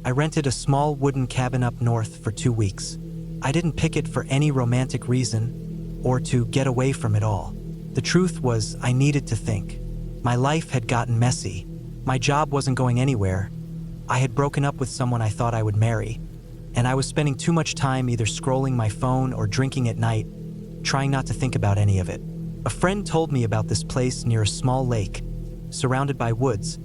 I rented a small wooden cabin up north for 2 weeks. I didn't pick it for any romantic reason or to get away from it all. The truth was, I needed to think. My life had gotten messy. My job wasn't going anywhere. I had broken up with someone I thought I would marry, and I was spending too much time either scrolling my phone or drinking at night, trying not to think about any of it. A friend told me about this place near a small lake, surrounded by woods,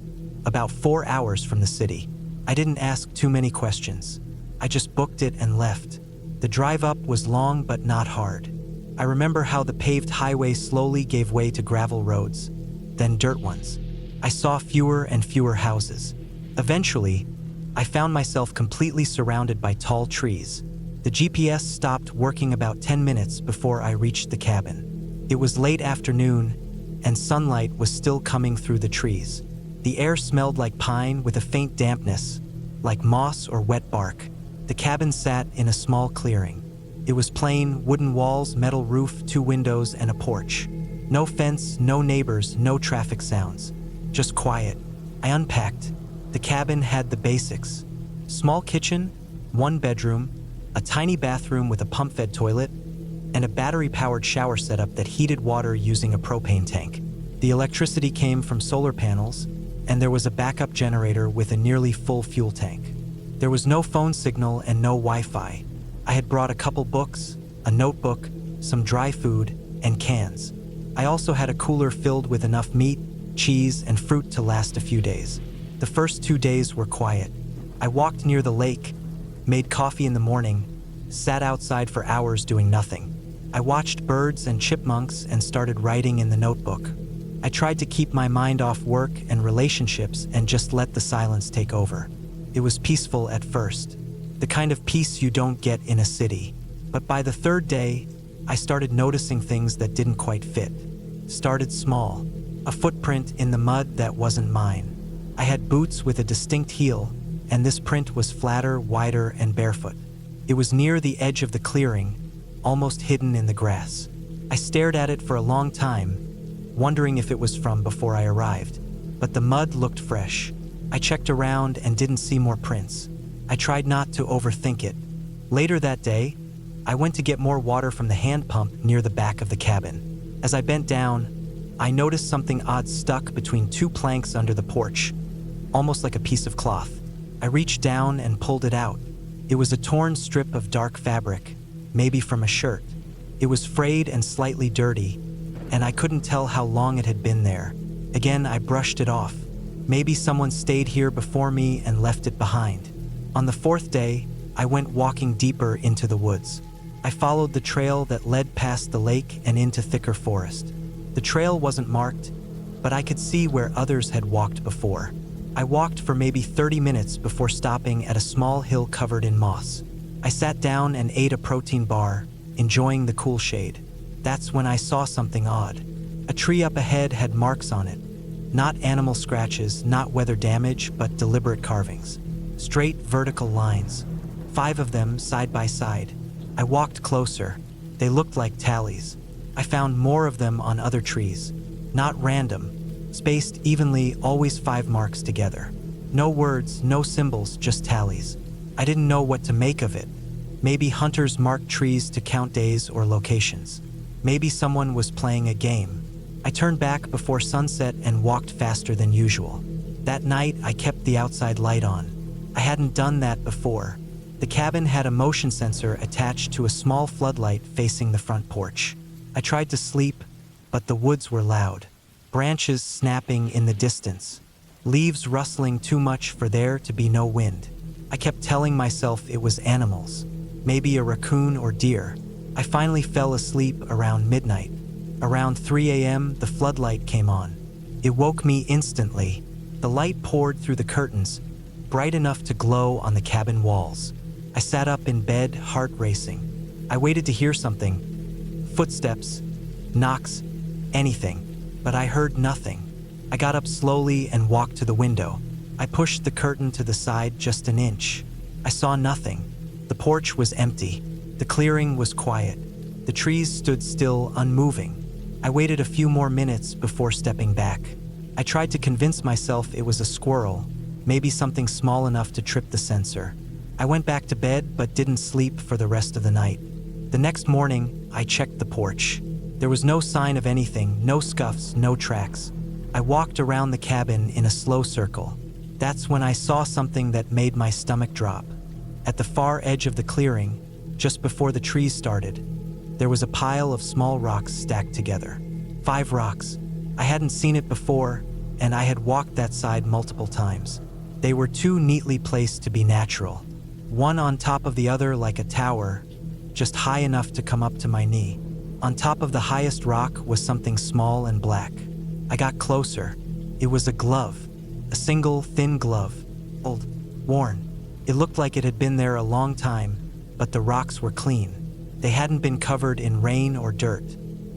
about 4 hours from the city. I didn't ask too many questions. I just booked it and left. The drive up was long but not hard. I remember how the paved highway slowly gave way to gravel roads, then dirt ones. I saw fewer and fewer houses. Eventually, I found myself completely surrounded by tall trees. The GPS stopped working about 10 minutes before I reached the cabin. It was late afternoon, and sunlight was still coming through the trees. The air smelled like pine with a faint dampness, like moss or wet bark. The cabin sat in a small clearing. It was plain, wooden walls, metal roof, 2 windows, and a porch. No fence, no neighbors, no traffic sounds. Just quiet. I unpacked. The cabin had the basics. Small kitchen, 1 bedroom, a tiny bathroom with a pump-fed toilet, and a battery-powered shower setup that heated water using a propane tank. The electricity came from solar panels, and there was a backup generator with a nearly full fuel tank. There was no phone signal and no Wi-Fi. I had brought a couple books, a notebook, some dry food, and cans. I also had a cooler filled with enough meat, cheese, and fruit to last a few days. The first 2 days were quiet. I walked near the lake, made coffee in the morning, sat outside for hours doing nothing. I watched birds and chipmunks and started writing in the notebook. I tried to keep my mind off work and relationships and just let the silence take over. It was peaceful at first, the kind of peace you don't get in a city. But by the 3rd day, I started noticing things that didn't quite fit. Started small, a footprint in the mud that wasn't mine. I had boots with a distinct heel, and this print was flatter, wider, and barefoot. It was near the edge of the clearing, almost hidden in the grass. I stared at it for a long time, wondering if it was from before I arrived. But the mud looked fresh. I checked around and didn't see more prints. I tried not to overthink it. Later that day, I went to get more water from the hand pump near the back of the cabin. As I bent down, I noticed something odd stuck between 2 planks under the porch, almost like a piece of cloth. I reached down and pulled it out. It was a torn strip of dark fabric, maybe from a shirt. It was frayed and slightly dirty, and I couldn't tell how long it had been there. Again, I brushed it off. Maybe someone stayed here before me and left it behind. On the 4th day, I went walking deeper into the woods. I followed the trail that led past the lake and into thicker forest. The trail wasn't marked, but I could see where others had walked before. I walked for maybe 30 minutes before stopping at a small hill covered in moss. I sat down and ate a protein bar, enjoying the cool shade. That's when I saw something odd. A tree up ahead had marks on it. Not animal scratches, not weather damage, but deliberate carvings. Straight vertical lines. 5 of them side by side. I walked closer. They looked like tallies. I found more of them on other trees. Not random. Spaced evenly, always 5 marks together. No words, no symbols, just tallies. I didn't know what to make of it. Maybe hunters marked trees to count days or locations. Maybe someone was playing a game. I turned back before sunset and walked faster than usual. That night, I kept the outside light on. I hadn't done that before. The cabin had a motion sensor attached to a small floodlight facing the front porch. I tried to sleep, but the woods were loud. Branches snapping in the distance. Leaves rustling too much for there to be no wind. I kept telling myself it was animals. Maybe a raccoon or deer. I finally fell asleep around midnight. Around 3 a.m., the floodlight came on. It woke me instantly. The light poured through the curtains, bright enough to glow on the cabin walls. I sat up in bed, heart racing. I waited to hear something. Footsteps, knocks, anything. But I heard nothing. I got up slowly and walked to the window. I pushed the curtain to the side just an inch. I saw nothing. The porch was empty. The clearing was quiet. The trees stood still, unmoving. I waited a few more minutes before stepping back. I tried to convince myself it was a squirrel, maybe something small enough to trip the sensor. I went back to bed but didn't sleep for the rest of the night. The next morning, I checked the porch. There was no sign of anything, no scuffs, no tracks. I walked around the cabin in a slow circle. That's when I saw something that made my stomach drop. At the far edge of the clearing, just before the trees started, there was a pile of small rocks stacked together. 5 rocks. I hadn't seen it before, and I had walked that side multiple times. They were too neatly placed to be natural. One on top of the other like a tower, just high enough to come up to my knee. On top of the highest rock was something small and black. I got closer. It was a glove. A single, thin glove. Old, worn. It looked like it had been there a long time, but the rocks were clean. They hadn't been covered in rain or dirt.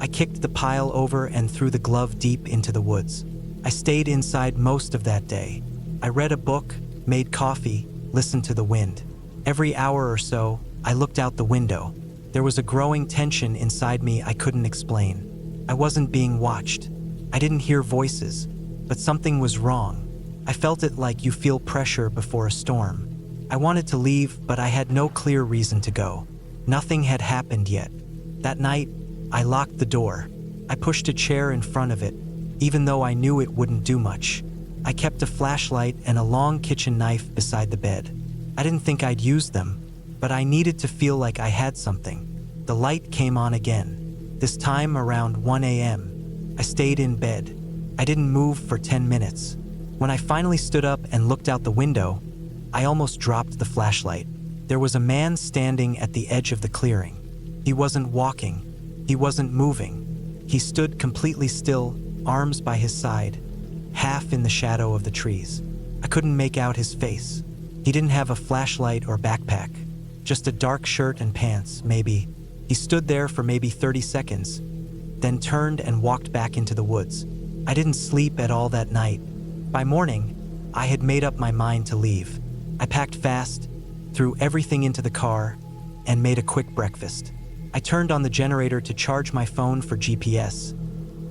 I kicked the pile over and threw the glove deep into the woods. I stayed inside most of that day. I read a book, made coffee, listened to the wind. Every hour or so, I looked out the window. There was a growing tension inside me I couldn't explain. I wasn't being watched. I didn't hear voices, but something was wrong. I felt it like you feel pressure before a storm. I wanted to leave, but I had no clear reason to go. Nothing had happened yet. That night, I locked the door. I pushed a chair in front of it, even though I knew it wouldn't do much. I kept a flashlight and a long kitchen knife beside the bed. I didn't think I'd use them, but I needed to feel like I had something. The light came on again, this time around 1 a.m. I stayed in bed. I didn't move for 10 minutes. When I finally stood up and looked out the window, I almost dropped the flashlight. There was a man standing at the edge of the clearing. He wasn't walking. He wasn't moving. He stood completely still, arms by his side, half in the shadow of the trees. I couldn't make out his face. He didn't have a flashlight or backpack, just a dark shirt and pants, maybe. He stood there for maybe 30 seconds, then turned and walked back into the woods. I didn't sleep at all that night. By morning, I had made up my mind to leave. I packed fast, threw everything into the car, and made a quick breakfast. I turned on the generator to charge my phone for GPS,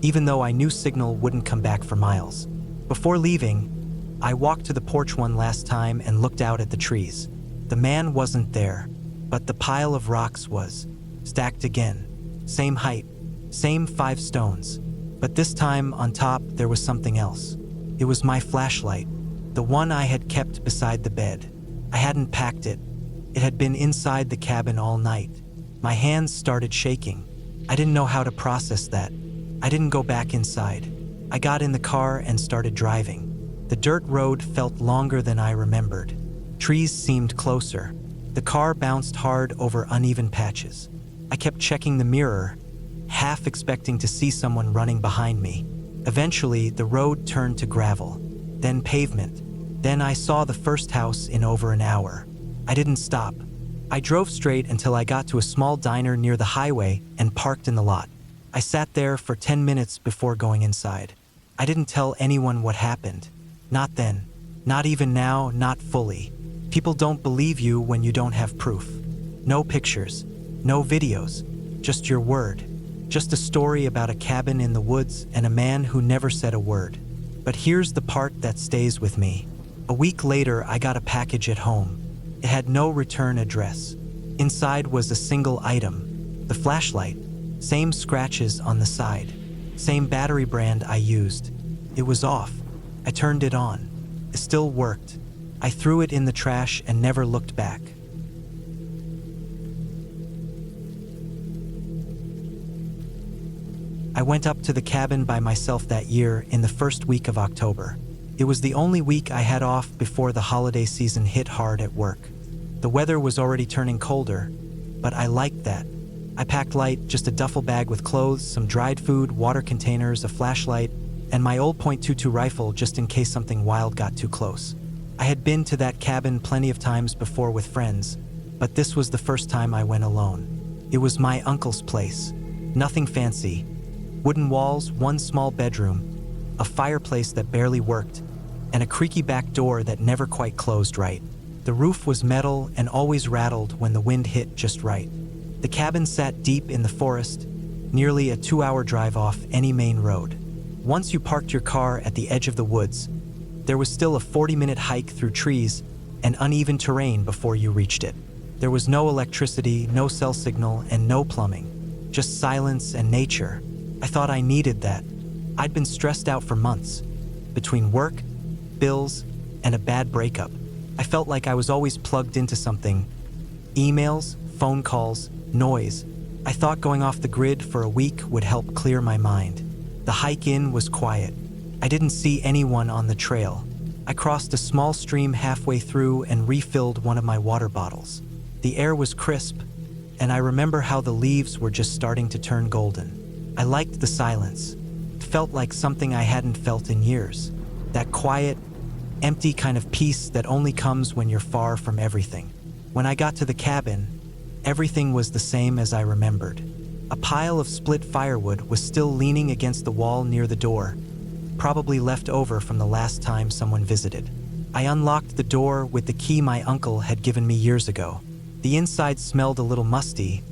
even though I knew signal wouldn't come back for miles. Before leaving, I walked to the porch one last time and looked out at the trees. The man wasn't there, but the pile of rocks was, stacked again. Same height, same 5 stones. But this time, on top, there was something else. It was my flashlight, the one I had kept beside the bed. I hadn't packed it. It had been inside the cabin all night. My hands started shaking. I didn't know how to process that. I didn't go back inside. I got in the car and started driving. The dirt road felt longer than I remembered. Trees seemed closer. The car bounced hard over uneven patches. I kept checking the mirror, half expecting to see someone running behind me. Eventually, the road turned to gravel, then pavement. Then I saw the first house in over an hour. I didn't stop. I drove straight until I got to a small diner near the highway and parked in the lot. I sat there for 10 minutes before going inside. I didn't tell anyone what happened. Not then. Not even now, not fully. People don't believe you when you don't have proof. No pictures, no videos, just your word. Just a story about a cabin in the woods and a man who never said a word. But here's the part that stays with me. A week later, I got a package at home. It had no return address. Inside was a single item, the flashlight. Same scratches on the side. Same battery brand I used. It was off. I turned it on. It still worked. I threw it in the trash and never looked back. I went up to the cabin by myself that year in the first week of October. It was the only week I had off before the holiday season hit hard at work. The weather was already turning colder, but I liked that. I packed light, just a duffel bag with clothes, some dried food, water containers, a flashlight, and my old .22 rifle just in case something wild got too close. I had been to that cabin plenty of times before with friends, but this was the first time I went alone. It was my uncle's place. Nothing fancy. Wooden walls, one small bedroom, a fireplace that barely worked, and a creaky back door that never quite closed right. The roof was metal and always rattled when the wind hit just right. The cabin sat deep in the forest, nearly a 2-hour drive off any main road. Once you parked your car at the edge of the woods, There was still a 40-minute hike through trees and uneven terrain before you reached it. There was no electricity, no cell signal, and no plumbing. Just silence and nature. I thought I needed that. I'd been stressed out for months. Between work, bills, and a bad breakup, I felt like I was always plugged into something. Emails, phone calls, noise. I thought going off the grid for a week would help clear my mind. The hike in was quiet. I didn't see anyone on the trail. I crossed a small stream halfway through and refilled one of my water bottles. The air was crisp, and I remember how the leaves were just starting to turn golden. I liked the silence. It felt like something I hadn't felt in years. That quiet, empty kind of peace that only comes when you're far from everything. When I got to the cabin, everything was the same as I remembered. A pile of split firewood was still leaning against the wall near the door, probably left over from the last time someone visited. I unlocked the door with the key my uncle had given me years ago. The inside smelled a little musty,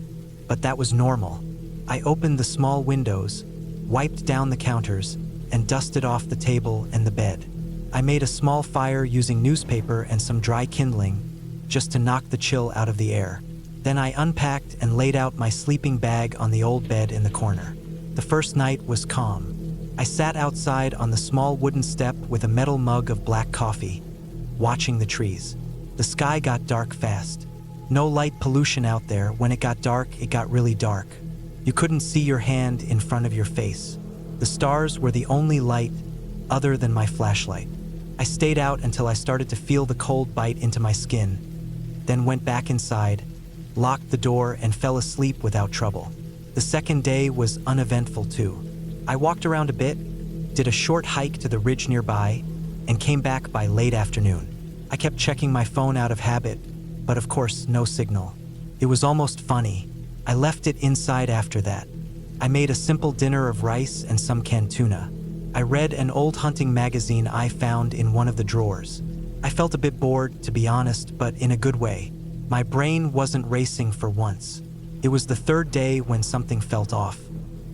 but that was normal. I opened the small windows, wiped down the counters, and dusted off the table and the bed. I made a small fire using newspaper and some dry kindling, just to knock the chill out of the air. Then I unpacked and laid out my sleeping bag on the old bed in the corner. The first night was calm. I sat outside on the small wooden step with a metal mug of black coffee, watching the trees. The sky got dark fast. No light pollution out there. When it got dark, it got really dark. You couldn't see your hand in front of your face. The stars were the only light other than my flashlight. I stayed out until I started to feel the cold bite into my skin, then went back inside, locked the door, and fell asleep without trouble. The second day was uneventful too. I walked around a bit, did a short hike to the ridge nearby, and came back by late afternoon. I kept checking my phone out of habit, but of course, no signal. It was almost funny. I left it inside after that. I made a simple dinner of rice and some canned tuna. I read an old hunting magazine I found in one of the drawers. I felt a bit bored, to be honest, but in a good way. My brain wasn't racing for once. It was the third day when something felt off.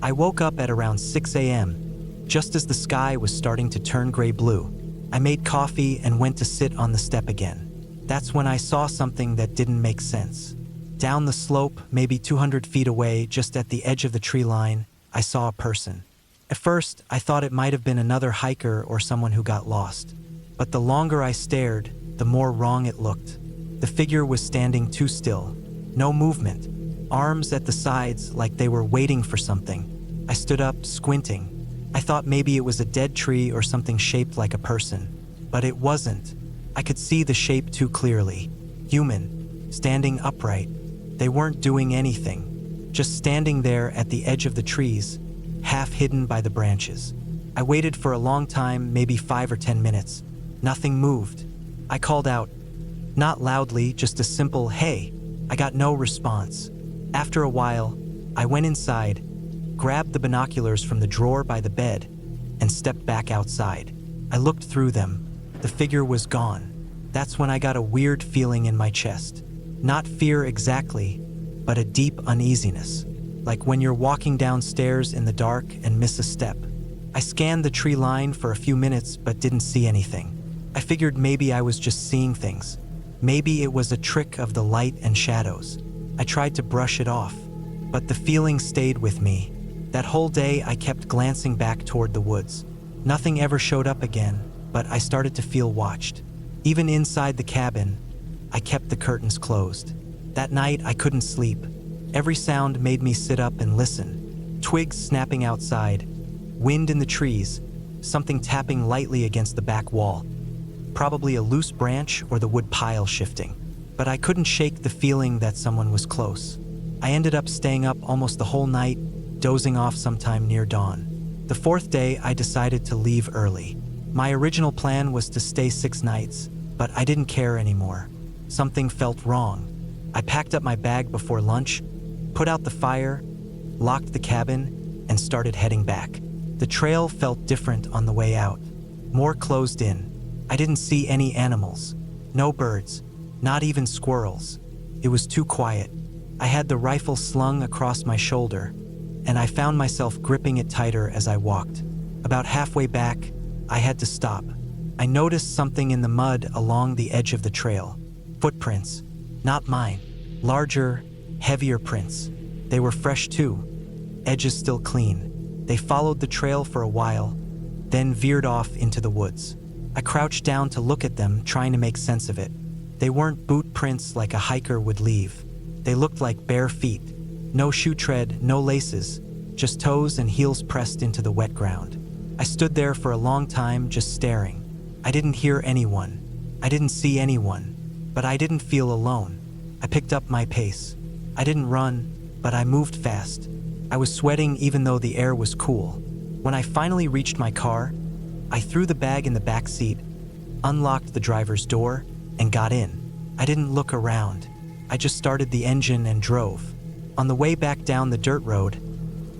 I woke up at around 6 a.m., just as the sky was starting to turn gray-blue. I made coffee and went to sit on the step again. That's when I saw something that didn't make sense. Down the slope, maybe 200 feet away, just at the edge of the tree line, I saw a person. At first, I thought it might have been another hiker or someone who got lost. But the longer I stared, the more wrong it looked. The figure was standing too still. No movement. Arms at the sides like they were waiting for something. I stood up, squinting. I thought maybe it was a dead tree or something shaped like a person. But it wasn't. I could see the shape too clearly. Human, standing upright. They weren't doing anything. Just standing there at the edge of the trees, half hidden by the branches. I waited for a long time, maybe 5 or 10 minutes. Nothing moved. I called out. Not loudly, just a simple, "Hey." I got no response. After a while, I went inside, grabbed the binoculars from the drawer by the bed, and stepped back outside. I looked through them. The figure was gone. That's when I got a weird feeling in my chest. Not fear exactly, but a deep uneasiness. Like when you're walking downstairs in the dark and miss a step. I scanned the tree line for a few minutes but didn't see anything. I figured maybe I was just seeing things. Maybe it was a trick of the light and shadows. I tried to brush it off, but the feeling stayed with me. That whole day I kept glancing back toward the woods. Nothing ever showed up again, but I started to feel watched. Even inside the cabin, I kept the curtains closed. That night I couldn't sleep. Every sound made me sit up and listen. Twigs snapping outside, wind in the trees, something tapping lightly against the back wall. Probably a loose branch or the wood pile shifting. But I couldn't shake the feeling that someone was close. I ended up staying up almost the whole night, dozing off sometime near dawn. The fourth day, I decided to leave early. My original plan was to stay 6 nights, but I didn't care anymore. Something felt wrong. I packed up my bag before lunch, put out the fire, locked the cabin, and started heading back. The trail felt different on the way out, more closed in. I didn't see any animals, no birds, not even squirrels. It was too quiet. I had the rifle slung across my shoulder, and I found myself gripping it tighter as I walked. About halfway back, I had to stop. I noticed something in the mud along the edge of the trail. Footprints. Not mine. Larger, heavier prints. They were fresh too. Edges still clean. They followed the trail for a while, then veered off into the woods. I crouched down to look at them, trying to make sense of it. They weren't boot prints like a hiker would leave. They looked like bare feet. No shoe tread, no laces, just toes and heels pressed into the wet ground. I stood there for a long time, just staring. I didn't hear anyone. I didn't see anyone, but I didn't feel alone. I picked up my pace. I didn't run, but I moved fast. I was sweating even though the air was cool. When I finally reached my car, I threw the bag in the back seat, unlocked the driver's door, and got in. I didn't look around. I just started the engine and drove. On the way back down the dirt road,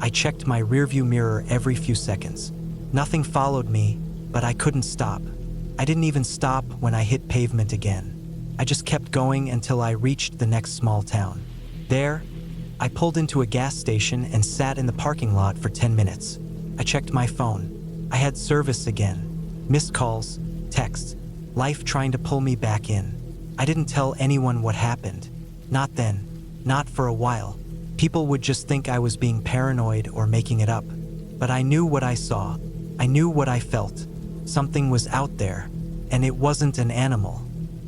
I checked my rearview mirror every few seconds. Nothing followed me, but I couldn't stop. I didn't even stop when I hit pavement again. I just kept going until I reached the next small town. There, I pulled into a gas station and sat in the parking lot for 10 minutes. I checked my phone. I had service again. Missed calls, texts, life trying to pull me back in. I didn't tell anyone what happened. Not then. Not for a while. People would just think I was being paranoid or making it up. But I knew what I saw. I knew what I felt. Something was out there, and it wasn't an animal.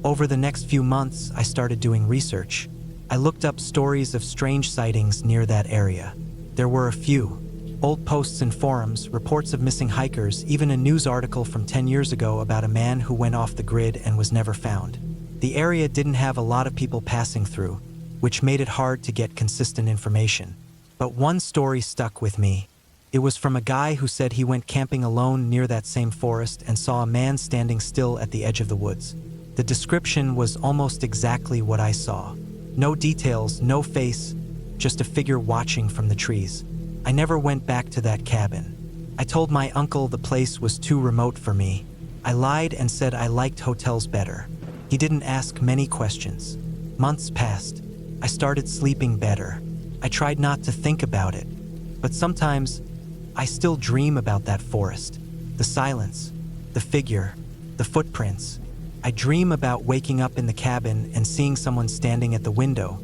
Over the next few months, I started doing research. I looked up stories of strange sightings near that area. There were a few. Old posts in forums, reports of missing hikers, even a news article from 10 years ago about a man who went off the grid and was never found. The area didn't have a lot of people passing through, which made it hard to get consistent information. But one story stuck with me. It was from a guy who said he went camping alone near that same forest and saw a man standing still at the edge of the woods. The description was almost exactly what I saw. No details, no face, just a figure watching from the trees. I never went back to that cabin. I told my uncle the place was too remote for me. I lied and said I liked hotels better. He didn't ask many questions. Months passed. I started sleeping better. I tried not to think about it. But sometimes, I still dream about that forest. The silence, the figure, the footprints. I dream about waking up in the cabin and seeing someone standing at the window,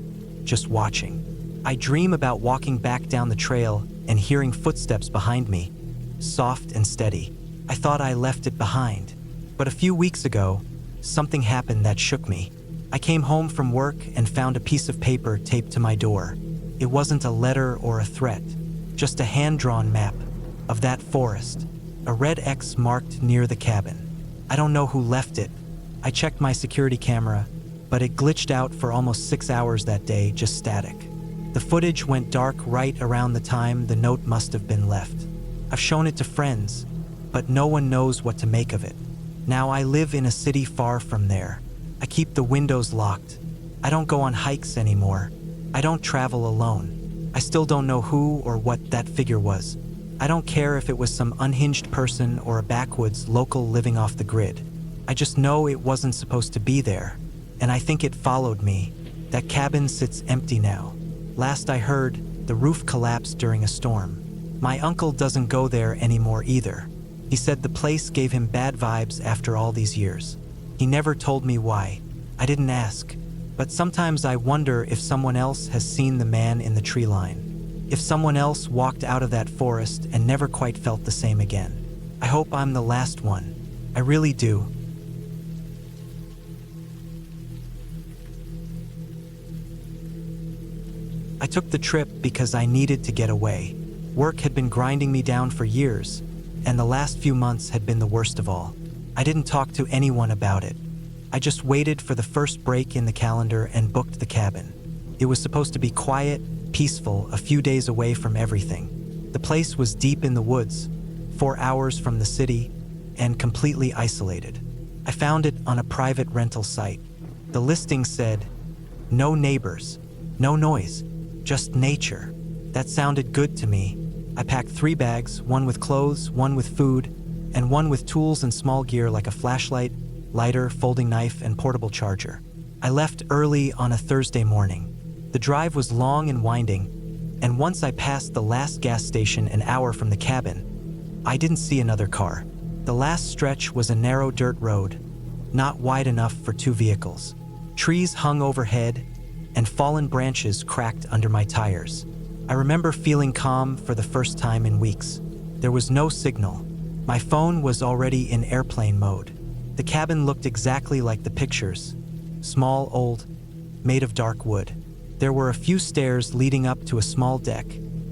just watching. I dream about walking back down the trail and hearing footsteps behind me, soft and steady. I thought I left it behind. But a few weeks ago, something happened that shook me. I came home from work and found a piece of paper taped to my door. It wasn't a letter or a threat, just a hand-drawn map of that forest, a red X marked near the cabin. I don't know who left it. I checked my security camera, but it glitched out for almost 6 hours that day, just static. The footage went dark right around the time the note must have been left. I've shown it to friends, but no one knows what to make of it. Now I live in a city far from there. I keep the windows locked. I don't go on hikes anymore. I don't travel alone. I still don't know who or what that figure was. I don't care if it was some unhinged person or a backwoods local living off the grid. I just know it wasn't supposed to be there, and I think it followed me. That cabin sits empty now. Last I heard, the roof collapsed during a storm. My uncle doesn't go there anymore either. He said the place gave him bad vibes after all these years. He never told me why. I didn't ask. But sometimes I wonder if someone else has seen the man in the tree line. If someone else walked out of that forest and never quite felt the same again. I hope I'm the last one. I really do. I took the trip because I needed to get away. Work had been grinding me down for years, and the last few months had been the worst of all. I didn't talk to anyone about it. I just waited for the first break in the calendar and booked the cabin. It was supposed to be quiet, peaceful, a few days away from everything. The place was deep in the woods, 4 hours from the city, and completely isolated. I found it on a private rental site. The listing said, "No neighbors, no noise, just nature." That sounded good to me. I packed 3 bags, one with clothes, one with food, and one with tools and small gear like a flashlight, lighter, folding knife, and portable charger. I left early on a Thursday morning. The drive was long and winding, and once I passed the last gas station an hour from the cabin, I didn't see another car. The last stretch was a narrow dirt road, not wide enough for two vehicles. Trees hung overhead, and fallen branches cracked under my tires. I remember feeling calm for the first time in weeks. There was no signal. My phone was already in airplane mode. The cabin looked exactly like the pictures. Small, old, made of dark wood. There were a few stairs leading up to a small deck,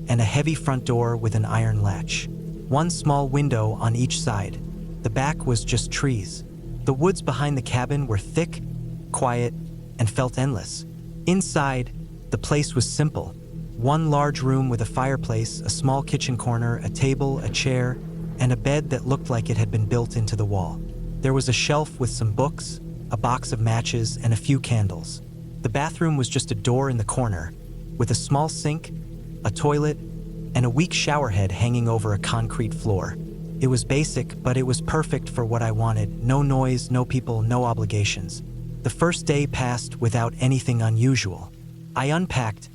and a heavy front door with an iron latch. One small window on each side. The back was just trees. The woods behind the cabin were thick, quiet, and felt endless. Inside, the place was simple. One large room with a fireplace, a small kitchen corner, a table, a chair, and a bed that looked like it had been built into the wall. There was a shelf with some books, a box of matches, and a few candles. The bathroom was just a door in the corner, with a small sink, a toilet, and a weak shower head hanging over a concrete floor. It was basic, but it was perfect for what I wanted. No noise, no people, no obligations. The first day passed without anything unusual. I unpacked,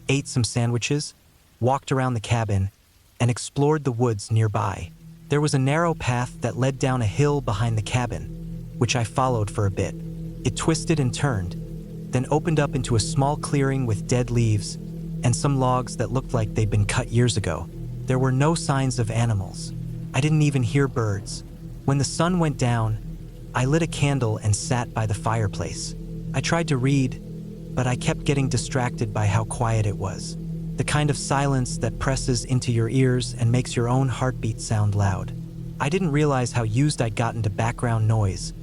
ate some sandwiches, walked around the cabin, and explored the woods nearby. There was a narrow path that led down a hill behind the cabin, which I followed for a bit. It twisted and turned, then opened up into a small clearing with dead leaves and some logs that looked like they'd been cut years ago. There were no signs of animals. I didn't even hear birds. When the sun went down, I lit a candle and sat by the fireplace. I tried to read, but I kept getting distracted by how quiet it was. The kind of silence that presses into your ears and makes your own heartbeat sound loud. I didn't realize how used I'd gotten to background noise.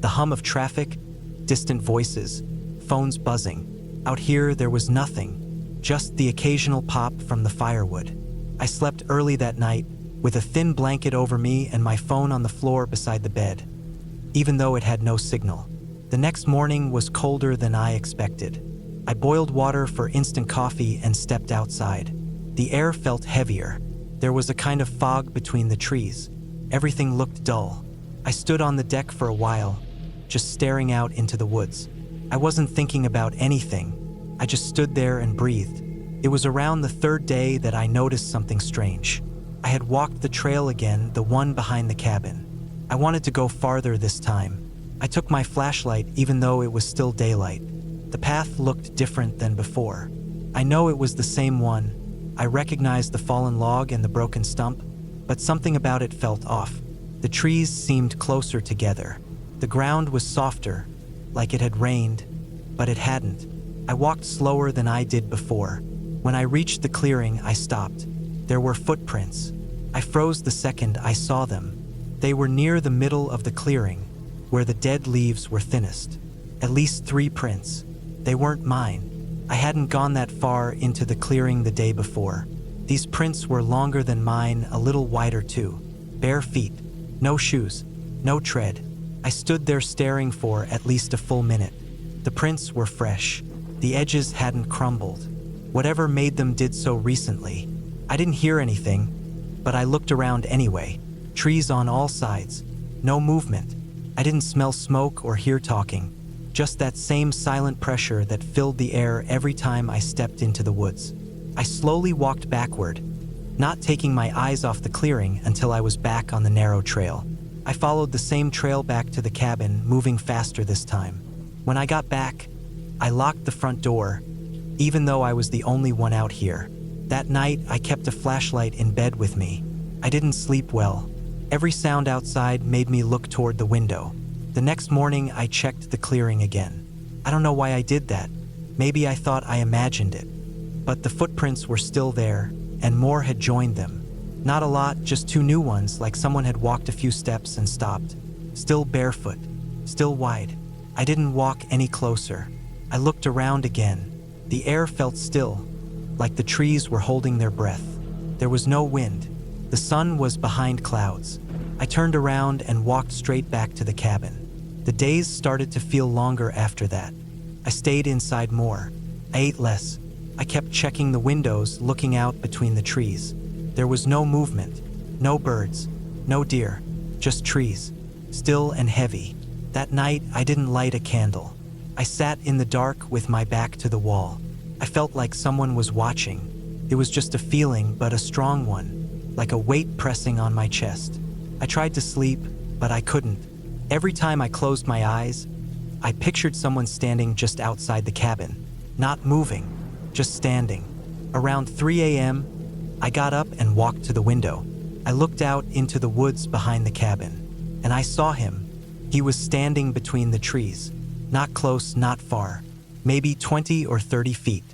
The hum of traffic, distant voices, phones buzzing. Out here, there was nothing, just the occasional pop from the firewood. I slept early that night, with a thin blanket over me and my phone on the floor beside the bed, even though it had no signal. The next morning was colder than I expected. I boiled water for instant coffee and stepped outside. The air felt heavier. There was a kind of fog between the trees. Everything looked dull. I stood on the deck for a while, just staring out into the woods. I wasn't thinking about anything. I just stood there and breathed. It was around the third day that I noticed something strange. I had walked the trail again, the one behind the cabin. I wanted to go farther this time. I took my flashlight even though it was still daylight. The path looked different than before. I know it was the same one. I recognized the fallen log and the broken stump, but something about it felt off. The trees seemed closer together. The ground was softer, like it had rained, but it hadn't. I walked slower than I did before. When I reached the clearing, I stopped. There were footprints. I froze the second I saw them. They were near the middle of the clearing, where the dead leaves were thinnest. At least 3 prints. They weren't mine. I hadn't gone that far into the clearing the day before. These prints were longer than mine, a little wider too. Bare feet, no shoes, no tread. I stood there staring for at least a full minute. The prints were fresh. The edges hadn't crumbled. Whatever made them did so recently. I didn't hear anything, but I looked around anyway. Trees on all sides. No movement. I didn't smell smoke or hear talking. Just that same silent pressure that filled the air every time I stepped into the woods. I slowly walked backward, not taking my eyes off the clearing until I was back on the narrow trail. I followed the same trail back to the cabin, moving faster this time. When I got back, I locked the front door, even though I was the only one out here. That night, I kept a flashlight in bed with me. I didn't sleep well. Every sound outside made me look toward the window. The next morning, I checked the clearing again. I don't know why I did that. Maybe I thought I imagined it. But the footprints were still there, and more had joined them. Not a lot, just 2 new ones, like someone had walked a few steps and stopped. Still barefoot, still wide. I didn't walk any closer. I looked around again. The air felt still, like the trees were holding their breath. There was no wind. The sun was behind clouds. I turned around and walked straight back to the cabin. The days started to feel longer after that. I stayed inside more. I ate less. I kept checking the windows, looking out between the trees. There was no movement, no birds, no deer, just trees, still and heavy. That night, I didn't light a candle. I sat in the dark with my back to the wall. I felt like someone was watching. It was just a feeling, but a strong one, like a weight pressing on my chest. I tried to sleep, but I couldn't. Every time I closed my eyes, I pictured someone standing just outside the cabin, not moving, just standing. Around 3 a.m., I got up and walked to the window. I looked out into the woods behind the cabin, and I saw him. He was standing between the trees, not close, not far, maybe 20 or 30 feet.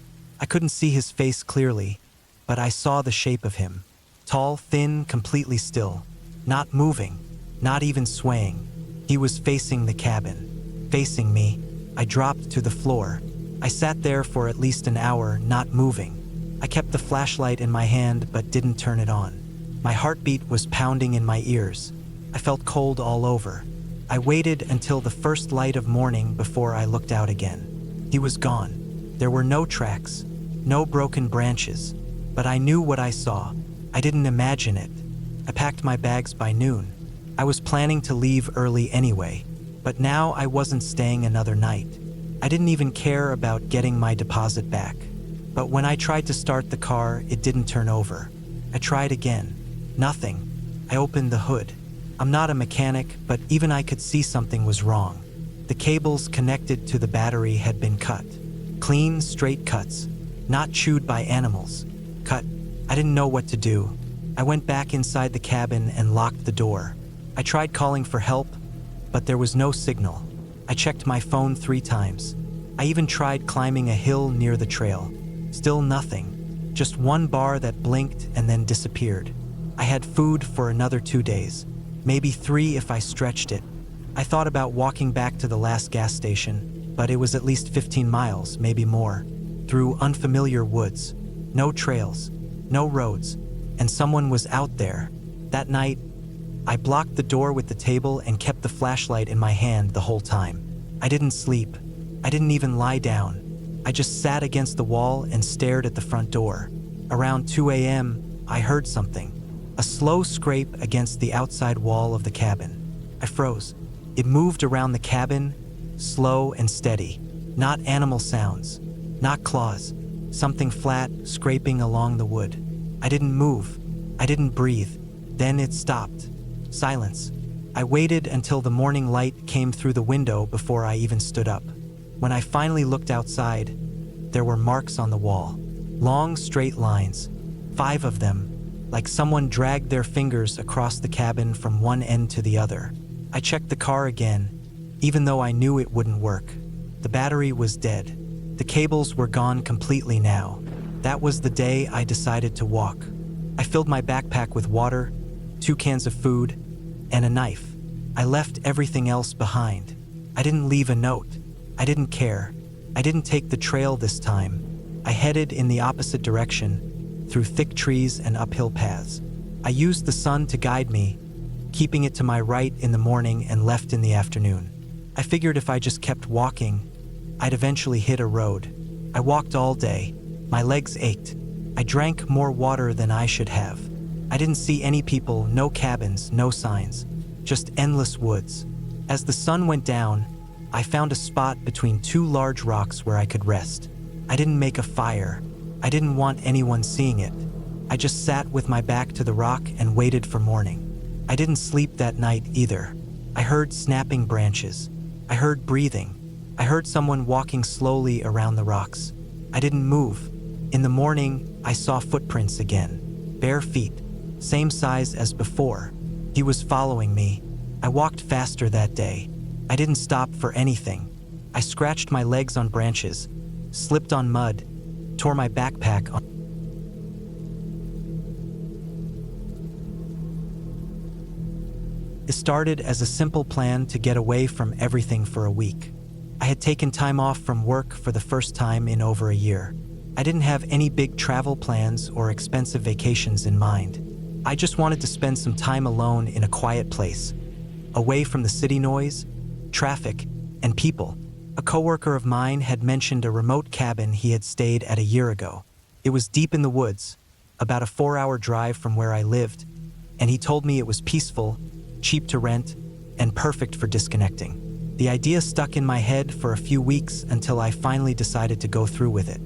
I couldn't see his face clearly, but I saw the shape of him. Tall, thin, completely still, not moving, not even swaying. He was facing the cabin, facing me. I dropped to the floor. I sat there for at least an hour, not moving. I kept the flashlight in my hand but didn't turn it on. My heartbeat was pounding in my ears. I felt cold all over. I waited until the first light of morning before I looked out again. He was gone. There were no tracks, no broken branches, but I knew what I saw. I didn't imagine it. I packed my bags by noon. I was planning to leave early anyway, but now I wasn't staying another night. I didn't even care about getting my deposit back. But when I tried to start the car, it didn't turn over. I tried again. Nothing. I opened the hood. I'm not a mechanic, but even I could see something was wrong. The cables connected to the battery had been cut. Clean, straight cuts, not chewed by animals. Cut. I didn't know what to do. I went back inside the cabin and locked the door. I tried calling for help, but there was no signal. I checked my phone 3 times. I even tried climbing a hill near the trail. Still nothing. Just one bar that blinked and then disappeared. I had food for another 2 days, maybe 3 if I stretched it. I thought about walking back to the last gas station, but it was at least 15 miles, maybe more, through unfamiliar woods. No trails, no roads, and someone was out there. That night, I blocked the door with the table and kept the flashlight in my hand the whole time. I didn't sleep. I didn't even lie down. I just sat against the wall and stared at the front door. Around 2 a.m., I heard something. A slow scrape against the outside wall of the cabin. I froze. It moved around the cabin, slow and steady. Not animal sounds, not claws. Something flat, scraping along the wood. I didn't move. I didn't breathe. Then it stopped. Silence. I waited until the morning light came through the window before I even stood up. When I finally looked outside, there were marks on the wall. Long, straight lines. 5 of them, like someone dragged their fingers across the cabin from one end to the other. I checked the car again, even though I knew it wouldn't work. The battery was dead. The cables were gone completely now. That was the day I decided to walk. I filled my backpack with water, 2 cans of food, and a knife. I left everything else behind. I didn't leave a note. I didn't care. I didn't take the trail this time. I headed in the opposite direction, through thick trees and uphill paths. I used the sun to guide me, keeping it to my right in the morning and left in the afternoon. I figured if I just kept walking, I'd eventually hit a road. I walked all day. My legs ached. I drank more water than I should have. I didn't see any people, no cabins, no signs, just endless woods. As the sun went down, I found a spot between 2 large rocks where I could rest. I didn't make a fire. I didn't want anyone seeing it. I just sat with my back to the rock and waited for morning. I didn't sleep that night either. I heard snapping branches. I heard breathing. I heard someone walking slowly around the rocks. I didn't move. In the morning, I saw footprints again. Bare feet, same size as before. He was following me. I walked faster that day. I didn't stop for anything. I scratched my legs on branches, slipped on mud, tore my backpack on. It started as a simple plan to get away from everything for a week. I had taken time off from work for the first time in over a year. I didn't have any big travel plans or expensive vacations in mind. I just wanted to spend some time alone in a quiet place, away from the city noise, traffic, and people. A coworker of mine had mentioned a remote cabin he had stayed at a year ago. It was deep in the woods, about a 4-hour drive from where I lived, and he told me it was peaceful, cheap to rent, and perfect for disconnecting. The idea stuck in my head for a few weeks until I finally decided to go through with it.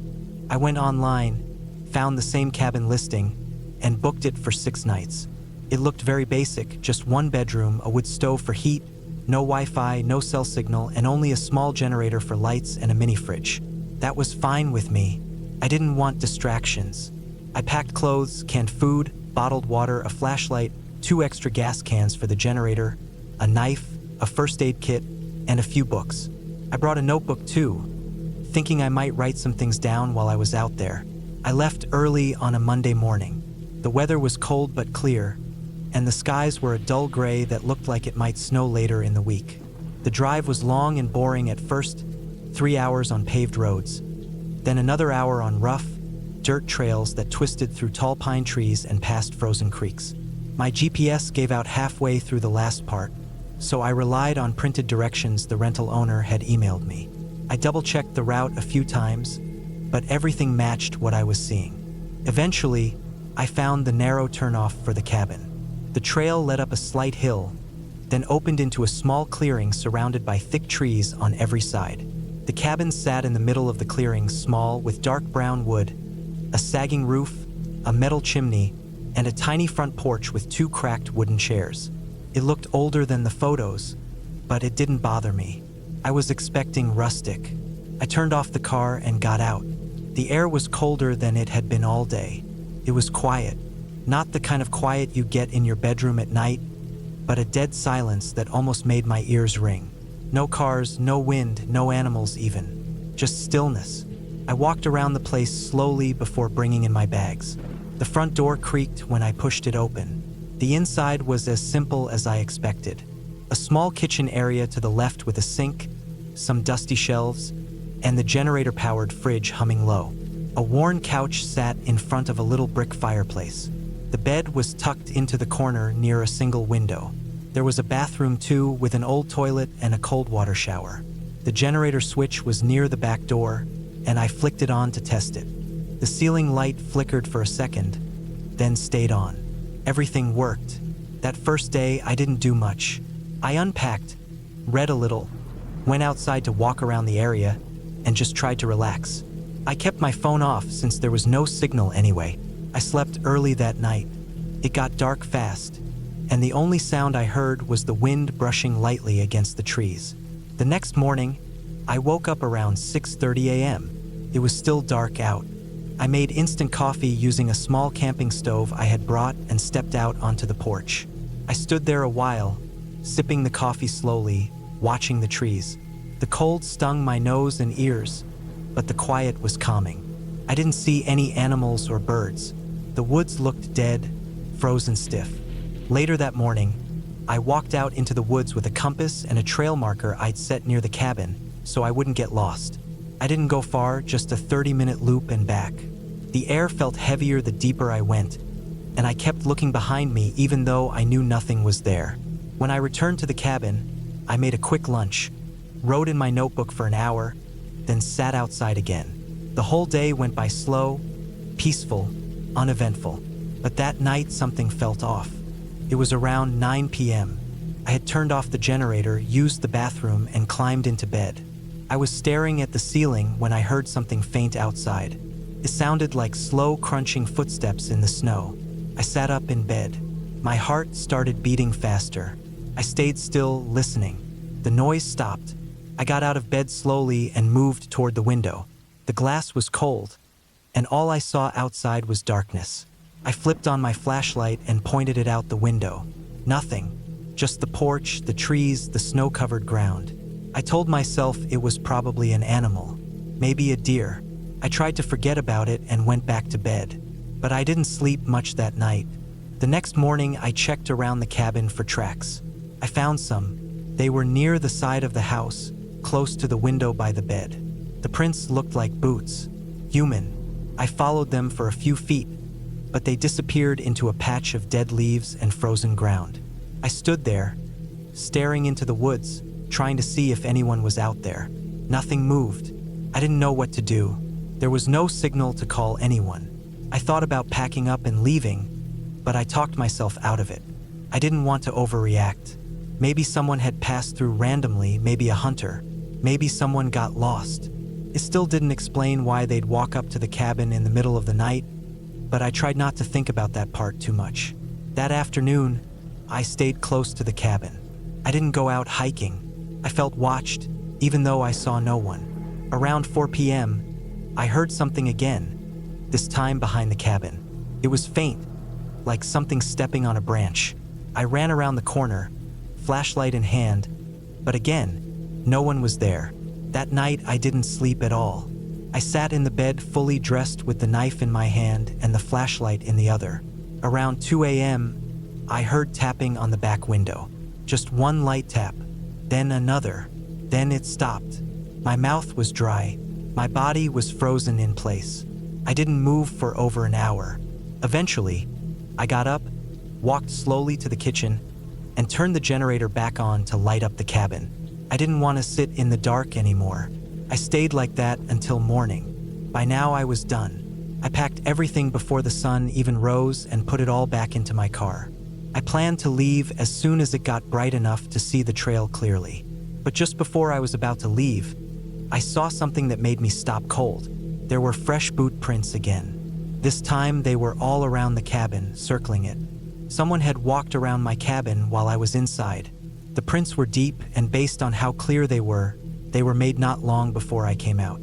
I went online, found the same cabin listing, and booked it for 6 nights. It looked very basic, just one bedroom, a wood stove for heat, no Wi-Fi, no cell signal, and only a small generator for lights and a mini fridge. That was fine with me. I didn't want distractions. I packed clothes, canned food, bottled water, a flashlight, 2 extra gas cans for the generator, a knife, a first aid kit, and a few books. I brought a notebook too, thinking I might write some things down while I was out there. I left early on a Monday morning. The weather was cold but clear, and the skies were a dull gray that looked like it might snow later in the week. The drive was long and boring at first, 3 hours on paved roads, then another hour on rough, dirt trails that twisted through tall pine trees and past frozen creeks. My GPS gave out halfway through the last part, so I relied on printed directions the rental owner had emailed me. I double-checked the route a few times, but everything matched what I was seeing. Eventually, I found the narrow turnoff for the cabin. The trail led up a slight hill, then opened into a small clearing surrounded by thick trees on every side. The cabin sat in the middle of the clearing, small, with dark brown wood, a sagging roof, a metal chimney, and a tiny front porch with 2 cracked wooden chairs. It looked older than the photos, but it didn't bother me. I was expecting rustic. I turned off the car and got out. The air was colder than it had been all day. It was quiet. Not the kind of quiet you get in your bedroom at night, but a dead silence that almost made my ears ring. No cars, no wind, no animals even. Just stillness. I walked around the place slowly before bringing in my bags. The front door creaked when I pushed it open. The inside was as simple as I expected. A small kitchen area to the left with a sink, some dusty shelves, and the generator-powered fridge humming low. A worn couch sat in front of a little brick fireplace. The bed was tucked into the corner near a single window. There was a bathroom too, with an old toilet and a cold water shower. The generator switch was near the back door, and I flicked it on to test it. The ceiling light flickered for a second, then stayed on. Everything worked. That first day, I didn't do much. I unpacked, read a little, went outside to walk around the area, and just tried to relax. I kept my phone off since there was no signal anyway. I slept early that night. It got dark fast, and the only sound I heard was the wind brushing lightly against the trees. The next morning, I woke up around 6:30 a.m. It was still dark out. I made instant coffee using a small camping stove I had brought and stepped out onto the porch. I stood there a while, sipping the coffee slowly, watching the trees. The cold stung my nose and ears, but the quiet was calming. I didn't see any animals or birds. The woods looked dead, frozen stiff. Later that morning, I walked out into the woods with a compass and a trail marker I'd set near the cabin so I wouldn't get lost. I didn't go far, just a 30-minute loop and back. The air felt heavier the deeper I went, and I kept looking behind me even though I knew nothing was there. When I returned to the cabin, I made a quick lunch, wrote in my notebook for an hour, then sat outside again. The whole day went by slow, peaceful, uneventful. But that night something felt off. It was around 9 p.m. I had turned off the generator, used the bathroom, and climbed into bed. I was staring at the ceiling when I heard something faint outside. It sounded like slow, crunching footsteps in the snow. I sat up in bed. My heart started beating faster. I stayed still, listening. The noise stopped. I got out of bed slowly and moved toward the window. The glass was cold, and all I saw outside was darkness. I flipped on my flashlight and pointed it out the window. Nothing. Just the porch, the trees, the snow-covered ground. I told myself it was probably an animal, maybe a deer. I tried to forget about it and went back to bed, but I didn't sleep much that night. The next morning, I checked around the cabin for tracks. I found some. They were near the side of the house, close to the window by the bed. The prints looked like boots. Human. I followed them for a few feet, but they disappeared into a patch of dead leaves and frozen ground. I stood there, staring into the woods, trying to see if anyone was out there. Nothing moved. I didn't know what to do. There was no signal to call anyone. I thought about packing up and leaving, but I talked myself out of it. I didn't want to overreact. Maybe someone had passed through randomly, maybe a hunter. Maybe someone got lost. It still didn't explain why they'd walk up to the cabin in the middle of the night, but I tried not to think about that part too much. That afternoon, I stayed close to the cabin. I didn't go out hiking. I felt watched, even though I saw no one. Around 4 p.m., I heard something again, this time behind the cabin. It was faint, like something stepping on a branch. I ran around the corner, flashlight in hand, but again, no one was there. That night, I didn't sleep at all. I sat in the bed fully dressed with the knife in my hand and the flashlight in the other. Around 2 a.m., I heard tapping on the back window. Just one light tap, then another. Then it stopped. My mouth was dry. My body was frozen in place. I didn't move for over an hour. Eventually, I got up, walked slowly to the kitchen, and turned the generator back on to light up the cabin. I didn't want to sit in the dark anymore. I stayed like that until morning. By now I was done. I packed everything before the sun even rose and put it all back into my car. I planned to leave as soon as it got bright enough to see the trail clearly. But just before I was about to leave, I saw something that made me stop cold. There were fresh boot prints again. This time they were all around the cabin, circling it. Someone had walked around my cabin while I was inside. The prints were deep, and based on how clear they were made not long before I came out.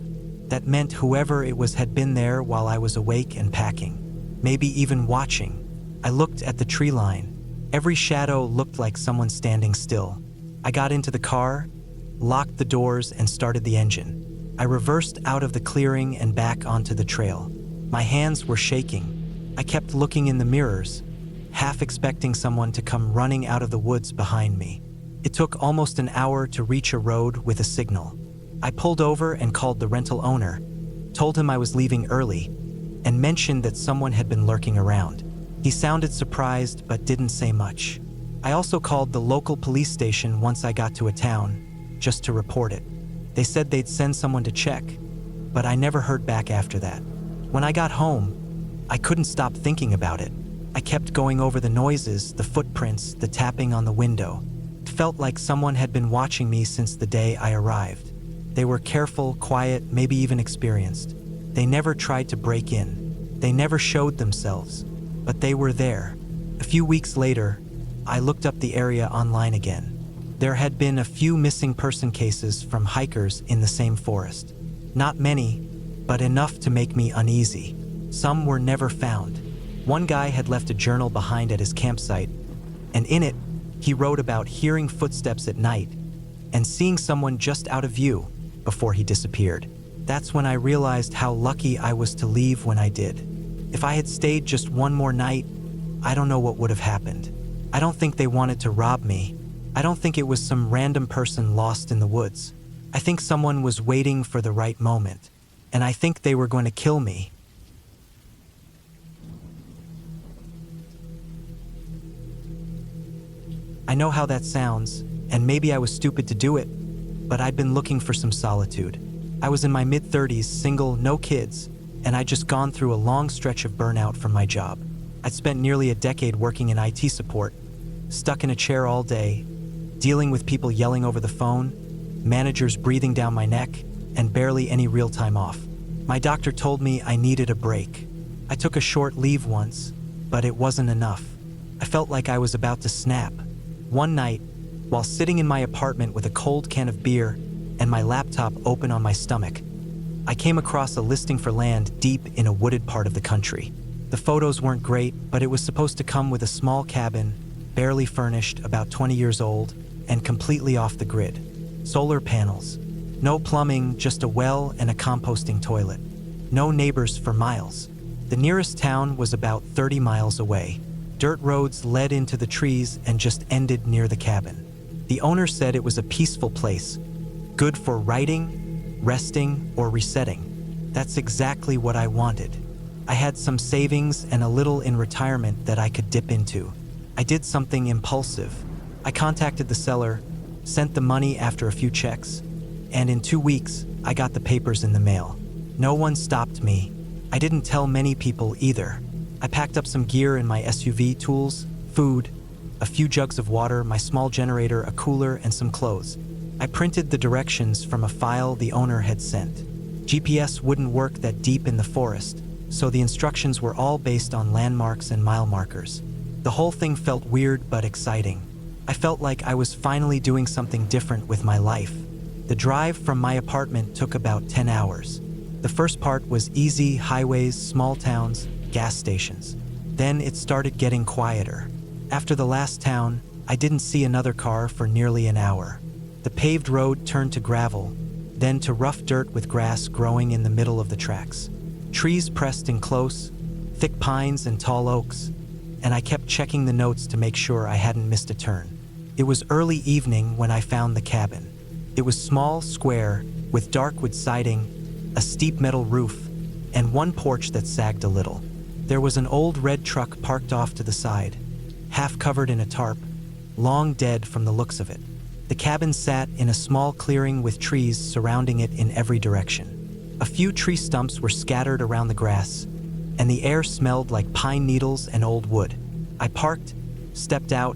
That meant whoever it was had been there while I was awake and packing, maybe even watching. I looked at the tree line. Every shadow looked like someone standing still. I got into the car, locked the doors, and started the engine. I reversed out of the clearing and back onto the trail. My hands were shaking. I kept looking in the mirrors, half expecting someone to come running out of the woods behind me. It took almost an hour to reach a road with a signal. I pulled over and called the rental owner, told him I was leaving early, and mentioned that someone had been lurking around. He sounded surprised but didn't say much. I also called the local police station once I got to a town, just to report it. They said they'd send someone to check, but I never heard back after that. When I got home, I couldn't stop thinking about it. I kept going over the noises, the footprints, the tapping on the window. It felt like someone had been watching me since the day I arrived. They were careful, quiet, maybe even experienced. They never tried to break in. They never showed themselves, but they were there. A few weeks later, I looked up the area online again. There had been a few missing person cases from hikers in the same forest. Not many, but enough to make me uneasy. Some were never found. One guy had left a journal behind at his campsite, and in it, he wrote about hearing footsteps at night and seeing someone just out of view before he disappeared. That's when I realized how lucky I was to leave when I did. If I had stayed just one more night, I don't know what would have happened. I don't think they wanted to rob me. I don't think it was some random person lost in the woods. I think someone was waiting for the right moment, and I think they were going to kill me. I know how that sounds, and maybe I was stupid to do it, but I'd been looking for some solitude. I was in my mid-30s, single, no kids, and I'd just gone through a long stretch of burnout from my job. I'd spent nearly a decade working in IT support, stuck in a chair all day, dealing with people yelling over the phone, managers breathing down my neck, and barely any real time off. My doctor told me I needed a break. I took a short leave once, but it wasn't enough. I felt like I was about to snap. One night, while sitting in my apartment with a cold can of beer and my laptop open on my stomach, I came across a listing for land deep in a wooded part of the country. The photos weren't great, but it was supposed to come with a small cabin, barely furnished, about 20 years old, and completely off the grid. Solar panels. No plumbing, just a well and a composting toilet. No neighbors for miles. The nearest town was about 30 miles away. Dirt roads led into the trees and just ended near the cabin. The owner said it was a peaceful place, good for writing, resting, or resetting. That's exactly what I wanted. I had some savings and a little in retirement that I could dip into. I did something impulsive. I contacted the seller, sent the money after a few checks, and in 2 weeks, I got the papers in the mail. No one stopped me. I didn't tell many people either. I packed up some gear in my SUV, tools, food, a few jugs of water, my small generator, a cooler, and some clothes. I printed the directions from a file the owner had sent. GPS wouldn't work that deep in the forest, so the instructions were all based on landmarks and mile markers. The whole thing felt weird but exciting. I felt like I was finally doing something different with my life. The drive from my apartment took about 10 hours. The first part was easy: highways, small towns, gas stations. Then it started getting quieter. After the last town, I didn't see another car for nearly an hour. The paved road turned to gravel, then to rough dirt with grass growing in the middle of the tracks. Trees pressed in close, thick pines and tall oaks, and I kept checking the notes to make sure I hadn't missed a turn. It was early evening when I found the cabin. It was small, square, with dark wood siding, a steep metal roof, and one porch that sagged a little. There was an old red truck parked off to the side, half covered in a tarp, long dead from the looks of it. The cabin sat in a small clearing with trees surrounding it in every direction. A few tree stumps were scattered around the grass, and the air smelled like pine needles and old wood. I parked, stepped out,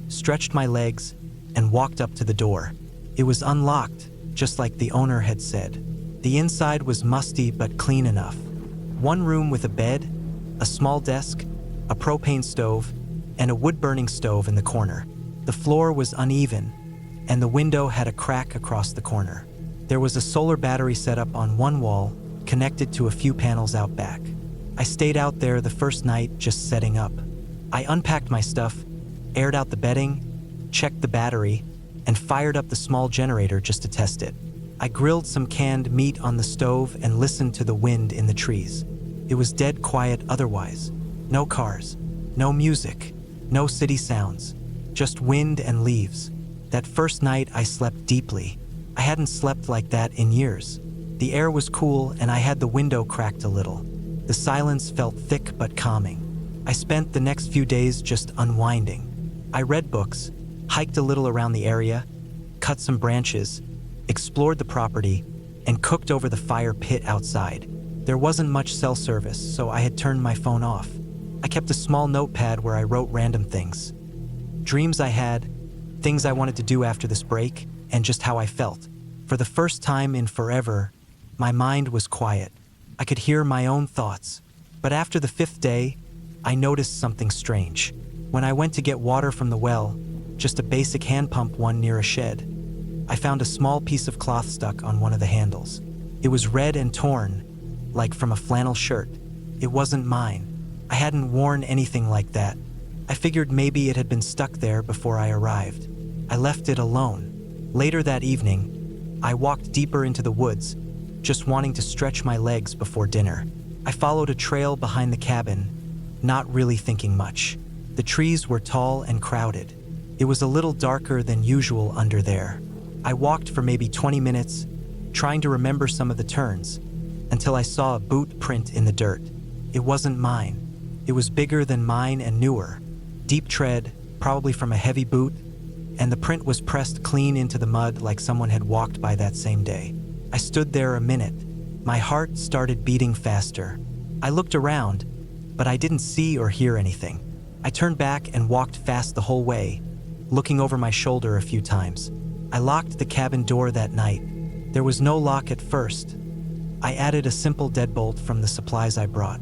stretched my legs, and walked up to the door. It was unlocked, just like the owner had said. The inside was musty but clean enough. One room with a bed, a small desk, a propane stove, and a wood-burning stove in the corner. The floor was uneven, and the window had a crack across the corner. There was a solar battery set up on one wall, connected to a few panels out back. I stayed out there the first night just setting up. I unpacked my stuff, aired out the bedding, checked the battery, and fired up the small generator just to test it. I grilled some canned meat on the stove and listened to the wind in the trees. It was dead quiet otherwise. No cars, no music, no city sounds, just wind and leaves. That first night I slept deeply. I hadn't slept like that in years. The air was cool and I had the window cracked a little. The silence felt thick but calming. I spent the next few days just unwinding. I read books, hiked a little around the area, cut some branches, explored the property, and cooked over the fire pit outside. There wasn't much cell service, so I had turned my phone off. I kept a small notepad where I wrote random things. Dreams I had, things I wanted to do after this break, and just how I felt. For the first time in forever, my mind was quiet. I could hear my own thoughts. But after the 5th day, I noticed something strange. When I went to get water from the well, just a basic hand pump one near a shed, I found a small piece of cloth stuck on one of the handles. It was red and torn, like from a flannel shirt. It wasn't mine. I hadn't worn anything like that. I figured maybe it had been stuck there before I arrived. I left it alone. Later that evening, I walked deeper into the woods, just wanting to stretch my legs before dinner. I followed a trail behind the cabin, not really thinking much. The trees were tall and crowded. It was a little darker than usual under there. I walked for maybe 20 minutes, trying to remember some of the turns, until I saw a boot print in the dirt. It wasn't mine. It was bigger than mine and newer. Deep tread, probably from a heavy boot, and the print was pressed clean into the mud like someone had walked by that same day. I stood there a minute. My heart started beating faster. I looked around, but I didn't see or hear anything. I turned back and walked fast the whole way, looking over my shoulder a few times. I locked the cabin door that night. There was no lock at first. I added a simple deadbolt from the supplies I brought.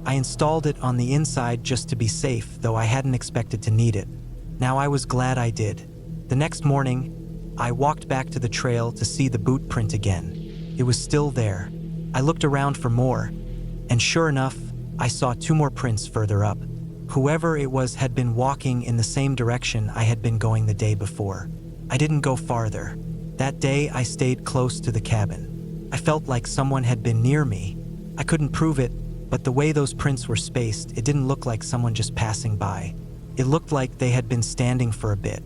I installed it on the inside just to be safe, though I hadn't expected to need it. Now I was glad I did. The next morning, I walked back to the trail to see the boot print again. It was still there. I looked around for more, and sure enough, I saw 2 more prints further up. Whoever it was had been walking in the same direction I had been going the day before. I didn't go farther. That day, I stayed close to the cabin. I felt like someone had been near me. I couldn't prove it, but the way those prints were spaced, it didn't look like someone just passing by. It looked like they had been standing for a bit.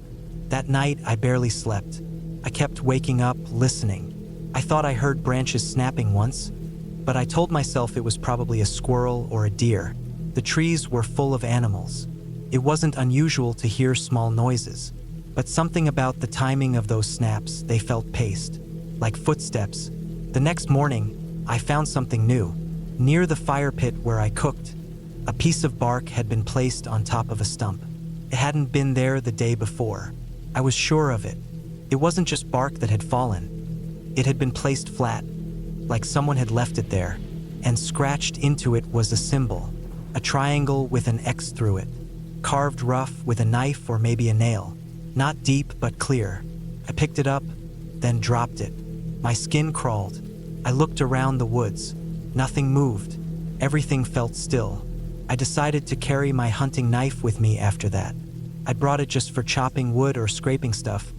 That night, I barely slept. I kept waking up, listening. I thought I heard branches snapping once, but I told myself it was probably a squirrel or a deer. The trees were full of animals. It wasn't unusual to hear small noises, but something about the timing of those snaps, they felt paced, like footsteps. The next morning, I found something new. Near the fire pit where I cooked, a piece of bark had been placed on top of a stump. It hadn't been there the day before. I was sure of it. It wasn't just bark that had fallen. It had been placed flat, like someone had left it there, and scratched into it was a symbol, a triangle with an X through it. carved rough with a knife or maybe a nail. Not deep, but clear. I picked it up, then dropped it. My skin crawled. I looked around the woods. Nothing moved. Everything felt still. I decided to carry my hunting knife with me after that. I brought it just for chopping wood or scraping stuff,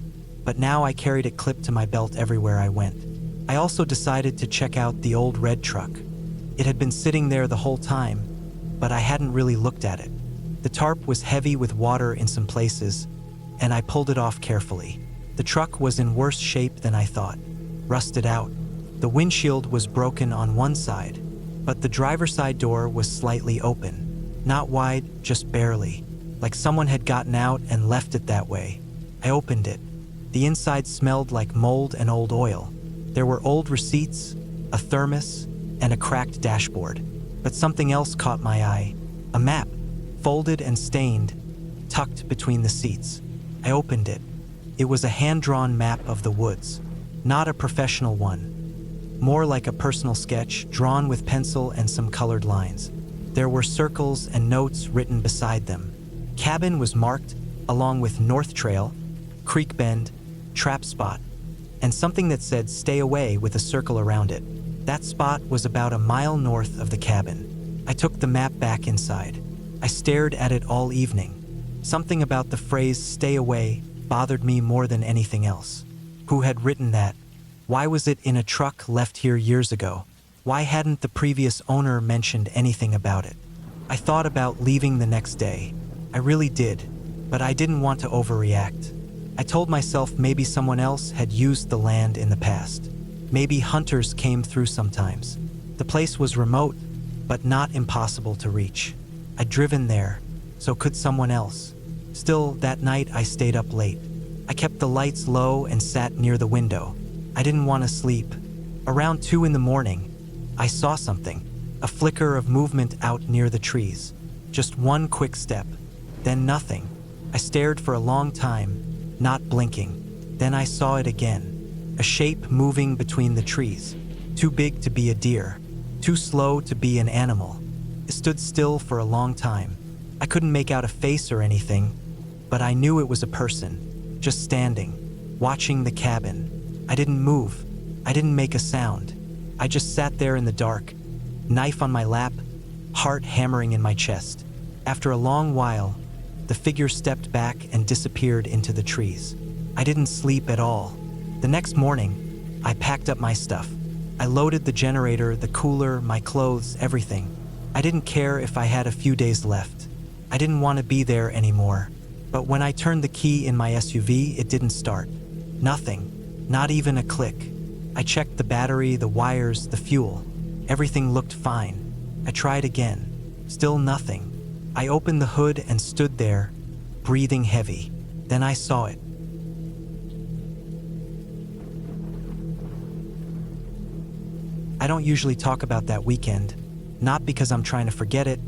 but now I carried it clipped to my belt everywhere I went. I also decided to check out the old red truck. It had been sitting there the whole time, but I hadn't really looked at it. The tarp was heavy with water in some places, and I pulled it off carefully. The truck was in worse shape than I thought. Rusted out. The windshield was broken on one side, but the driver's side door was slightly open. Not wide, just barely. Like someone had gotten out and left it that way. I opened it. The inside smelled like mold and old oil. There were old receipts, a thermos, and a cracked dashboard. But something else caught my eye. A map, folded and stained, tucked between the seats. I opened it. It was a hand-drawn map of the woods. Not a professional one. More like a personal sketch, drawn with pencil and some colored lines. There were circles and notes written beside them. Cabin was marked, along with North Trail, Creek Bend, Trap Spot, and something that said stay away with a circle around it. That spot was about a mile north of the cabin. I took the map back inside. I stared at it all evening. Something about the phrase stay away bothered me more than anything else. Who had written that? Why was it in a truck left here years ago? Why hadn't the previous owner mentioned anything about it? I thought about leaving the next day. I really did, but I didn't want to overreact. I told myself maybe someone else had used the land in the past. Maybe hunters came through sometimes. The place was remote, but not impossible to reach. I'd driven there, so could someone else. Still, that night I stayed up late. I kept the lights low and sat near the window. I didn't want to sleep. Around 2 a.m, I saw something, a flicker of movement out near the trees. Just one quick step, then nothing. I stared for a long time, not blinking. Then I saw it again, a shape moving between the trees. Too big to be a deer, too slow to be an animal. It stood still for a long time. I couldn't make out a face or anything, but I knew it was a person, just standing, watching the cabin. I didn't move. I didn't make a sound. I just sat there in the dark, knife on my lap, heart hammering in my chest. After a long while, the figure stepped back and disappeared into the trees. I didn't sleep at all. The next morning, I packed up my stuff. I loaded the generator, the cooler, my clothes, everything. I didn't care if I had a few days left. I didn't want to be there anymore. But when I turned the key in my SUV, it didn't start. Nothing, not even a click. I checked the battery, the wires, the fuel. Everything looked fine. I tried again. Still nothing. I opened the hood and stood there, breathing heavy. Then I saw it. I don't usually talk about that weekend, not because I'm trying to forget it,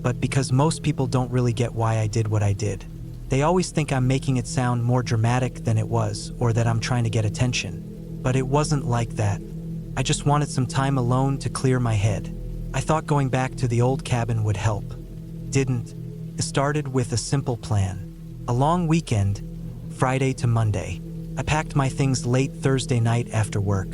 but because most people don't really get why I did what I did. They always think I'm making it sound more dramatic than it was, or that I'm trying to get attention. But it wasn't like that. I just wanted some time alone to clear my head. I thought going back to the old cabin would help. Didn't. It started with a simple plan. A long weekend, Friday to Monday. I packed my things late Thursday night after work.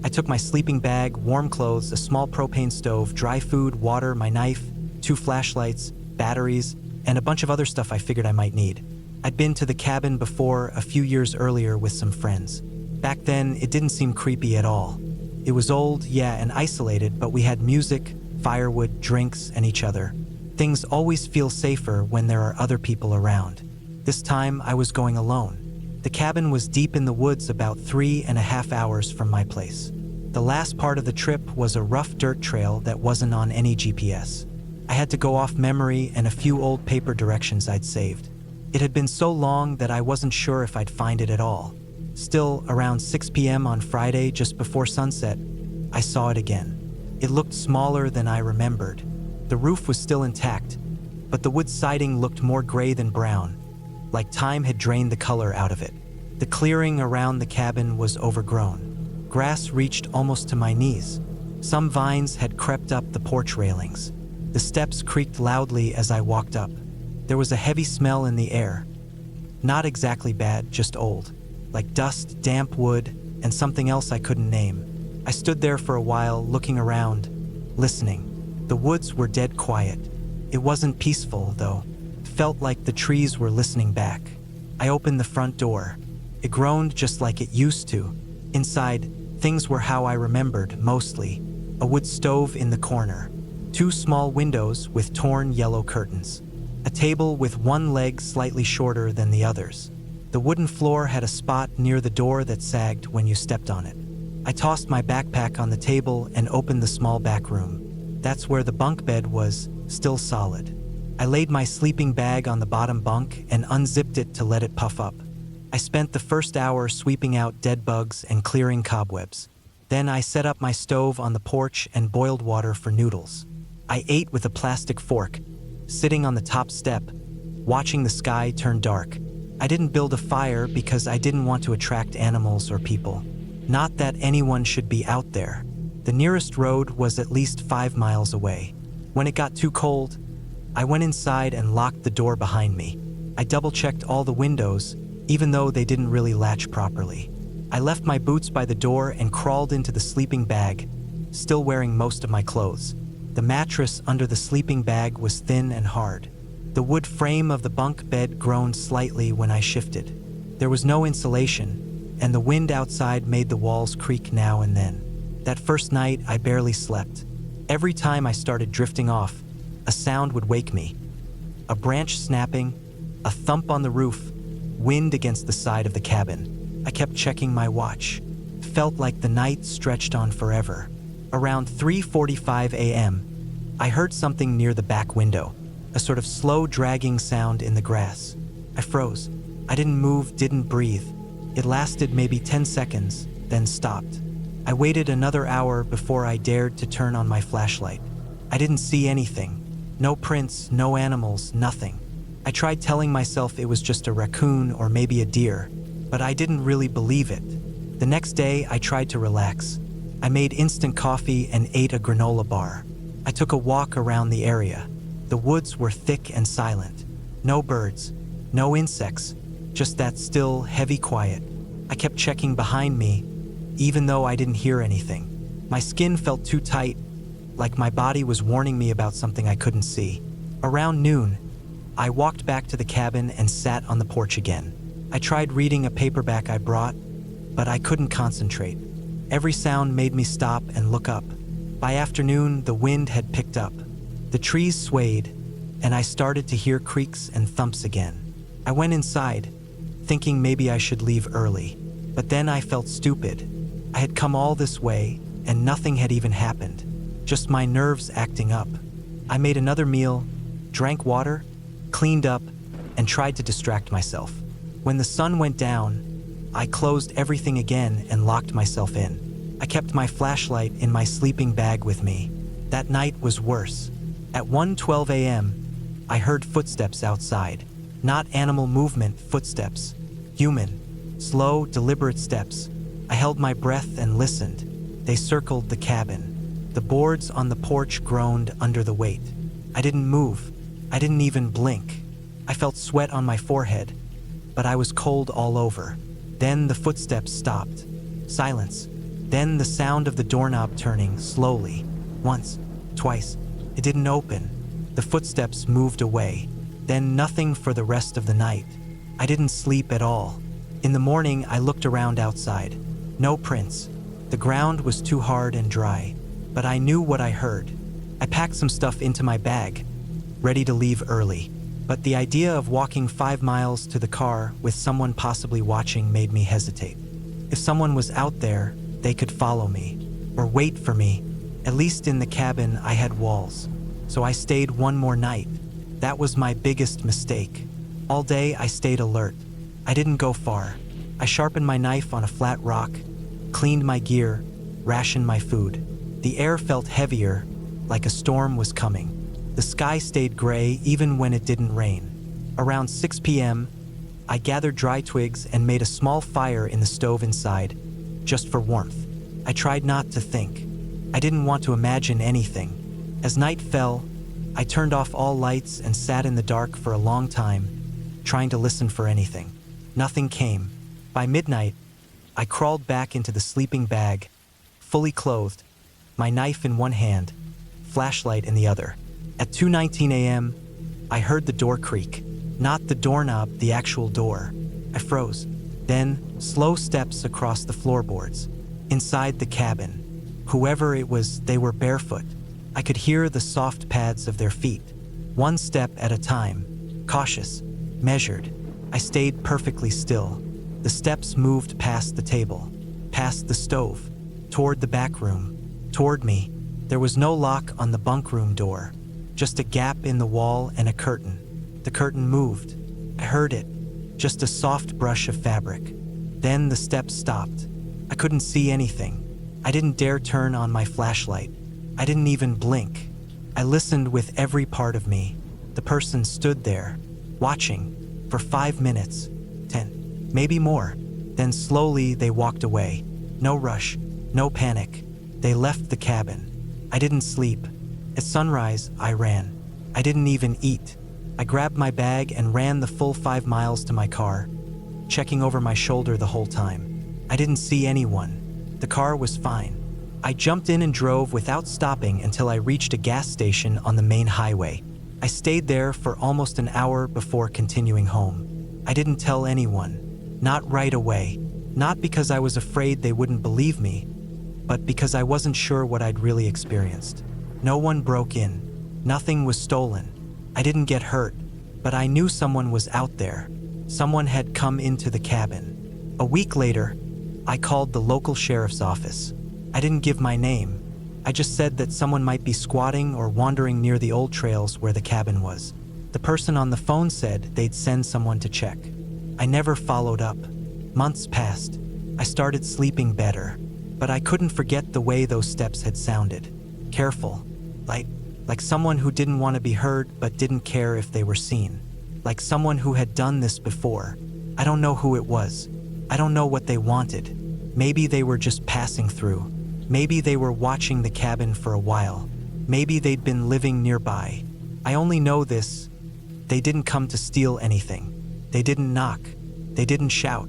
I took my sleeping bag, warm clothes, a small propane stove, dry food, water, my knife, 2 flashlights, batteries, and a bunch of other stuff I figured I might need. I'd been to the cabin before a few years earlier with some friends. Back then, it didn't seem creepy at all. It was old, yeah, and isolated, but we had music, firewood, drinks, and each other. Things always feel safer when there are other people around. This time, I was going alone. The cabin was deep in the woods about 3.5 hours from my place. The last part of the trip was a rough dirt trail that wasn't on any GPS. I had to go off memory and a few old paper directions I'd saved. It had been so long that I wasn't sure if I'd find it at all. Still, around 6 p.m. on Friday, just before sunset, I saw it again. It looked smaller than I remembered. The roof was still intact, but the wood siding looked more gray than brown, like time had drained the color out of it. The clearing around the cabin was overgrown. Grass reached almost to my knees. Some vines had crept up the porch railings. The steps creaked loudly as I walked up. There was a heavy smell in the air. Not exactly bad, just old. Like dust, damp wood, and something else I couldn't name. I stood there for a while, looking around, listening. The woods were dead quiet. It wasn't peaceful, though. It felt like the trees were listening back. I opened the front door. It groaned just like it used to. Inside, things were how I remembered, mostly. A wood stove in the corner. 2 small windows with torn yellow curtains. A table with one leg slightly shorter than the others. The wooden floor had a spot near the door that sagged when you stepped on it. I tossed my backpack on the table and opened the small back room. That's where the bunk bed was, still solid. I laid my sleeping bag on the bottom bunk and unzipped it to let it puff up. I spent the first hour sweeping out dead bugs and clearing cobwebs. Then I set up my stove on the porch and boiled water for noodles. I ate with a plastic fork, sitting on the top step, watching the sky turn dark. I didn't build a fire because I didn't want to attract animals or people. Not that anyone should be out there. The nearest road was at least 5 miles away. When it got too cold, I went inside and locked the door behind me. I double-checked all the windows, even though they didn't really latch properly. I left my boots by the door and crawled into the sleeping bag, still wearing most of my clothes. The mattress under the sleeping bag was thin and hard. The wood frame of the bunk bed groaned slightly when I shifted. There was no insulation, and the wind outside made the walls creak now and then. That first night, I barely slept. Every time I started drifting off, a sound would wake me. A branch snapping, a thump on the roof, wind against the side of the cabin. I kept checking my watch. Felt like the night stretched on forever. Around 3:45 a.m., I heard something near the back window, a sort of slow dragging sound in the grass. I froze. I didn't move, didn't breathe. It lasted maybe 10 seconds, then stopped. I waited another hour before I dared to turn on my flashlight. I didn't see anything. No prints, no animals, nothing. I tried telling myself it was just a raccoon or maybe a deer, but I didn't really believe it. The next day, I tried to relax. I made instant coffee and ate a granola bar. I took a walk around the area. The woods were thick and silent. No birds, no insects, just that still, heavy quiet. I kept checking behind me, even though I didn't hear anything. My skin felt too tight, like my body was warning me about something I couldn't see. Around noon, I walked back to the cabin and sat on the porch again. I tried reading a paperback I brought, but I couldn't concentrate. Every sound made me stop and look up. By afternoon, the wind had picked up. The trees swayed, and I started to hear creaks and thumps again. I went inside, thinking maybe I should leave early. But then I felt stupid. I had come all this way, and nothing had even happened. Just my nerves acting up. I made another meal, drank water, cleaned up, and tried to distract myself. When the sun went down, I closed everything again and locked myself in. I kept my flashlight in my sleeping bag with me. That night was worse. At 1:12 a.m., I heard footsteps outside. Not animal movement, footsteps. Human. Slow, deliberate steps. I held my breath and listened. They circled the cabin. The boards on the porch groaned under the weight. I didn't move. I didn't even blink. I felt sweat on my forehead, but I was cold all over. Then the footsteps stopped. Silence. Then the sound of the doorknob turning slowly. Once, twice. It didn't open. The footsteps moved away. Then nothing for the rest of the night. I didn't sleep at all. In the morning, I looked around outside. No prints. The ground was too hard and dry. But I knew what I heard. I packed some stuff into my bag, ready to leave early. But the idea of walking 5 miles to the car with someone possibly watching made me hesitate. If someone was out there, they could follow me, or wait for me. At least in the cabin, I had walls. So I stayed one more night. That was my biggest mistake. All day, I stayed alert. I didn't go far. I sharpened my knife on a flat rock, cleaned my gear, rationed my food. The air felt heavier, like a storm was coming. The sky stayed gray even when it didn't rain. Around 6 p.m., I gathered dry twigs and made a small fire in the stove inside, just for warmth. I tried not to think. I didn't want to imagine anything. As night fell, I turned off all lights and sat in the dark for a long time, trying to listen for anything. Nothing came. By midnight, I crawled back into the sleeping bag, fully clothed, my knife in one hand, flashlight in the other. At 2:19 a.m., I heard the door creak. Not the doorknob, the actual door. I froze. Then, slow steps across the floorboards. Inside the cabin. Whoever it was, they were barefoot. I could hear the soft pads of their feet. One step at a time. Cautious. Measured. I stayed perfectly still. The steps moved past the table. Past the stove. Toward the back room. Toward me. There was no lock on the bunk room door. Just a gap in the wall and a curtain. The curtain moved. I heard it. Just a soft brush of fabric. Then the steps stopped. I couldn't see anything. I didn't dare turn on my flashlight. I didn't even blink. I listened with every part of me. The person stood there, watching, for 5 minutes, 10, maybe more. Then slowly they walked away. No rush, no panic. They left the cabin. I didn't sleep. At sunrise, I ran. I didn't even eat. I grabbed my bag and ran the full 5 miles to my car, checking over my shoulder the whole time. I didn't see anyone. The car was fine. I jumped in and drove without stopping until I reached a gas station on the main highway. I stayed there for almost an hour before continuing home. I didn't tell anyone. Not right away. Not because I was afraid they wouldn't believe me, but because I wasn't sure what I'd really experienced. No one broke in. Nothing was stolen. I didn't get hurt, but I knew someone was out there. Someone had come into the cabin. A week later, I called the local sheriff's office. I didn't give my name. I just said that someone might be squatting or wandering near the old trails where the cabin was. The person on the phone said they'd send someone to check. I never followed up. Months passed. I started sleeping better, but I couldn't forget the way those steps had sounded. Careful, like someone who didn't want to be heard but didn't care if they were seen. Like someone who had done this before. I don't know who it was. I don't know what they wanted. Maybe they were just passing through. Maybe they were watching the cabin for a while. Maybe they'd been living nearby. I only know this. They didn't come to steal anything. They didn't knock. They didn't shout.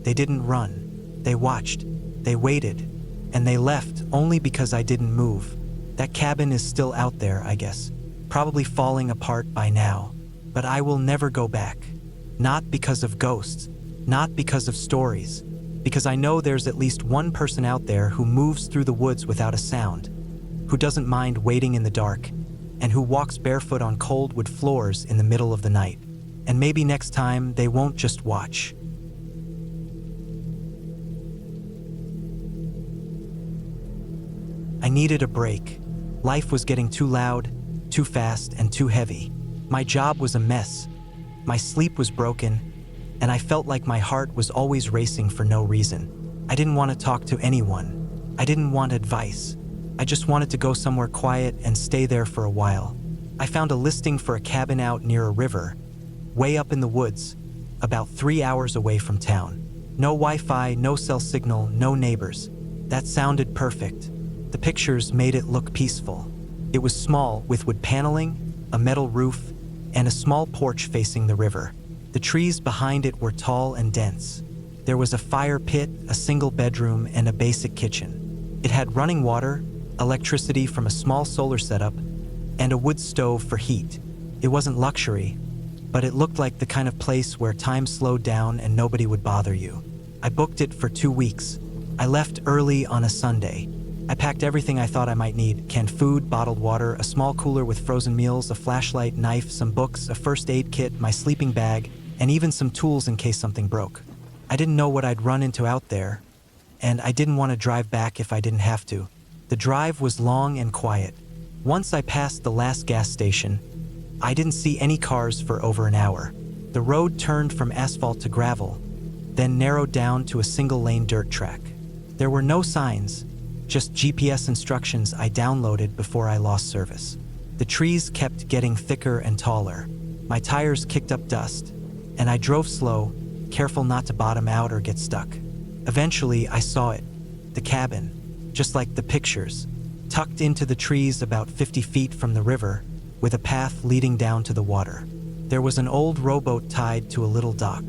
They didn't run. They watched. They waited. And they left only because I didn't move. That cabin is still out there, I guess. Probably falling apart by now. But I will never go back. Not because of ghosts. Not because of stories. Because I know there's at least one person out there who moves through the woods without a sound, who doesn't mind waiting in the dark, and who walks barefoot on cold wood floors in the middle of the night. And maybe next time they won't just watch. I needed a break. Life was getting too loud, too fast, and too heavy. My job was a mess. My sleep was broken, and I felt like my heart was always racing for no reason. I didn't want to talk to anyone. I didn't want advice. I just wanted to go somewhere quiet and stay there for a while. I found a listing for a cabin out near a river, way up in the woods, about 3 hours away from town. No Wi-Fi, no cell signal, no neighbors. That sounded perfect. The pictures made it look peaceful. It was small, with wood paneling, a metal roof, and a small porch facing the river. The trees behind it were tall and dense. There was a fire pit, a single bedroom, and a basic kitchen. It had running water, electricity from a small solar setup, and a wood stove for heat. It wasn't luxury, but it looked like the kind of place where time slowed down and nobody would bother you. I booked it for 2 weeks. I left early on a Sunday. I packed everything I thought I might need: canned food, bottled water, a small cooler with frozen meals, a flashlight, knife, some books, a first aid kit, my sleeping bag, and even some tools in case something broke. I didn't know what I'd run into out there, and I didn't want to drive back if I didn't have to. The drive was long and quiet. Once I passed the last gas station, I didn't see any cars for over an hour. The road turned from asphalt to gravel, then narrowed down to a single-lane dirt track. There were no signs, just GPS instructions I downloaded before I lost service. The trees kept getting thicker and taller. My tires kicked up dust, and I drove slow, careful not to bottom out or get stuck. Eventually, I saw it, the cabin, just like the pictures, tucked into the trees about 50 feet from the river, with a path leading down to the water. There was an old rowboat tied to a little dock.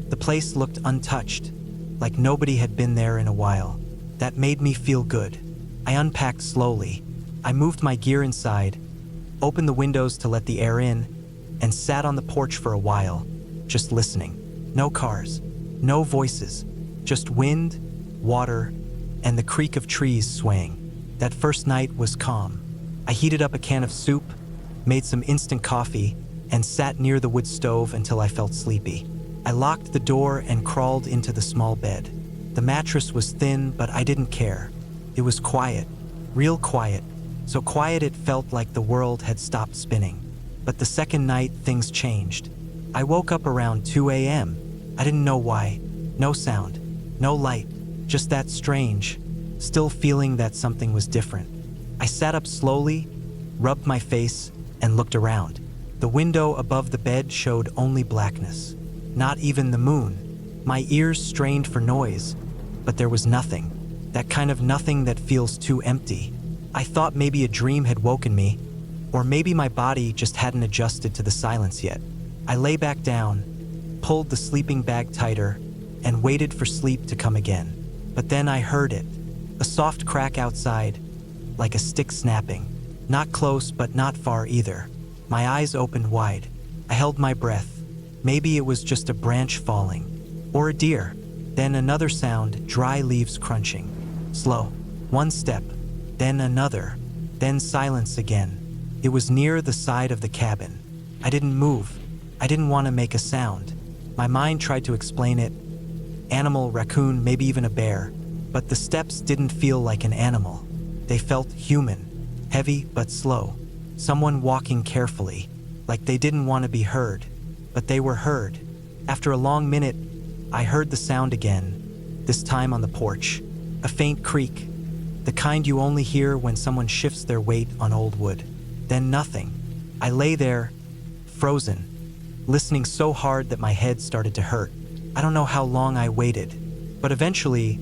The place looked untouched, like nobody had been there in a while. That made me feel good. I unpacked slowly. I moved my gear inside, opened the windows to let the air in, and sat on the porch for a while, just listening. No cars, no voices, just wind, water, and the creak of trees swaying. That first night was calm. I heated up a can of soup, made some instant coffee, and sat near the wood stove until I felt sleepy. I locked the door and crawled into the small bed. The mattress was thin, but I didn't care. It was quiet, real quiet, so quiet it felt like the world had stopped spinning. But the second night, things changed. I woke up around 2 a.m. I didn't know why. No sound, no light, just that strange, still feeling that something was different. I sat up slowly, rubbed my face, and looked around. The window above the bed showed only blackness. Not even the moon. My ears strained for noise, but there was nothing. That kind of nothing that feels too empty. I thought maybe a dream had woken me, or maybe my body just hadn't adjusted to the silence yet. I lay back down, pulled the sleeping bag tighter, and waited for sleep to come again. But then I heard it. A soft crack outside, like a stick snapping. Not close, but not far either. My eyes opened wide. I held my breath. Maybe it was just a branch falling, or a deer. Then another sound, dry leaves crunching. Slow. One step, then another, then silence again. It was near the side of the cabin. I didn't move. I didn't want to make a sound. My mind tried to explain it. Animal, raccoon, maybe even a bear. But the steps didn't feel like an animal. They felt human, heavy but slow. Someone walking carefully, like they didn't want to be heard. But they were heard. After a long minute, I heard the sound again, this time on the porch. A faint creak, the kind you only hear when someone shifts their weight on old wood. Then nothing. I lay there, frozen, listening so hard that my head started to hurt. I don't know how long I waited, but eventually,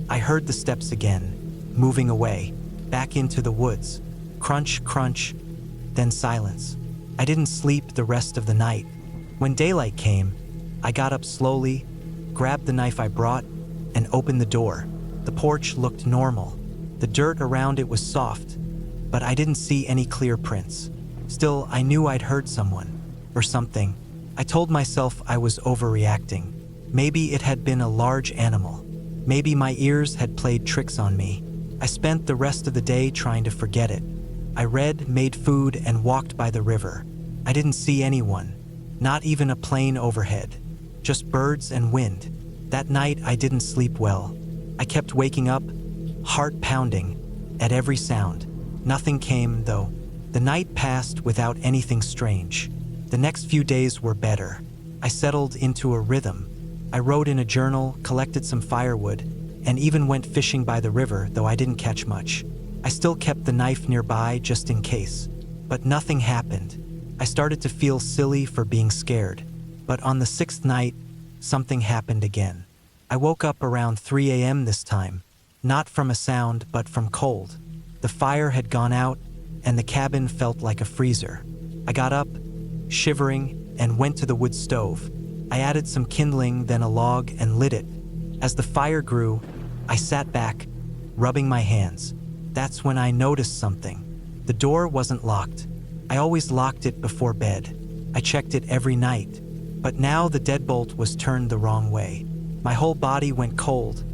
I heard the steps again, moving away, back into the woods. Crunch, crunch, then silence. I didn't sleep the rest of the night. When daylight came, I got up slowly, grabbed the knife I brought, and opened the door. The porch looked normal. The dirt around it was soft, but I didn't see any clear prints. Still, I knew I'd heard someone, or something. I told myself I was overreacting. Maybe it had been a large animal. Maybe my ears had played tricks on me. I spent the rest of the day trying to forget it. I read, made food, and walked by the river. I didn't see anyone, not even a plane overhead, just birds and wind. That night, I didn't sleep well. I kept waking up, heart pounding, at every sound. Nothing came, though. The night passed without anything strange. The next few days were better. I settled into a rhythm. I wrote in a journal, collected some firewood, and even went fishing by the river, though I didn't catch much. I still kept the knife nearby just in case. But nothing happened. I started to feel silly for being scared. But on the sixth night, something happened again. I woke up around 3 a.m. this time, not from a sound, but from cold. The fire had gone out, and the cabin felt like a freezer. I got up, shivering, and went to the wood stove. I added some kindling, then a log, and lit it. As the fire grew, I sat back, rubbing my hands. That's when I noticed something. The door wasn't locked. I always locked it before bed. I checked it every night. But now the deadbolt was turned the wrong way. My whole body went cold,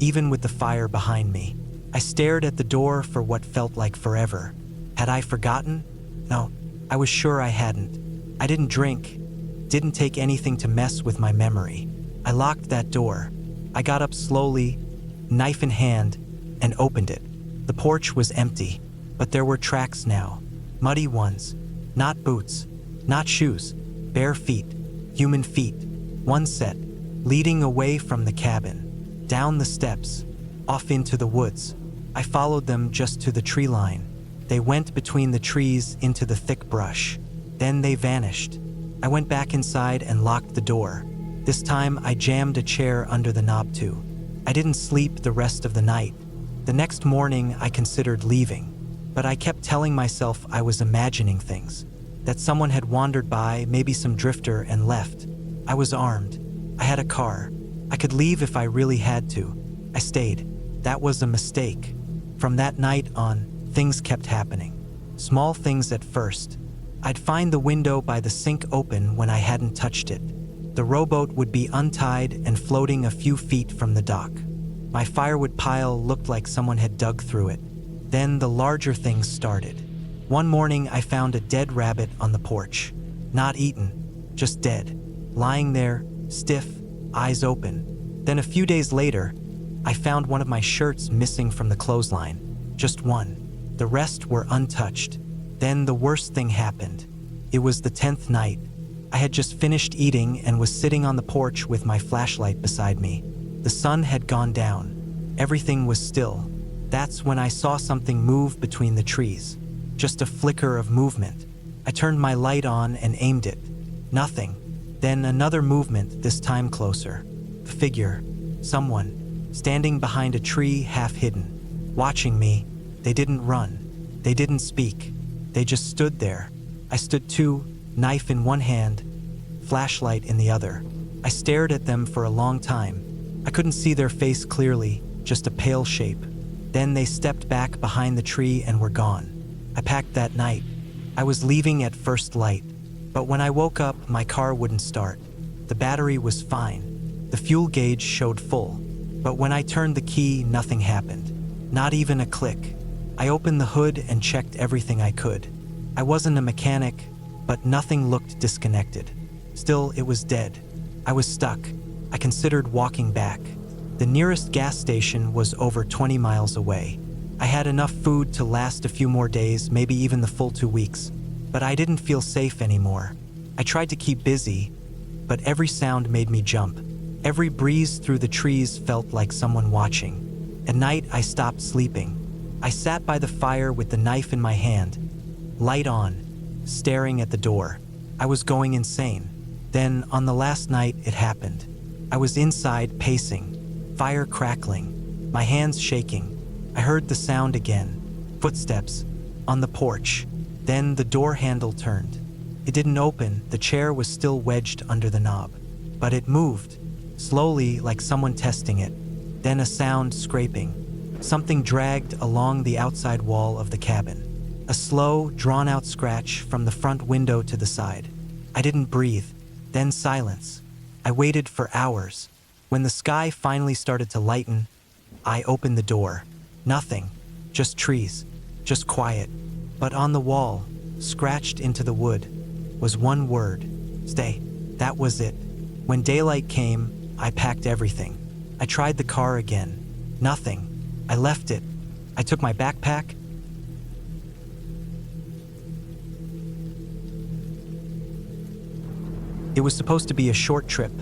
even with the fire behind me. I stared at the door for what felt like forever. Had I forgotten? No, I was sure I hadn't. I didn't drink, didn't take anything to mess with my memory. I locked that door. I got up slowly, knife in hand, and opened it. The porch was empty, but there were tracks now. Muddy ones, not boots, not shoes, bare feet, human feet. One set, leading away from the cabin, down the steps, off into the woods. I followed them just to the tree line. They went between the trees into the thick brush. Then they vanished. I went back inside and locked the door. This time I jammed a chair under the knob too. I didn't sleep the rest of the night. The next morning I considered leaving. But I kept telling myself I was imagining things, that someone had wandered by, maybe some drifter, and left. I was armed. I had a car. I could leave if I really had to. I stayed. That was a mistake. From that night on, things kept happening. Small things at first. I'd find the window by the sink open when I hadn't touched it. The rowboat would be untied and floating a few feet from the dock. My firewood pile looked like someone had dug through it. Then the larger things started. One morning I found a dead rabbit on the porch. Not eaten, just dead. Lying there, stiff, eyes open. Then a few days later, I found one of my shirts missing from the clothesline. Just one. The rest were untouched. Then the worst thing happened. It was the 10th night. I had just finished eating and was sitting on the porch with my flashlight beside me. The sun had gone down. Everything was still. That's when I saw something move between the trees. Just a flicker of movement. I turned my light on and aimed it. Nothing. Then another movement, this time closer. A figure. Someone. Standing behind a tree, half hidden. Watching me. They didn't run. They didn't speak. They just stood there. I stood too, knife in one hand, flashlight in the other. I stared at them for a long time. I couldn't see their face clearly, just a pale shape. Then they stepped back behind the tree and were gone. I packed that night. I was leaving at first light. But when I woke up, my car wouldn't start. The battery was fine. The fuel gauge showed full. But when I turned the key, nothing happened. Not even a click. I opened the hood and checked everything I could. I wasn't a mechanic, but nothing looked disconnected. Still, it was dead. I was stuck. I considered walking back. The nearest gas station was over 20 miles away. I had enough food to last a few more days, maybe even the full 2 weeks. But I didn't feel safe anymore. I tried to keep busy, but every sound made me jump. Every breeze through the trees felt like someone watching. At night, I stopped sleeping. I sat by the fire with the knife in my hand, light on, staring at the door. I was going insane. Then, on the last night, it happened. I was inside, pacing, fire crackling, my hands shaking. I heard the sound again. Footsteps, on the porch. Then the door handle turned. It didn't open, the chair was still wedged under the knob. But it moved, slowly like someone testing it. Then a sound scraping. Something dragged along the outside wall of the cabin. A slow, drawn-out scratch from the front window to the side. I didn't breathe. Then silence. I waited for hours. When the sky finally started to lighten, I opened the door. Nothing. Just trees. Just quiet. But on the wall, scratched into the wood, was one word. Stay. That was it. When daylight came, I packed everything. I tried the car again. Nothing. I left it. I took my backpack. It was supposed to be a short trip,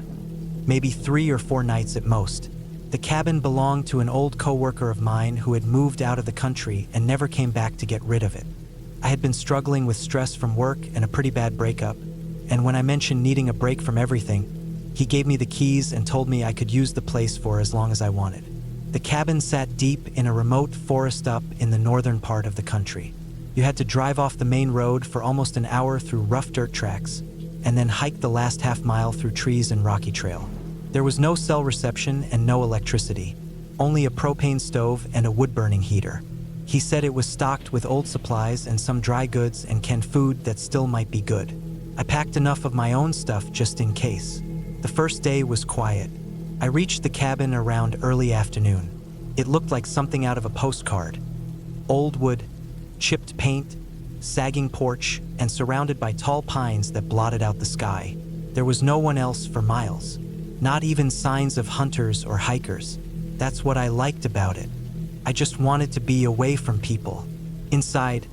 maybe 3 or 4 nights at most. The cabin belonged to an old coworker of mine who had moved out of the country and never came back to get rid of it. I had been struggling with stress from work and a pretty bad breakup, and when I mentioned needing a break from everything, he gave me the keys and told me I could use the place for as long as I wanted. The cabin sat deep in a remote forest up in the northern part of the country. You had to drive off the main road for almost an hour through rough dirt tracks, and then hike the last half mile through trees and rocky trail. There was no cell reception and no electricity, only a propane stove and a wood-burning heater. He said it was stocked with old supplies and some dry goods and canned food that still might be good. I packed enough of my own stuff just in case. The first day was quiet. I reached the cabin around early afternoon. It looked like something out of a postcard. Old wood, chipped paint, sagging porch, and surrounded by tall pines that blotted out the sky. There was no one else for miles. Not even signs of hunters or hikers. That's what I liked about it. I just wanted to be away from people. Inside,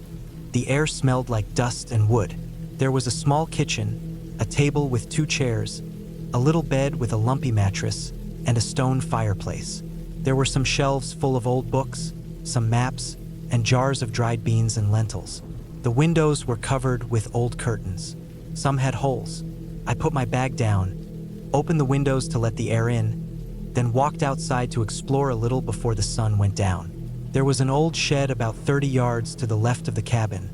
the air smelled like dust and wood. There was a small kitchen, a table with 2 chairs, a little bed with a lumpy mattress, and a stone fireplace. There were some shelves full of old books, some maps, and jars of dried beans and lentils. The windows were covered with old curtains. Some had holes. I put my bag down, opened the windows to let the air in, then walked outside to explore a little before the sun went down. There was an old shed about 30 yards to the left of the cabin,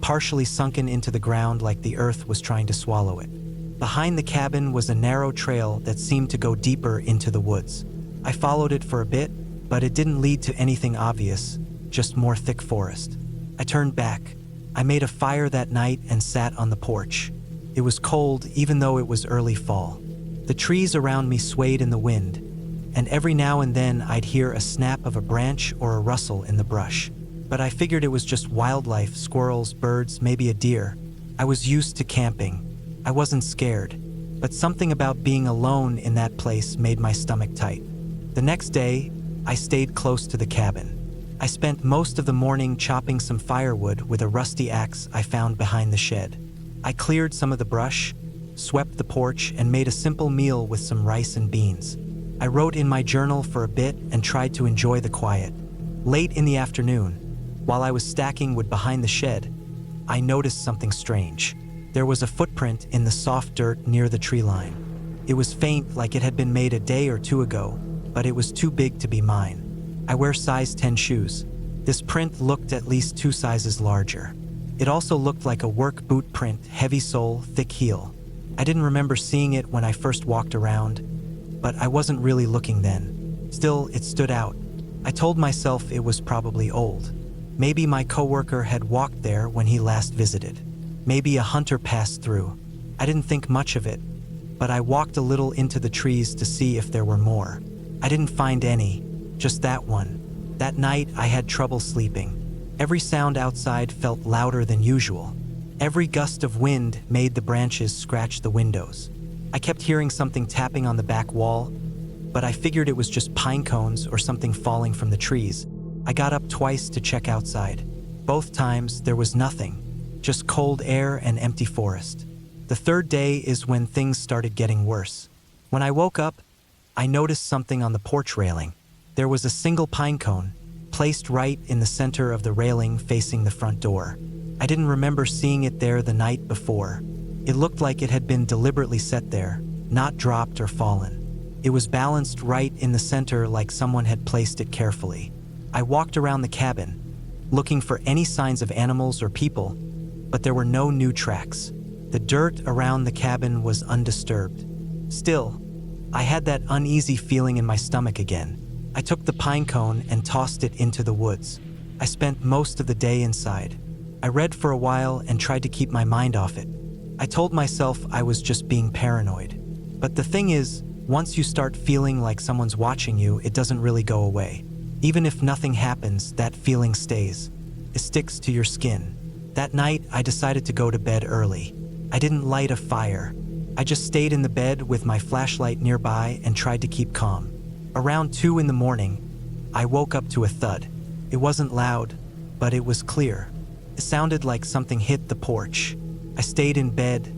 partially sunken into the ground like the earth was trying to swallow it. Behind the cabin was a narrow trail that seemed to go deeper into the woods. I followed it for a bit, but it didn't lead to anything obvious, just more thick forest. I turned back. I made a fire that night and sat on the porch. It was cold, even though it was early fall. The trees around me swayed in the wind, and every now and then I'd hear a snap of a branch or a rustle in the brush. But I figured it was just wildlife, squirrels, birds, maybe a deer. I was used to camping. I wasn't scared, but something about being alone in that place made my stomach tight. The next day, I stayed close to the cabin. I spent most of the morning chopping some firewood with a rusty axe I found behind the shed. I cleared some of the brush, swept the porch, and made a simple meal with some rice and beans. I wrote in my journal for a bit and tried to enjoy the quiet. Late in the afternoon, while I was stacking wood behind the shed, I noticed something strange. There was a footprint in the soft dirt near the tree line. It was faint, like it had been made a day or two ago, but it was too big to be mine. I wear size 10 shoes. This print looked at least 2 sizes larger. It also looked like a work boot print, heavy sole, thick heel. I didn't remember seeing it when I first walked around, but I wasn't really looking then. Still, it stood out. I told myself it was probably old. Maybe my coworker had walked there when he last visited. Maybe a hunter passed through. I didn't think much of it, but I walked a little into the trees to see if there were more. I didn't find any, just that one. That night, I had trouble sleeping. Every sound outside felt louder than usual. Every gust of wind made the branches scratch the windows. I kept hearing something tapping on the back wall, but I figured it was just pine cones or something falling from the trees. I got up twice to check outside. Both times, there was nothing, just cold air and empty forest. The third day is when things started getting worse. When I woke up, I noticed something on the porch railing. There was a single pine cone, placed right in the center of the railing facing the front door. I didn't remember seeing it there the night before. It looked like it had been deliberately set there, not dropped or fallen. It was balanced right in the center like someone had placed it carefully. I walked around the cabin, looking for any signs of animals or people, but there were no new tracks. The dirt around the cabin was undisturbed. Still, I had that uneasy feeling in my stomach again. I took the pine cone and tossed it into the woods. I spent most of the day inside. I read for a while and tried to keep my mind off it. I told myself I was just being paranoid. But the thing is, once you start feeling like someone's watching you, it doesn't really go away. Even if nothing happens, that feeling stays. It sticks to your skin. That night, I decided to go to bed early. I didn't light a fire. I just stayed in the bed with my flashlight nearby and tried to keep calm. Around 2 in the morning, I woke up to a thud. It wasn't loud, but it was clear. It sounded like something hit the porch. I stayed in bed,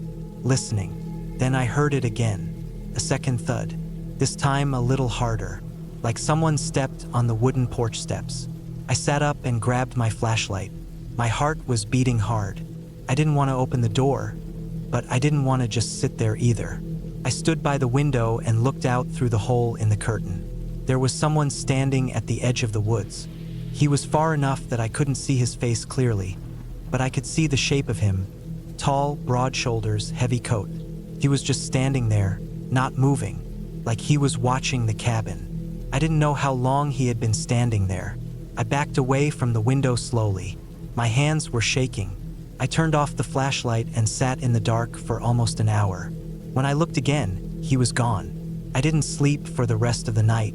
listening. Then I heard it again. A second thud. This time a little harder, like someone stepped on the wooden porch steps. I sat up and grabbed my flashlight. My heart was beating hard. I didn't want to open the door, but I didn't want to just sit there either. I stood by the window and looked out through the hole in the curtain. There was someone standing at the edge of the woods. He was far enough that I couldn't see his face clearly, but I could see the shape of him. Tall, broad shoulders, heavy coat. He was just standing there, not moving, like he was watching the cabin. I didn't know how long he had been standing there. I backed away from the window slowly. My hands were shaking. I turned off the flashlight and sat in the dark for almost an hour. When I looked again, he was gone. I didn't sleep for the rest of the night.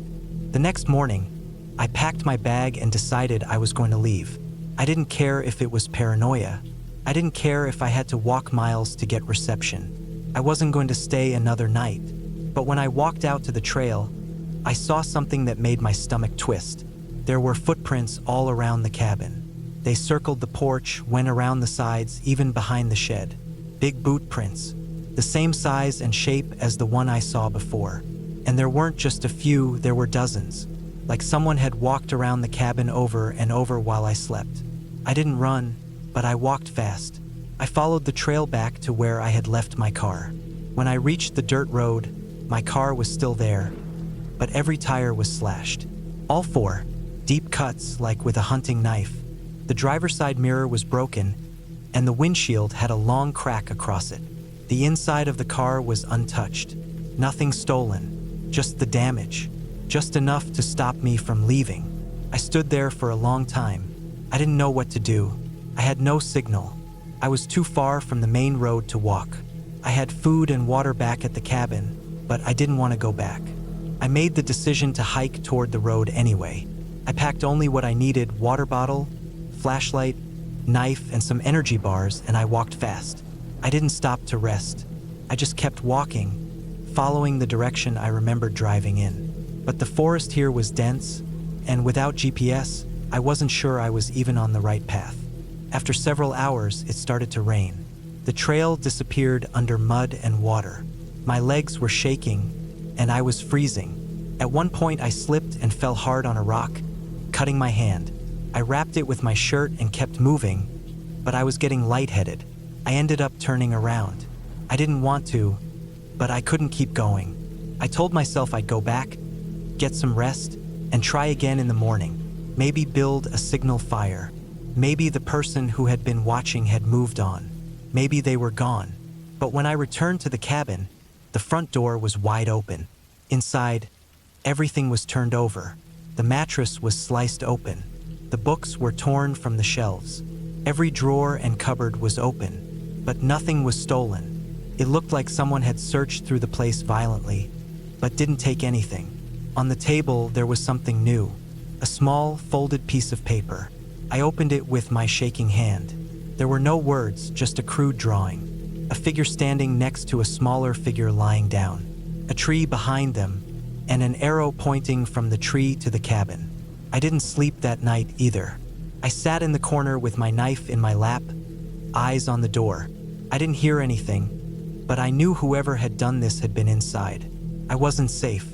The next morning, I packed my bag and decided I was going to leave. I didn't care if it was paranoia. I didn't care if I had to walk miles to get reception. I wasn't going to stay another night. But when I walked out to the trail, I saw something that made my stomach twist. There were footprints all around the cabin. They circled the porch, went around the sides, even behind the shed. Big boot prints, the same size and shape as the one I saw before. And there weren't just a few, there were dozens. Like someone had walked around the cabin over and over while I slept. I didn't run, but I walked fast. I followed the trail back to where I had left my car. When I reached the dirt road, my car was still there, but every tire was slashed. All 4, deep cuts like with a hunting knife. The driver's side mirror was broken, and the windshield had a long crack across it. The inside of the car was untouched. Nothing stolen, just the damage. Just enough to stop me from leaving. I stood there for a long time. I didn't know what to do. I had no signal. I was too far from the main road to walk. I had food and water back at the cabin, but I didn't want to go back. I made the decision to hike toward the road anyway. I packed only what I needed: water bottle, flashlight, knife, and some energy bars, and I walked fast. I didn't stop to rest. I just kept walking, following the direction I remembered driving in. But the forest here was dense, and without GPS, I wasn't sure I was even on the right path. After several hours, it started to rain. The trail disappeared under mud and water. My legs were shaking, and I was freezing. At one point, I slipped and fell hard on a rock, cutting my hand. I wrapped it with my shirt and kept moving, but I was getting lightheaded. I ended up turning around. I didn't want to, but I couldn't keep going. I told myself I'd go back, get some rest, and try again in the morning. Maybe build a signal fire. Maybe the person who had been watching had moved on. Maybe they were gone. But when I returned to the cabin, the front door was wide open. Inside, everything was turned over. The mattress was sliced open. The books were torn from the shelves. Every drawer and cupboard was open, but nothing was stolen. It looked like someone had searched through the place violently, but didn't take anything. On the table, there was something new, a small, folded piece of paper. I opened it with my shaking hand. There were no words, just a crude drawing. A figure standing next to a smaller figure lying down. A tree behind them, and an arrow pointing from the tree to the cabin. I didn't sleep that night either. I sat in the corner with my knife in my lap, eyes on the door. I didn't hear anything, but I knew whoever had done this had been inside. I wasn't safe.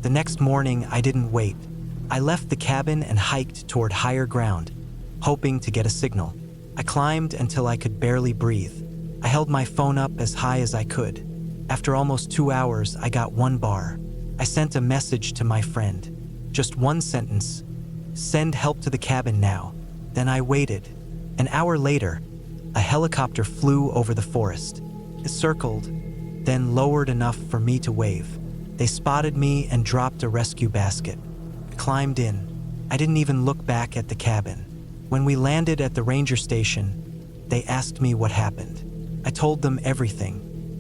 The next morning, I didn't wait. I left the cabin and hiked toward higher ground, hoping to get a signal. I climbed until I could barely breathe. I held my phone up as high as I could. After almost 2 hours, I got one bar. I sent a message to my friend. Just one sentence. Send help to the cabin now. Then I waited. An hour later, a helicopter flew over the forest. It circled, then lowered enough for me to wave. They spotted me and dropped a rescue basket. I climbed in. I didn't even look back at the cabin. When we landed at the ranger station, they asked me what happened. I told them everything.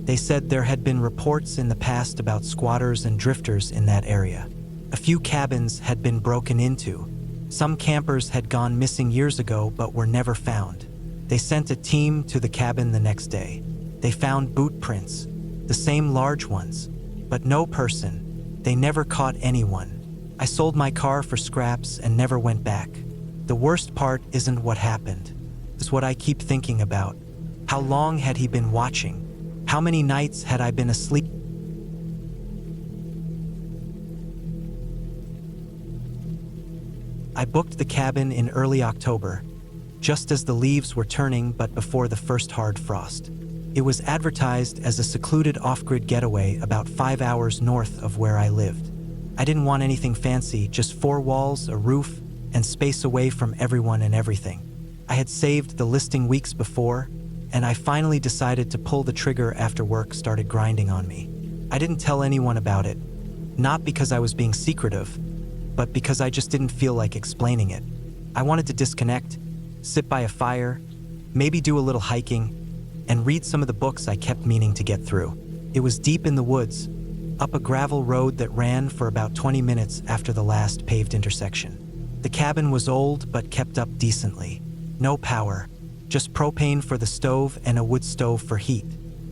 They said there had been reports in the past about squatters and drifters in that area. A few cabins had been broken into. Some campers had gone missing years ago but were never found. They sent a team to the cabin the next day. They found boot prints, the same large ones, but no person. They never caught anyone. I sold my car for scraps and never went back. The worst part isn't what happened. It's what I keep thinking about. How long had he been watching? How many nights had I been asleep? I booked the cabin in early October, just as the leaves were turning but before the first hard frost. It was advertised as a secluded off-grid getaway about 5 hours north of where I lived. I didn't want anything fancy, just 4 walls, a roof, and space away from everyone and everything. I had saved the listing weeks before, and I finally decided to pull the trigger after work started grinding on me. I didn't tell anyone about it, not because I was being secretive, but because I just didn't feel like explaining it. I wanted to disconnect, sit by a fire, maybe do a little hiking, and read some of the books I kept meaning to get through. It was deep in the woods, up a gravel road that ran for about 20 minutes after the last paved intersection. The cabin was old but kept up decently. No power, just propane for the stove and a wood stove for heat.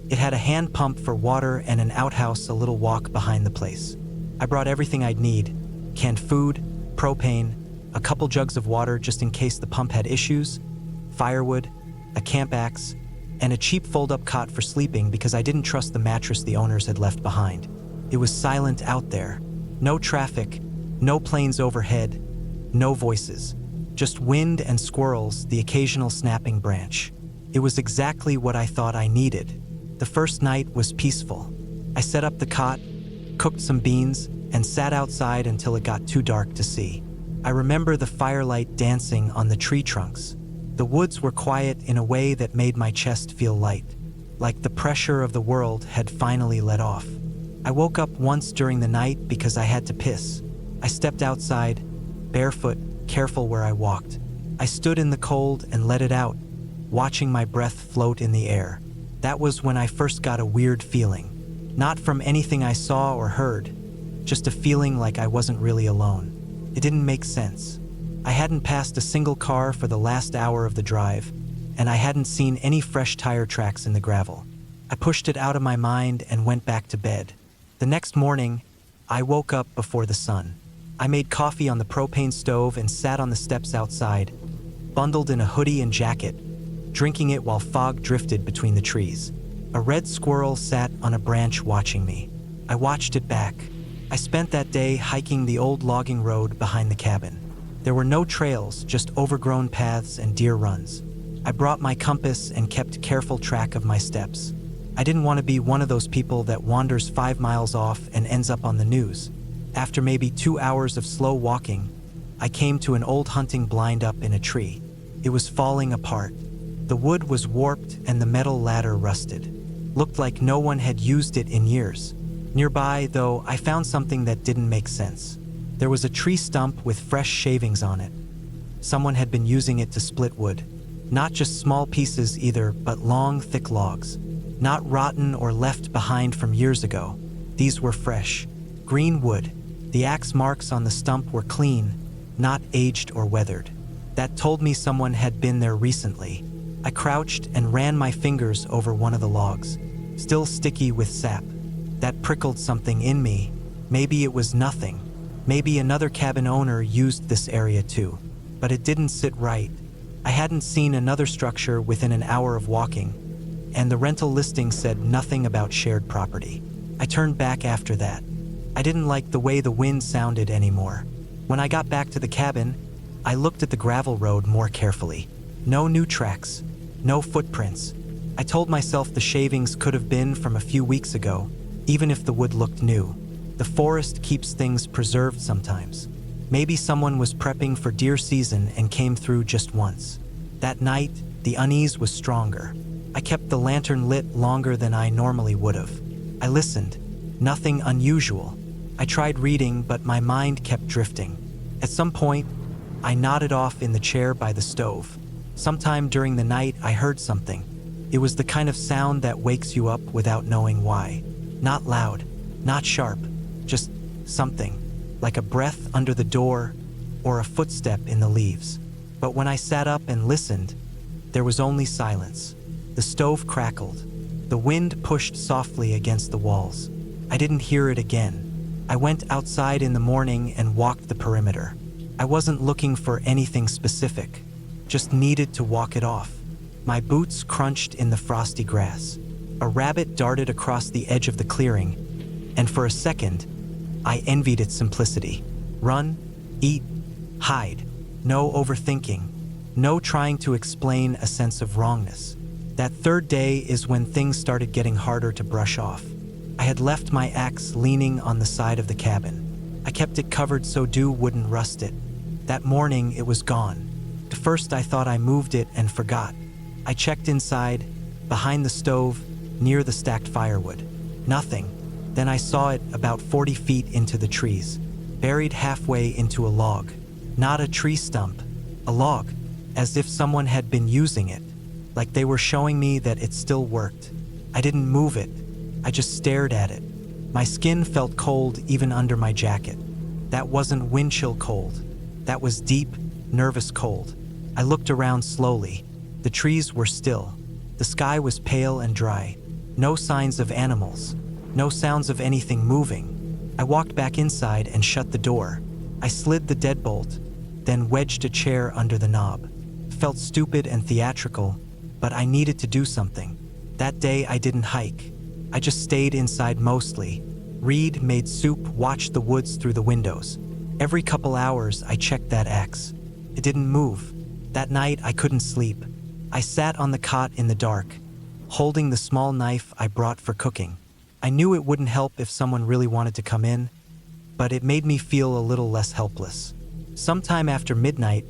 It had a hand pump for water and an outhouse a little walk behind the place. I brought everything I'd need: canned food, propane, a couple jugs of water just in case the pump had issues, firewood, a camp axe, and a cheap fold-up cot for sleeping because I didn't trust the mattress the owners had left behind. It was silent out there. No traffic, no planes overhead, no voices. Just wind and squirrels, the occasional snapping branch. It was exactly what I thought I needed. The first night was peaceful. I set up the cot, cooked some beans, and sat outside until it got too dark to see. I remember the firelight dancing on the tree trunks. The woods were quiet in a way that made my chest feel light, like the pressure of the world had finally let off. I woke up once during the night because I had to piss. I stepped outside, barefoot, careful where I walked. I stood in the cold and let it out, watching my breath float in the air. That was when I first got a weird feeling. Not from anything I saw or heard, just a feeling like I wasn't really alone. It didn't make sense. I hadn't passed a single car for the last hour of the drive, and I hadn't seen any fresh tire tracks in the gravel. I pushed it out of my mind and went back to bed. The next morning, I woke up before the sun. I made coffee on the propane stove and sat on the steps outside, bundled in a hoodie and jacket, drinking it while fog drifted between the trees. A red squirrel sat on a branch watching me. I watched it back. I spent that day hiking the old logging road behind the cabin. There were no trails, just overgrown paths and deer runs. I brought my compass and kept careful track of my steps. I didn't want to be one of those people that wanders 5 miles off and ends up on the news. After maybe 2 hours of slow walking, I came to an old hunting blind up in a tree. It was falling apart. The wood was warped and the metal ladder rusted. Looked like no one had used it in years. Nearby, though, I found something that didn't make sense. There was a tree stump with fresh shavings on it. Someone had been using it to split wood. Not just small pieces either, but long, thick logs. Not rotten or left behind from years ago. These were fresh, green wood. The axe marks on the stump were clean, not aged or weathered. That told me someone had been there recently. I crouched and ran my fingers over one of the logs, still sticky with sap. That prickled something in me. Maybe it was nothing. Maybe another cabin owner used this area too. But it didn't sit right. I hadn't seen another structure within an hour of walking, and the rental listing said nothing about shared property. I turned back after that. I didn't like the way the wind sounded anymore. When I got back to the cabin, I looked at the gravel road more carefully. No new tracks, no footprints. I told myself the shavings could have been from a few weeks ago, even if the wood looked new. The forest keeps things preserved sometimes. Maybe someone was prepping for deer season and came through just once. That night, the unease was stronger. I kept the lantern lit longer than I normally would have. I listened. Nothing unusual. I tried reading, but my mind kept drifting. At some point, I nodded off in the chair by the stove. Sometime during the night, I heard something. It was the kind of sound that wakes you up without knowing why. Not loud, not sharp, just something, like a breath under the door or a footstep in the leaves. But when I sat up and listened, there was only silence. The stove crackled. The wind pushed softly against the walls. I didn't hear it again. I went outside in the morning and walked the perimeter. I wasn't looking for anything specific, just needed to walk it off. My boots crunched in the frosty grass. A rabbit darted across the edge of the clearing, and for a second, I envied its simplicity. Run, eat, hide. No overthinking. No trying to explain a sense of wrongness. That third day is when things started getting harder to brush off. I had left my axe leaning on the side of the cabin. I kept it covered so dew wouldn't rust it. That morning, it was gone. At first, I thought I moved it and forgot. I checked inside, behind the stove, near the stacked firewood. Nothing. Then I saw it about 40 feet into the trees, buried halfway into a log. Not a tree stump, a log, as if someone had been using it, like they were showing me that it still worked. I didn't move it. I just stared at it. My skin felt cold even under my jacket. That wasn't wind chill cold. That was deep, nervous cold. I looked around slowly. The trees were still. The sky was pale and dry. No signs of animals. No sounds of anything moving. I walked back inside and shut the door. I slid the deadbolt, then wedged a chair under the knob. Felt stupid and theatrical, but I needed to do something. That day I didn't hike. I just stayed inside mostly. Read, made soup, watched the woods through the windows. Every couple hours I checked that axe. It didn't move. That night I couldn't sleep. I sat on the cot in the dark, holding the small knife I brought for cooking. I knew it wouldn't help if someone really wanted to come in, but it made me feel a little less helpless. Sometime after midnight,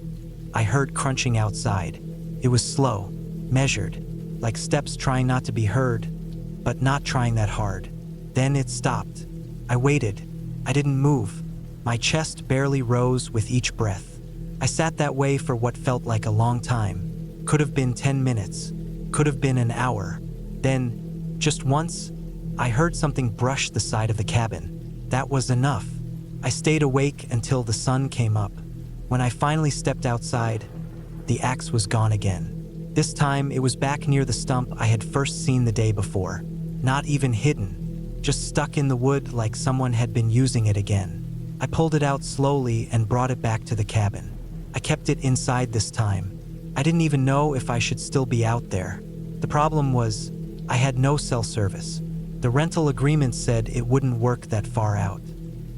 I heard crunching outside. It was slow, measured, like steps trying not to be heard, but not trying that hard. Then it stopped. I waited. I didn't move. My chest barely rose with each breath. I sat that way for what felt like a long time. Could have been 10 minutes. Could have been an hour. Then, just once, I heard something brush the side of the cabin. That was enough. I stayed awake until the sun came up. When I finally stepped outside, the axe was gone again. This time, it was back near the stump I had first seen the day before. Not even hidden, just stuck in the wood like someone had been using it again. I pulled it out slowly and brought it back to the cabin. I kept it inside this time. I didn't even know if I should still be out there. The problem was, I had no cell service. The rental agreement said it wouldn't work that far out.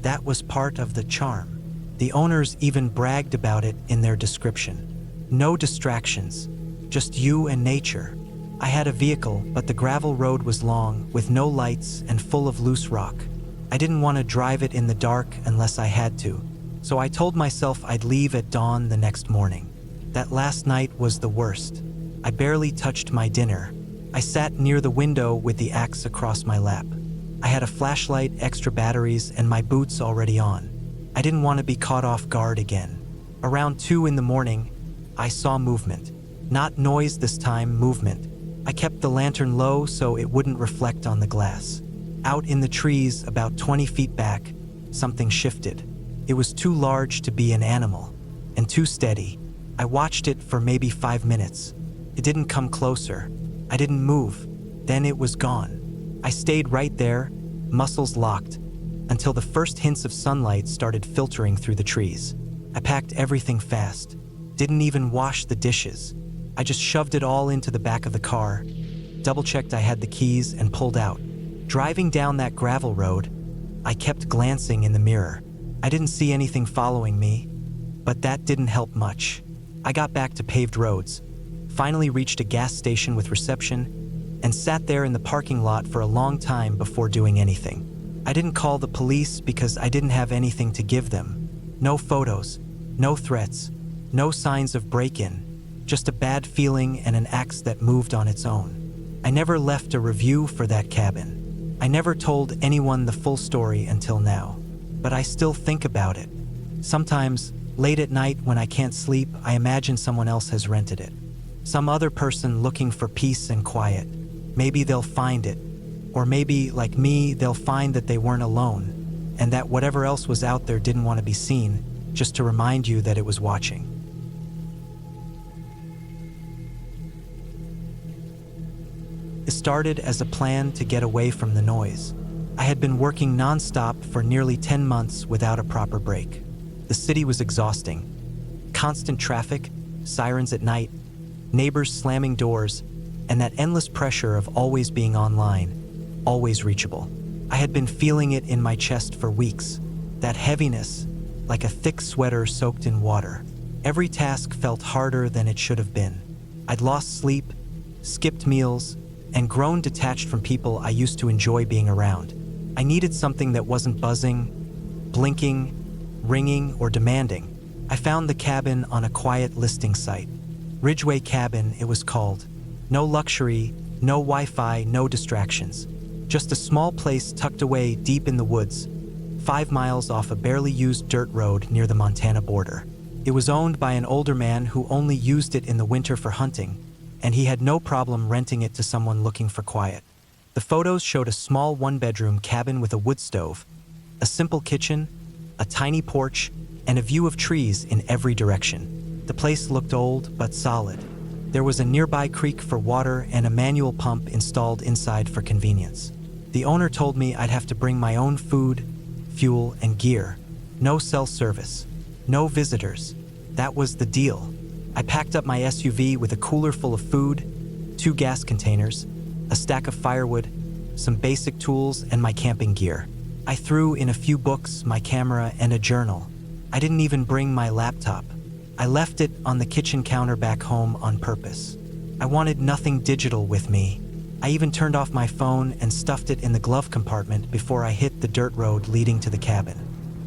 That was part of the charm. The owners even bragged about it in their description. No distractions, just you and nature. I had a vehicle, but the gravel road was long, with no lights and full of loose rock. I didn't want to drive it in the dark unless I had to, so I told myself I'd leave at dawn the next morning. That last night was the worst. I barely touched my dinner. I sat near the window with the axe across my lap. I had a flashlight, extra batteries, and my boots already on. I didn't want to be caught off guard again. Around 2 in the morning, I saw movement. Not noise this time, movement. I kept the lantern low so it wouldn't reflect on the glass. Out in the trees, about 20 feet back, something shifted. It was too large to be an animal, and too steady. I watched it for maybe 5 minutes. It didn't come closer. I didn't move. Then it was gone. I stayed right there, muscles locked, until the first hints of sunlight started filtering through the trees. I packed everything fast. Didn't even wash the dishes. I just shoved it all into the back of the car, double-checked I had the keys, and pulled out. Driving down that gravel road, I kept glancing in the mirror. I didn't see anything following me, but that didn't help much. I got back to paved roads, finally reached a gas station with reception, and sat there in the parking lot for a long time before doing anything. I didn't call the police because I didn't have anything to give them. No photos, no threats, no signs of break-in, just a bad feeling and an axe that moved on its own. I never left a review for that cabin. I never told anyone the full story until now, but I still think about it. Sometimes, late at night when I can't sleep, I imagine someone else has rented it. Some other person looking for peace and quiet. Maybe they'll find it. Or maybe, like me, they'll find that they weren't alone, and that whatever else was out there didn't want to be seen, just to remind you that it was watching. It started as a plan to get away from the noise. I had been working non-stop for nearly 10 months without a proper break. The city was exhausting. Constant traffic, sirens at night, neighbors slamming doors, and that endless pressure of always being online, always reachable. I had been feeling it in my chest for weeks. That heaviness, like a thick sweater soaked in water. Every task felt harder than it should have been. I'd lost sleep, skipped meals, and grown detached from people I used to enjoy being around. I needed something that wasn't buzzing, blinking, ringing, or demanding. I found the cabin on a quiet listing site. Ridgeway Cabin, it was called. No luxury, no Wi-Fi, no distractions. Just a small place tucked away deep in the woods, 5 miles off a barely used dirt road near the Montana border. It was owned by an older man who only used it in the winter for hunting, and he had no problem renting it to someone looking for quiet. The photos showed a small 1-bedroom cabin with a wood stove, a simple kitchen, a tiny porch, and a view of trees in every direction. The place looked old but solid. There was a nearby creek for water and a manual pump installed inside for convenience. The owner told me I'd have to bring my own food, fuel, and gear. No cell service, no visitors. That was the deal. I packed up my SUV with a cooler full of food, 2 gas containers, a stack of firewood, some basic tools, and my camping gear. I threw in a few books, my camera, and a journal. I didn't even bring my laptop. I left it on the kitchen counter back home on purpose. I wanted nothing digital with me. I even turned off my phone and stuffed it in the glove compartment before I hit the dirt road leading to the cabin.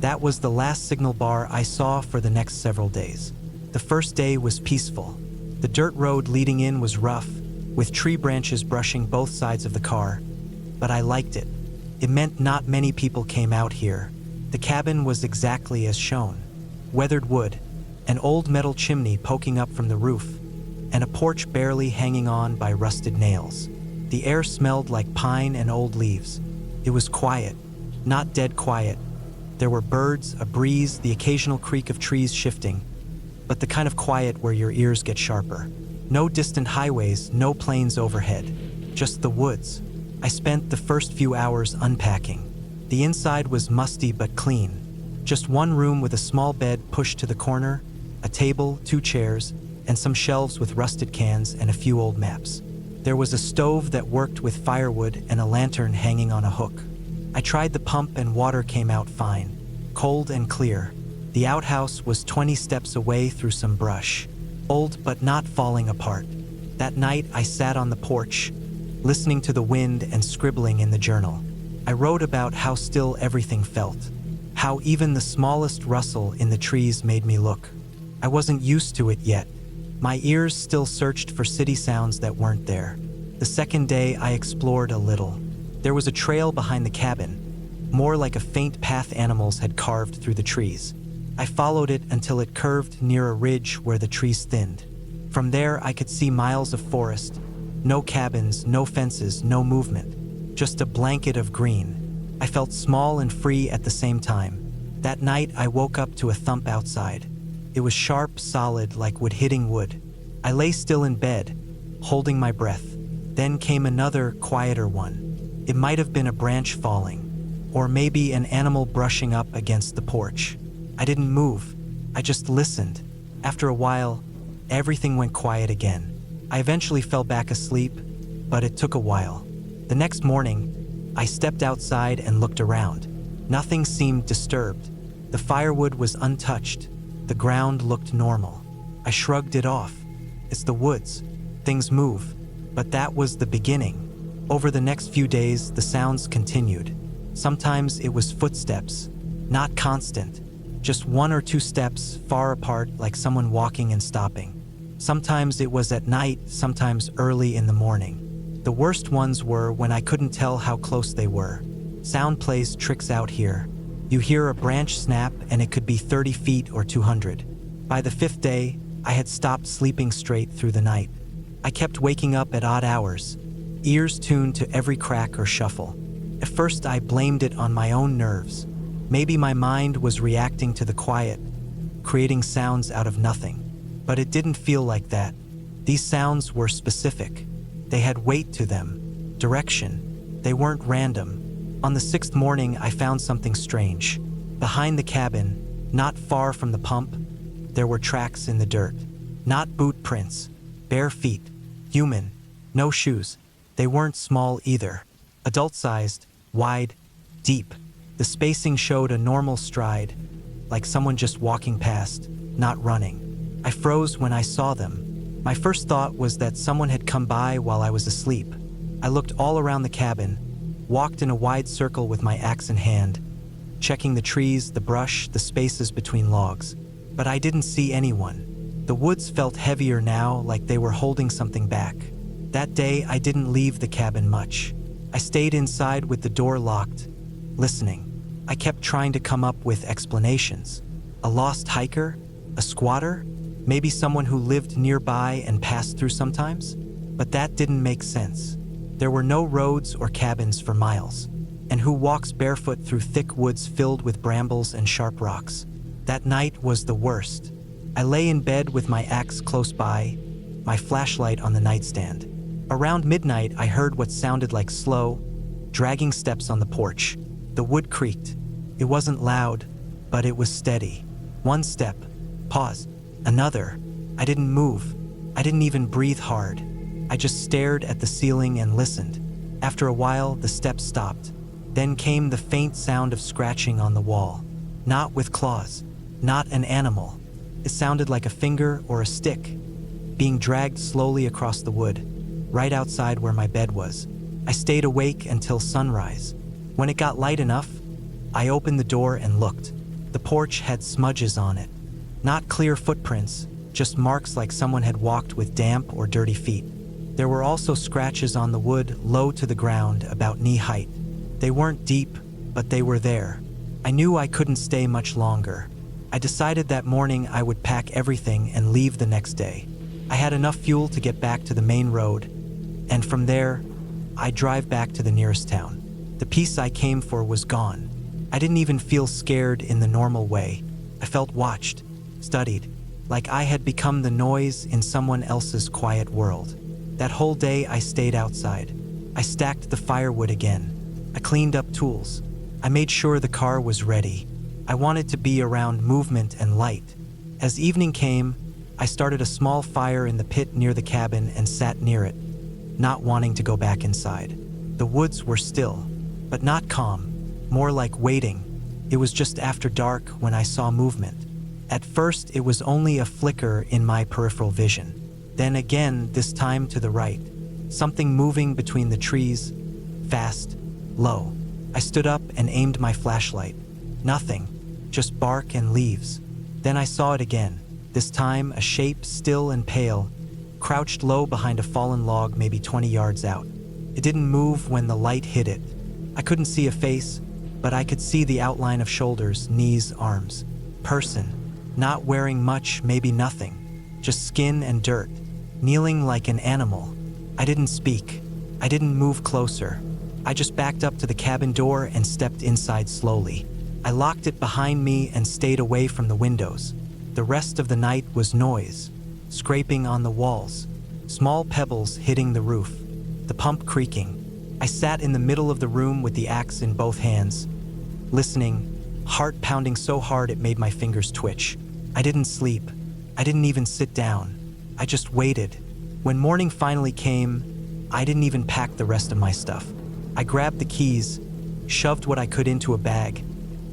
That was the last signal bar I saw for the next several days. The first day was peaceful. The dirt road leading in was rough, with tree branches brushing both sides of the car, but I liked it. It meant not many people came out here. The cabin was exactly as shown. Weathered wood, an old metal chimney poking up from the roof, and a porch barely hanging on by rusted nails. The air smelled like pine and old leaves. It was quiet, not dead quiet. There were birds, a breeze, the occasional creak of trees shifting, but the kind of quiet where your ears get sharper. No distant highways, no planes overhead, just the woods. I spent the first few hours unpacking. The inside was musty but clean. Just one room with a small bed pushed to the corner, a table, 2 chairs, and some shelves with rusted cans and a few old maps. There was a stove that worked with firewood and a lantern hanging on a hook. I tried the pump and water came out fine, cold and clear. The outhouse was 20 steps away through some brush, old but not falling apart. That night I sat on the porch, listening to the wind and scribbling in the journal. I wrote about how still everything felt, how even the smallest rustle in the trees made me look. I wasn't used to it yet. My ears still searched for city sounds that weren't there. The second day I explored a little. There was a trail behind the cabin, more like a faint path animals had carved through the trees. I followed it until it curved near a ridge where the trees thinned. From there I could see miles of forest. No cabins, no fences, no movement. Just a blanket of green. I felt small and free at the same time. That night I woke up to a thump outside. It was sharp, solid, like wood hitting wood. I lay still in bed, holding my breath. Then came another, quieter one. It might have been a branch falling, or maybe an animal brushing up against the porch. I didn't move. I just listened. After a while, everything went quiet again. I eventually fell back asleep, but it took a while. The next morning, I stepped outside and looked around. Nothing seemed disturbed. The firewood was untouched. The ground looked normal. I shrugged it off. It's the woods. Things move. But that was the beginning. Over the next few days, the sounds continued. Sometimes it was footsteps, not constant, just 1 or 2 steps far apart like someone walking and stopping. Sometimes it was at night, sometimes early in the morning. The worst ones were when I couldn't tell how close they were. Sound plays tricks out here. You hear a branch snap and it could be 30 feet or 200. By the 5th day, I had stopped sleeping straight through the night. I kept waking up at odd hours, ears tuned to every crack or shuffle. At first I blamed it on my own nerves. Maybe my mind was reacting to the quiet, creating sounds out of nothing. But it didn't feel like that. These sounds were specific. They had weight to them, direction. They weren't random. On the 6th morning, I found something strange. Behind the cabin, not far from the pump, there were tracks in the dirt. Not boot prints, bare feet, human, no shoes. They weren't small either. Adult-sized, wide, deep. The spacing showed a normal stride, like someone just walking past, not running. I froze when I saw them. My first thought was that someone had come by while I was asleep. I looked all around the cabin, walked in a wide circle with my axe in hand, checking the trees, the brush, the spaces between logs. But I didn't see anyone. The woods felt heavier now, like they were holding something back. That day, I didn't leave the cabin much. I stayed inside with the door locked, listening. I kept trying to come up with explanations. A lost hiker? A squatter? Maybe someone who lived nearby and passed through sometimes? But that didn't make sense. There were no roads or cabins for miles. And who walks barefoot through thick woods filled with brambles and sharp rocks? That night was the worst. I lay in bed with my axe close by, my flashlight on the nightstand. Around midnight, I heard what sounded like slow, dragging steps on the porch. The wood creaked. It wasn't loud, but it was steady. One step, pause, another. I didn't move. I didn't even breathe hard. I just stared at the ceiling and listened. After a while, the steps stopped. Then came the faint sound of scratching on the wall. Not with claws, not an animal. It sounded like a finger or a stick, being dragged slowly across the wood, right outside where my bed was. I stayed awake until sunrise. When it got light enough, I opened the door and looked. The porch had smudges on it. Not clear footprints, just marks like someone had walked with damp or dirty feet. There were also scratches on the wood low to the ground, about knee height. They weren't deep, but they were there. I knew I couldn't stay much longer. I decided that morning I would pack everything and leave the next day. I had enough fuel to get back to the main road, and from there, I'd drive back to the nearest town. The peace I came for was gone. I didn't even feel scared in the normal way. I felt watched, studied, like I had become the noise in someone else's quiet world. That whole day I stayed outside. I stacked the firewood again. I cleaned up tools. I made sure the car was ready. I wanted to be around movement and light. As evening came, I started a small fire in the pit near the cabin and sat near it, not wanting to go back inside. The woods were still, but not calm, more like waiting. It was just after dark when I saw movement. At first, it was only a flicker in my peripheral vision. Then again, this time to the right. Something moving between the trees, fast, low. I stood up and aimed my flashlight. Nothing, just bark and leaves. Then I saw it again, this time a shape still and pale, crouched low behind a fallen log maybe 20 yards out. It didn't move when the light hit it. I couldn't see a face, but I could see the outline of shoulders, knees, arms. Person, not wearing much, maybe nothing, just skin and dirt, kneeling like an animal. I didn't speak. I didn't move closer. I just backed up to the cabin door and stepped inside slowly. I locked it behind me and stayed away from the windows. The rest of the night was noise, scraping on the walls, small pebbles hitting the roof, the pump creaking. I sat in the middle of the room with the axe in both hands, listening, heart pounding so hard it made my fingers twitch. I didn't sleep. I didn't even sit down. I just waited. When morning finally came, I didn't even pack the rest of my stuff. I grabbed the keys, shoved what I could into a bag,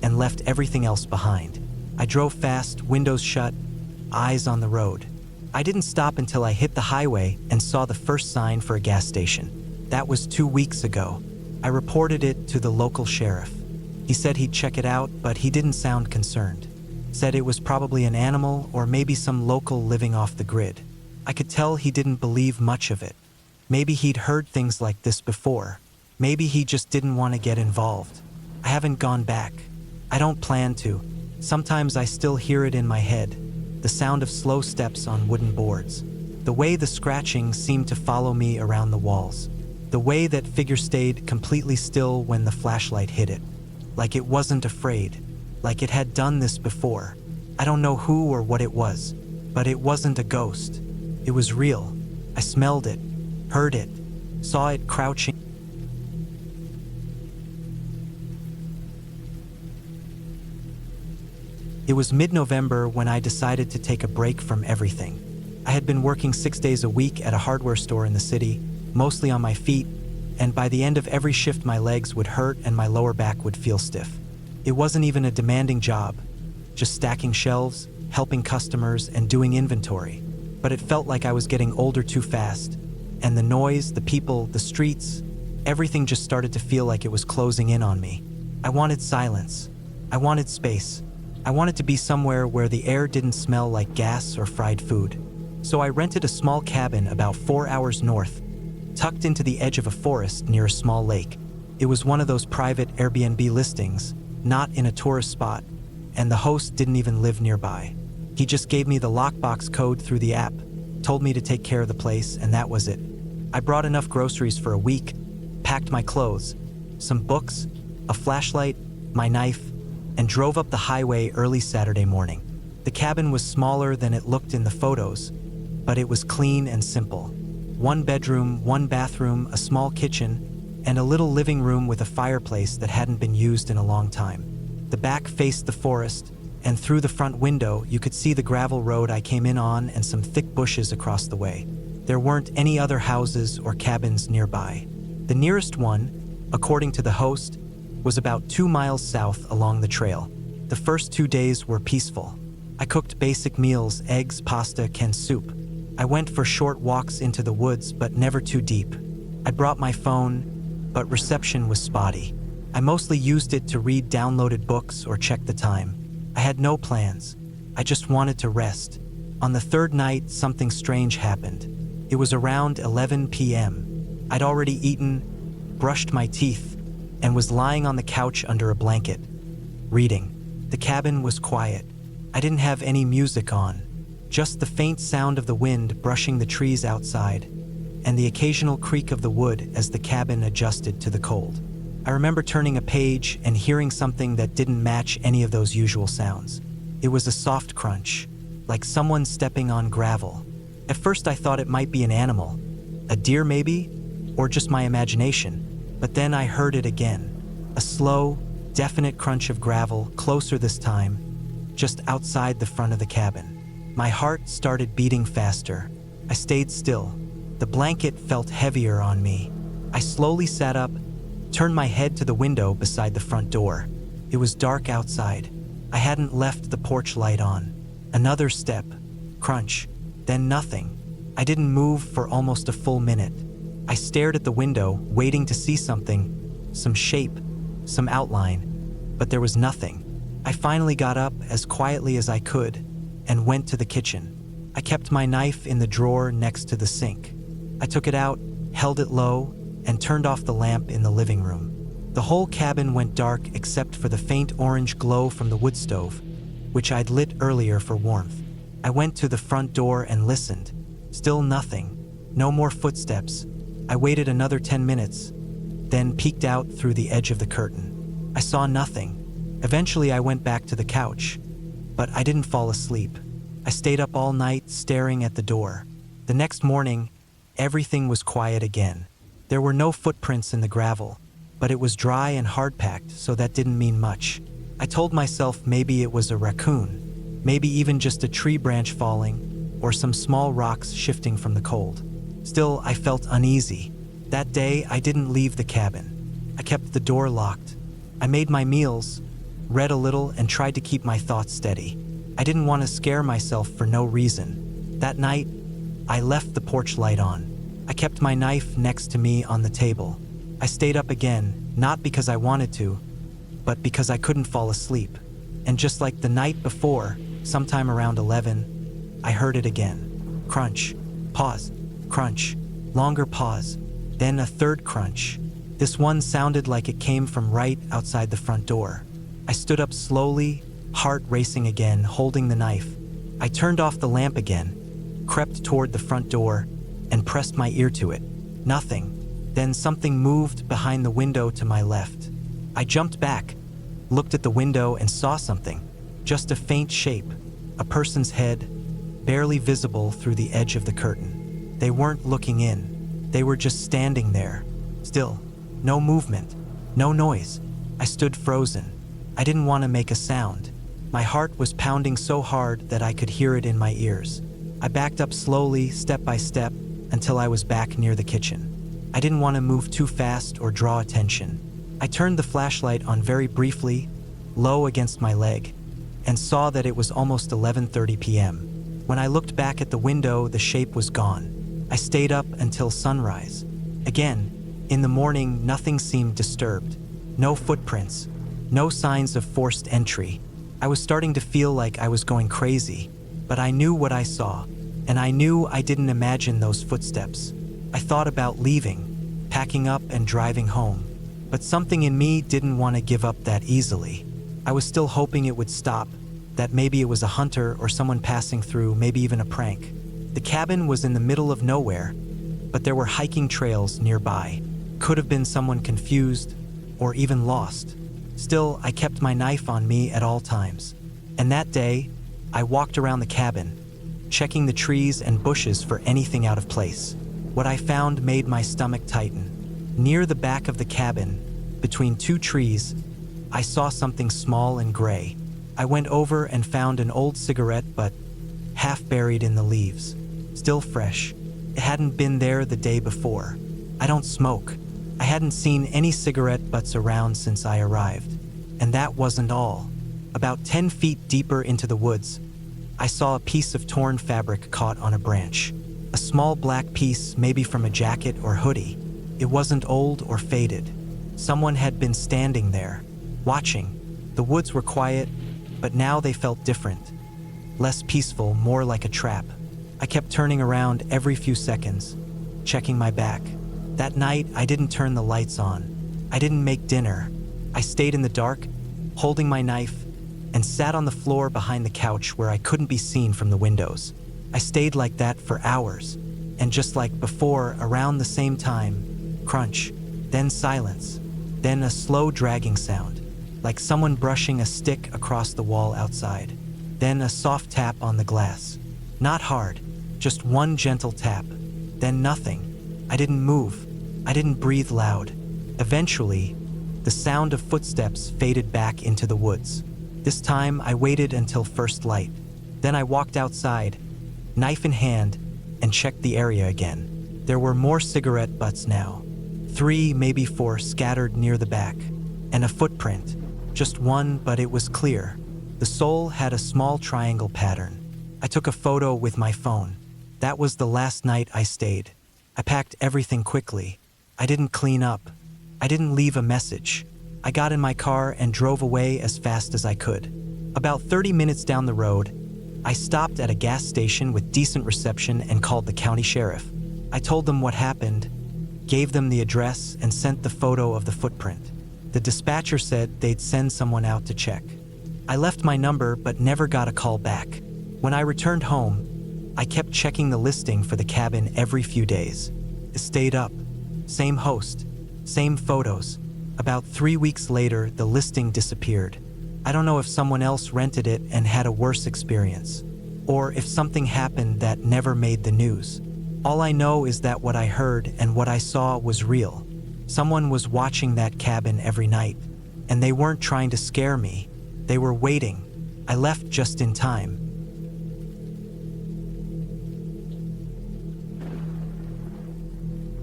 and left everything else behind. I drove fast, windows shut, eyes on the road. I didn't stop until I hit the highway and saw the first sign for a gas station. That was 2 weeks ago. I reported it to the local sheriff. He said he'd check it out, but he didn't sound concerned. Said it was probably an animal or maybe some local living off the grid. I could tell he didn't believe much of it. Maybe he'd heard things like this before. Maybe he just didn't want to get involved. I haven't gone back. I don't plan to. Sometimes I still hear it in my head, the sound of slow steps on wooden boards. The way the scratching seemed to follow me around the walls. The way that figure stayed completely still when the flashlight hit it. Like it wasn't afraid. Like it had done this before. I don't know who or what it was, but it wasn't a ghost. It was real. I smelled it, heard it, saw it crouching. It was mid-November when I decided to take a break from everything. I had been working 6 days a week at a hardware store in the city, mostly on my feet, and by the end of every shift my legs would hurt and my lower back would feel stiff. It wasn't even a demanding job, just stacking shelves, helping customers, and doing inventory. But it felt like I was getting older too fast, and the noise, the people, the streets, everything just started to feel like it was closing in on me. I wanted silence. I wanted space. I wanted to be somewhere where the air didn't smell like gas or fried food. So I rented a small cabin about 4 hours north, tucked into the edge of a forest near a small lake. It was one of those private Airbnb listings, not in a tourist spot, and the host didn't even live nearby. He just gave me the lockbox code through the app, told me to take care of the place, and that was it. I brought enough groceries for a week, packed my clothes, some books, a flashlight, my knife, and drove up the highway early Saturday morning. The cabin was smaller than it looked in the photos, but it was clean and simple. 1 bedroom, 1 bathroom, a small kitchen, and a little living room with a fireplace that hadn't been used in a long time. The back faced the forest, and through the front window you could see the gravel road I came in on and some thick bushes across the way. There weren't any other houses or cabins nearby. The nearest one, according to the host, was about 2 miles south along the trail. The first 2 days were peaceful. I cooked basic meals, eggs, pasta, canned soup. I went for short walks into the woods, but never too deep. I brought my phone, but reception was spotty. I mostly used it to read downloaded books or check the time. I had no plans. I just wanted to rest. On the third night, something strange happened. It was around 11 p.m. I'd already eaten, brushed my teeth, and was lying on the couch under a blanket, reading. The cabin was quiet. I didn't have any music on, just the faint sound of the wind brushing the trees outside, and the occasional creak of the wood as the cabin adjusted to the cold. I remember turning a page and hearing something that didn't match any of those usual sounds. It was a soft crunch, like someone stepping on gravel. At first I thought it might be an animal, a deer maybe, or just my imagination, but then I heard it again. A slow, definite crunch of gravel, closer this time, just outside the front of the cabin. My heart started beating faster. I stayed still. The blanket felt heavier on me. I slowly sat up, turned my head to the window beside the front door. It was dark outside. I hadn't left the porch light on. Another step, crunch, then nothing. I didn't move for almost a full minute. I stared at the window, waiting to see something, some shape, some outline, but there was nothing. I finally got up as quietly as I could and went to the kitchen. I kept my knife in the drawer next to the sink. I took it out, held it low, and turned off the lamp in the living room. The whole cabin went dark except for the faint orange glow from the wood stove, which I'd lit earlier for warmth. I went to the front door and listened. Still nothing. No more footsteps. I waited another 10 minutes, then peeked out through the edge of the curtain. I saw nothing. Eventually I went back to the couch, but I didn't fall asleep. I stayed up all night staring at the door. The next morning, everything was quiet again. There were no footprints in the gravel, but it was dry and hard-packed, so that didn't mean much. I told myself maybe it was a raccoon, maybe even just a tree branch falling, or some small rocks shifting from the cold. Still, I felt uneasy. That day, I didn't leave the cabin. I kept the door locked. I made my meals, read a little, and tried to keep my thoughts steady. I didn't want to scare myself for no reason. That night, I left the porch light on. I kept my knife next to me on the table. I stayed up again, not because I wanted to, but because I couldn't fall asleep. And just like the night before, sometime around 11, I heard it again. Crunch, pause, crunch, longer pause, then a third crunch. This one sounded like it came from right outside the front door. I stood up slowly, heart racing again, holding the knife. I turned off the lamp again, crept toward the front door, and pressed my ear to it. Nothing. Then something moved behind the window to my left. I jumped back, looked at the window, and saw something. Just a faint shape, a person's head, barely visible through the edge of the curtain. They weren't looking in. They were just standing there, still. No movement, no noise. I stood frozen. I didn't want to make a sound. My heart was pounding so hard that I could hear it in my ears. I backed up slowly, step by step, until I was back near the kitchen. I didn't want to move too fast or draw attention. I turned the flashlight on very briefly, low against my leg, and saw that it was almost 11:30 p.m. When I looked back at the window, the shape was gone. I stayed up until sunrise. Again, in the morning, nothing seemed disturbed. No footprints, no signs of forced entry. I was starting to feel like I was going crazy, but I knew what I saw, and I knew I didn't imagine those footsteps. I thought about leaving, packing up and driving home, but something in me didn't want to give up that easily. I was still hoping it would stop, that maybe it was a hunter or someone passing through, maybe even a prank. The cabin was in the middle of nowhere, but there were hiking trails nearby. Could have been someone confused or even lost. Still, I kept my knife on me at all times. And that day, I walked around the cabin, checking the trees and bushes for anything out of place. What I found made my stomach tighten. Near the back of the cabin, between two trees, I saw something small and gray. I went over and found an old cigarette butt, half buried in the leaves, still fresh. It hadn't been there the day before. I don't smoke. I hadn't seen any cigarette butts around since I arrived. And that wasn't all. About 10 feet deeper into the woods, I saw a piece of torn fabric caught on a branch. A small black piece, maybe from a jacket or hoodie. It wasn't old or faded. Someone had been standing there, watching. The woods were quiet, but now they felt different. Less peaceful, more like a trap. I kept turning around every few seconds, checking my back. That night, I didn't turn the lights on. I didn't make dinner. I stayed in the dark, holding my knife, and sat on the floor behind the couch where I couldn't be seen from the windows. I stayed like that for hours, and just like before, around the same time, crunch, then silence, then a slow dragging sound, like someone brushing a stick across the wall outside. Then a soft tap on the glass. Not hard, just one gentle tap. Then nothing. I didn't move. I didn't breathe loud. Eventually, the sound of footsteps faded back into the woods. This time, I waited until first light. Then I walked outside, knife in hand, and checked the area again. There were more cigarette butts now. 3, maybe 4 scattered near the back. And a footprint. Just one, but it was clear. The sole had a small triangle pattern. I took a photo with my phone. That was the last night I stayed. I packed everything quickly. I didn't clean up. I didn't leave a message. I got in my car and drove away as fast as I could. About 30 minutes down the road, I stopped at a gas station with decent reception and called the county sheriff. I told them what happened, gave them the address, and sent the photo of the footprint. The dispatcher said they'd send someone out to check. I left my number but never got a call back. When I returned home, I kept checking the listing for the cabin every few days. It stayed up. Same host, same photos. About 3 weeks later, the listing disappeared. I don't know if someone else rented it and had a worse experience, or if something happened that never made the news. All I know is that what I heard and what I saw was real. Someone was watching that cabin every night, and they weren't trying to scare me. They were waiting. I left just in time.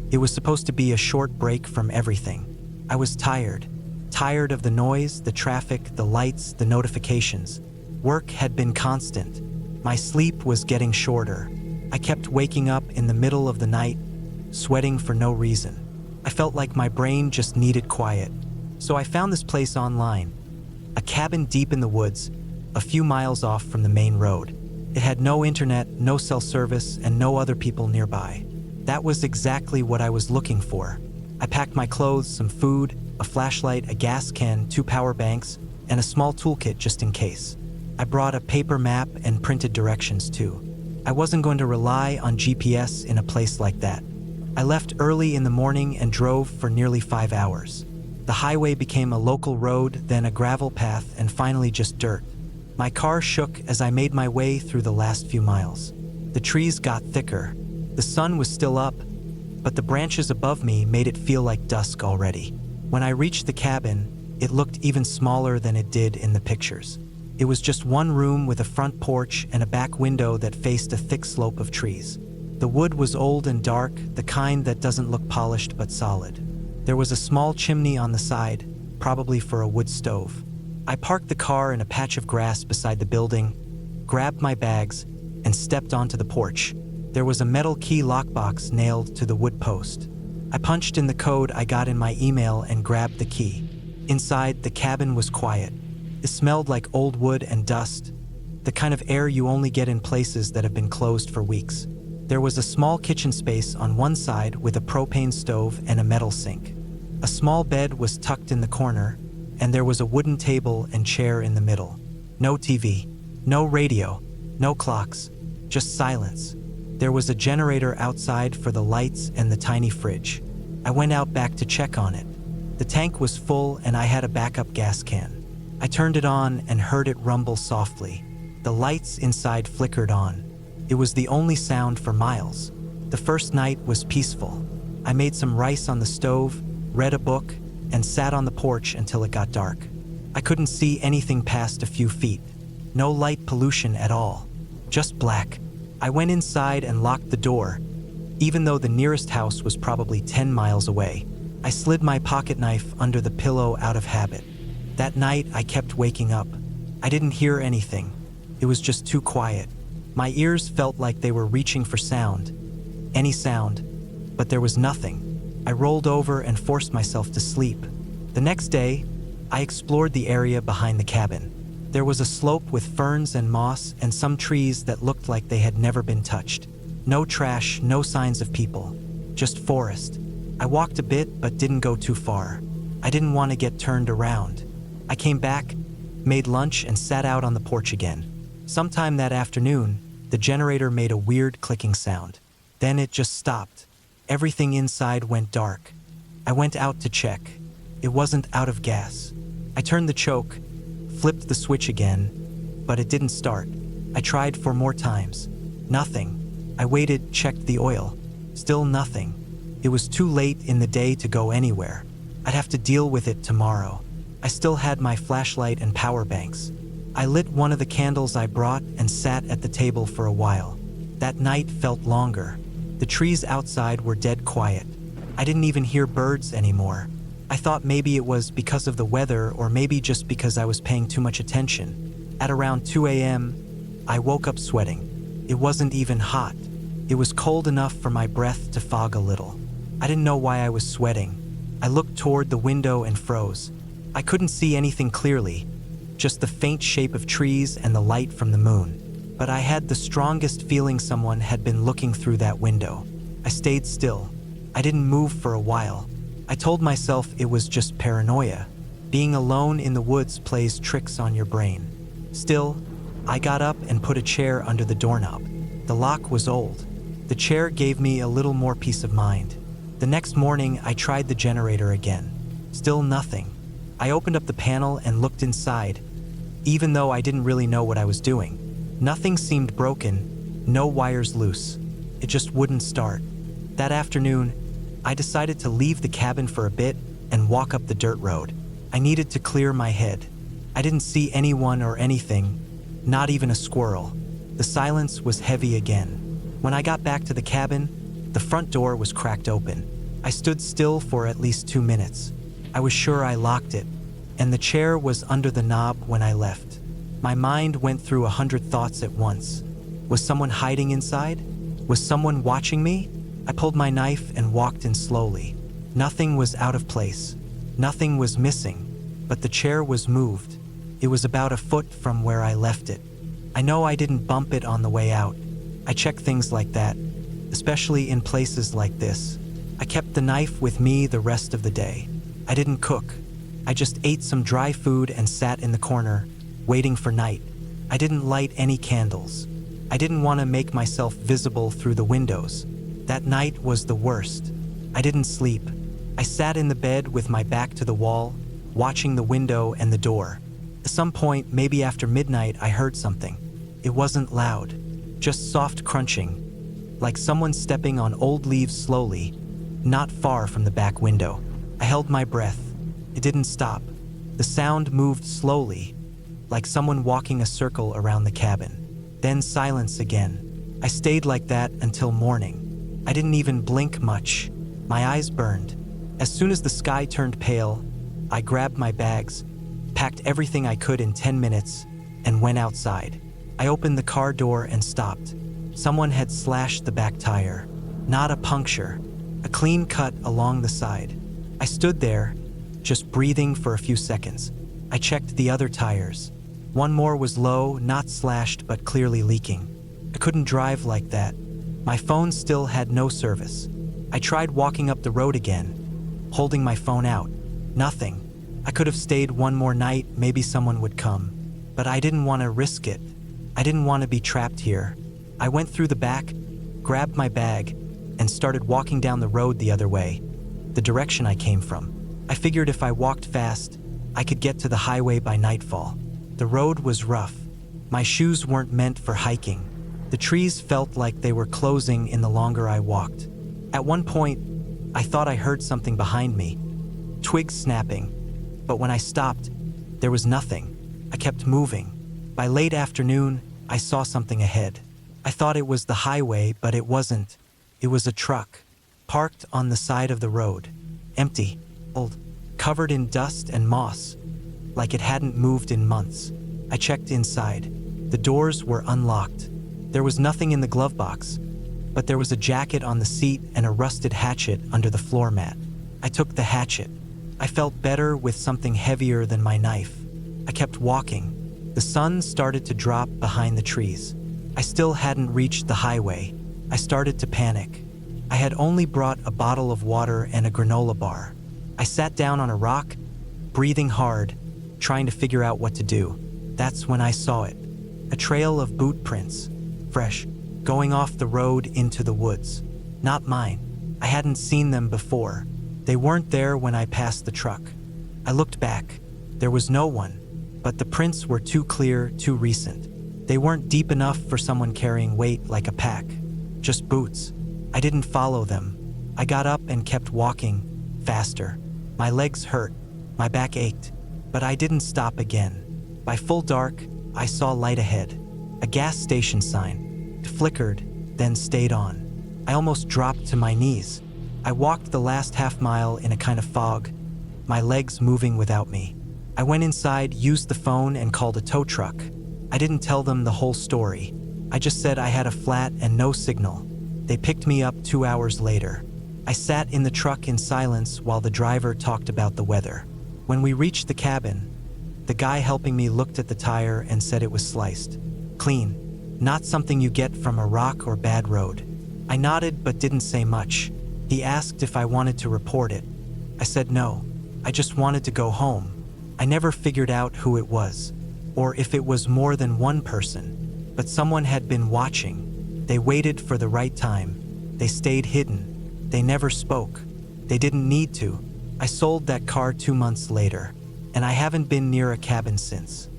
It was supposed to be a short break from everything. I was tired. Tired of the noise, the traffic, the lights, the notifications. Work had been constant. My sleep was getting shorter. I kept waking up in the middle of the night, sweating for no reason. I felt like my brain just needed quiet. So I found this place online. A cabin deep in the woods, a few miles off from the main road. It had no internet, no cell service, and no other people nearby. That was exactly what I was looking for. I packed my clothes, some food, a flashlight, a gas can, 2 power banks, and a small toolkit just in case. I brought a paper map and printed directions too. I wasn't going to rely on GPS in a place like that. I left early in the morning and drove for nearly 5 hours. The highway became a local road, then a gravel path, and finally just dirt. My car shook as I made my way through the last few miles. The trees got thicker. The sun was still up, but the branches above me made it feel like dusk already. When I reached the cabin, it looked even smaller than it did in the pictures. It was just one room with a front porch and a back window that faced a thick slope of trees. The wood was old and dark, the kind that doesn't look polished but solid. There was a small chimney on the side, probably for a wood stove. I parked the car in a patch of grass beside the building, grabbed my bags, and stepped onto the porch. There was a metal key lockbox nailed to the wood post. I punched in the code I got in my email and grabbed the key. Inside, the cabin was quiet. It smelled like old wood and dust, the kind of air you only get in places that have been closed for weeks. There was a small kitchen space on one side with a propane stove and a metal sink. A small bed was tucked in the corner, and there was a wooden table and chair in the middle. No TV, no radio, no clocks, just silence. There was a generator outside for the lights and the tiny fridge. I went out back to check on it. The tank was full and I had a backup gas can. I turned it on and heard it rumble softly. The lights inside flickered on. It was the only sound for miles. The first night was peaceful. I made some rice on the stove, read a book, and sat on the porch until it got dark. I couldn't see anything past a few feet. No light pollution at all. Just black. I went inside and locked the door, even though the nearest house was probably 10 miles away. I slid my pocket knife under the pillow out of habit. That night, I kept waking up. I didn't hear anything. It was just too quiet. My ears felt like they were reaching for sound, any sound, but there was nothing. I rolled over and forced myself to sleep. The next day, I explored the area behind the cabin. There was a slope with ferns and moss and some trees that looked like they had never been touched. No trash, no signs of people, just forest. I walked a bit but didn't go too far. I didn't want to get turned around. I came back, made lunch, and sat out on the porch again. Sometime that afternoon, the generator made a weird clicking sound. Then it just stopped. Everything inside went dark. I went out to check. It wasn't out of gas. I turned the choke, flipped the switch again, but it didn't start. I tried 4 more times. Nothing. I waited, checked the oil. Still nothing. It was too late in the day to go anywhere. I'd have to deal with it tomorrow. I still had my flashlight and power banks. I lit one of the candles I brought and sat at the table for a while. That night felt longer. The trees outside were dead quiet. I didn't even hear birds anymore. I thought maybe it was because of the weather or maybe just because I was paying too much attention. At around 2 a.m., I woke up sweating. It wasn't even hot. It was cold enough for my breath to fog a little. I didn't know why I was sweating. I looked toward the window and froze. I couldn't see anything clearly, just the faint shape of trees and the light from the moon. But I had the strongest feeling someone had been looking through that window. I stayed still. I didn't move for a while. I told myself it was just paranoia. Being alone in the woods plays tricks on your brain. Still, I got up and put a chair under the doorknob. The lock was old. The chair gave me a little more peace of mind. The next morning, I tried the generator again. Still nothing. I opened up the panel and looked inside, even though I didn't really know what I was doing. Nothing seemed broken, no wires loose. It just wouldn't start. That afternoon, I decided to leave the cabin for a bit and walk up the dirt road. I needed to clear my head. I didn't see anyone or anything, not even a squirrel. The silence was heavy again. When I got back to the cabin, the front door was cracked open. I stood still for at least 2 minutes. I was sure I locked it, and the chair was under the knob when I left. My mind went through 100 thoughts at once. Was someone hiding inside? Was someone watching me? I pulled my knife and walked in slowly. Nothing was out of place. Nothing was missing, but the chair was moved. It was about a foot from where I left it. I know I didn't bump it on the way out. I check things like that, especially in places like this. I kept the knife with me the rest of the day. I didn't cook. I just ate some dry food and sat in the corner, waiting for night. I didn't light any candles. I didn't want to make myself visible through the windows. That night was the worst. I didn't sleep. I sat in the bed with my back to the wall, watching the window and the door. At some point, maybe after midnight, I heard something. It wasn't loud, just soft crunching, like someone stepping on old leaves slowly, not far from the back window. I held my breath. It didn't stop. The sound moved slowly, like someone walking a circle around the cabin. Then silence again. I stayed like that until morning. I didn't even blink much. My eyes burned. As soon as the sky turned pale, I grabbed my bags, packed everything I could in 10 minutes, and went outside. I opened the car door and stopped. Someone had slashed the back tire. Not a puncture, a clean cut along the side. I stood there, just breathing for a few seconds. I checked the other tires. One more was low, not slashed, but clearly leaking. I couldn't drive like that. My phone still had no service. I tried walking up the road again, holding my phone out. Nothing. I could have stayed one more night, maybe someone would come. But I didn't want to risk it. I didn't want to be trapped here. I went through the back, grabbed my bag, and started walking down the road the other way, the direction I came from. I figured if I walked fast, I could get to the highway by nightfall. The road was rough. My shoes weren't meant for hiking. The trees felt like they were closing in the longer I walked. At one point, I thought I heard something behind me, twigs snapping, but when I stopped, there was nothing. I kept moving. By late afternoon, I saw something ahead. I thought it was the highway, but it wasn't. It was a truck, parked on the side of the road, empty, old, covered in dust and moss, like it hadn't moved in months. I checked inside. The doors were unlocked. There was nothing in the glove box, but there was a jacket on the seat and a rusted hatchet under the floor mat. I took the hatchet. I felt better with something heavier than my knife. I kept walking. The The sun started to drop behind the trees. I still hadn't reached the highway. I started to panic. I had only brought a bottle of water and a granola bar. I sat down on a rock, breathing hard, trying to figure out what to do. That's when I saw it. A trail of boot prints, fresh, going off the road into the woods. Not mine. I hadn't seen them before. They weren't there when I passed the truck. I looked back. There was no one, but the prints were too clear, too recent. They weren't deep enough for someone carrying weight like a pack. Just boots. I didn't follow them. I got up and kept walking, faster. My legs hurt, my back ached, but I didn't stop again. By full dark, I saw light ahead. A gas station sign. It flickered, then stayed on. I almost dropped to my knees. I walked the last half mile in a kind of fog, my legs moving without me. I went inside, used the phone, and called a tow truck. I didn't tell them the whole story. I just said I had a flat and no signal. They picked me up 2 hours later. I sat in the truck in silence while the driver talked about the weather. When we reached the cabin, the guy helping me looked at the tire and said it was sliced. Clean. Not something you get from a rock or bad road. I nodded but didn't say much. He asked if I wanted to report it. I said no. I just wanted to go home. I never figured out who it was, or if it was more than one person, but someone had been watching. They waited for the right time. They stayed hidden. They never spoke. They didn't need to. I sold that car 2 months later, and I haven't been near a cabin since.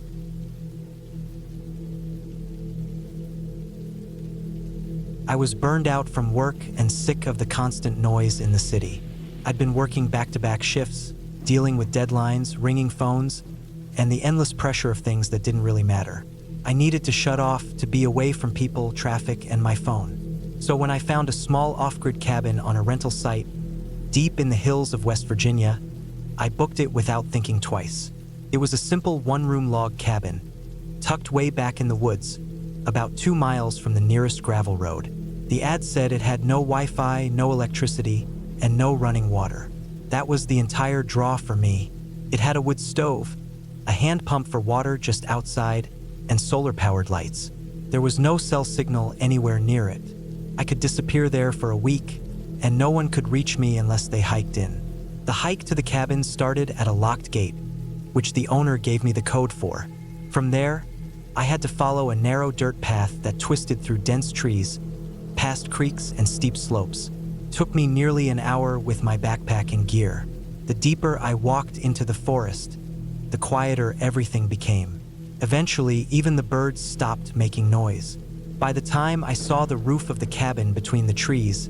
I was burned out from work and sick of the constant noise in the city. I'd been working back-to-back shifts, dealing with deadlines, ringing phones, and the endless pressure of things that didn't really matter. I needed to shut off, to be away from people, traffic, and my phone. So when I found a small off-grid cabin on a rental site, deep in the hills of West Virginia, I booked it without thinking twice. It was a simple one-room log cabin, tucked way back in the woods, about 2 miles from the nearest gravel road. The ad said it had no Wi-Fi, no electricity, and no running water. That was the entire draw for me. It had a wood stove, a hand pump for water just outside, and solar-powered lights. There was no cell signal anywhere near it. I could disappear there for a week, and no one could reach me unless they hiked in. The hike to the cabin started at a locked gate, which the owner gave me the code for. From there, I had to follow a narrow dirt path that twisted through dense trees, past creeks and steep slopes. It took me nearly an hour with my backpack and gear. The deeper I walked into the forest, the quieter everything became. Eventually, even the birds stopped making noise. By the time I saw the roof of the cabin between the trees,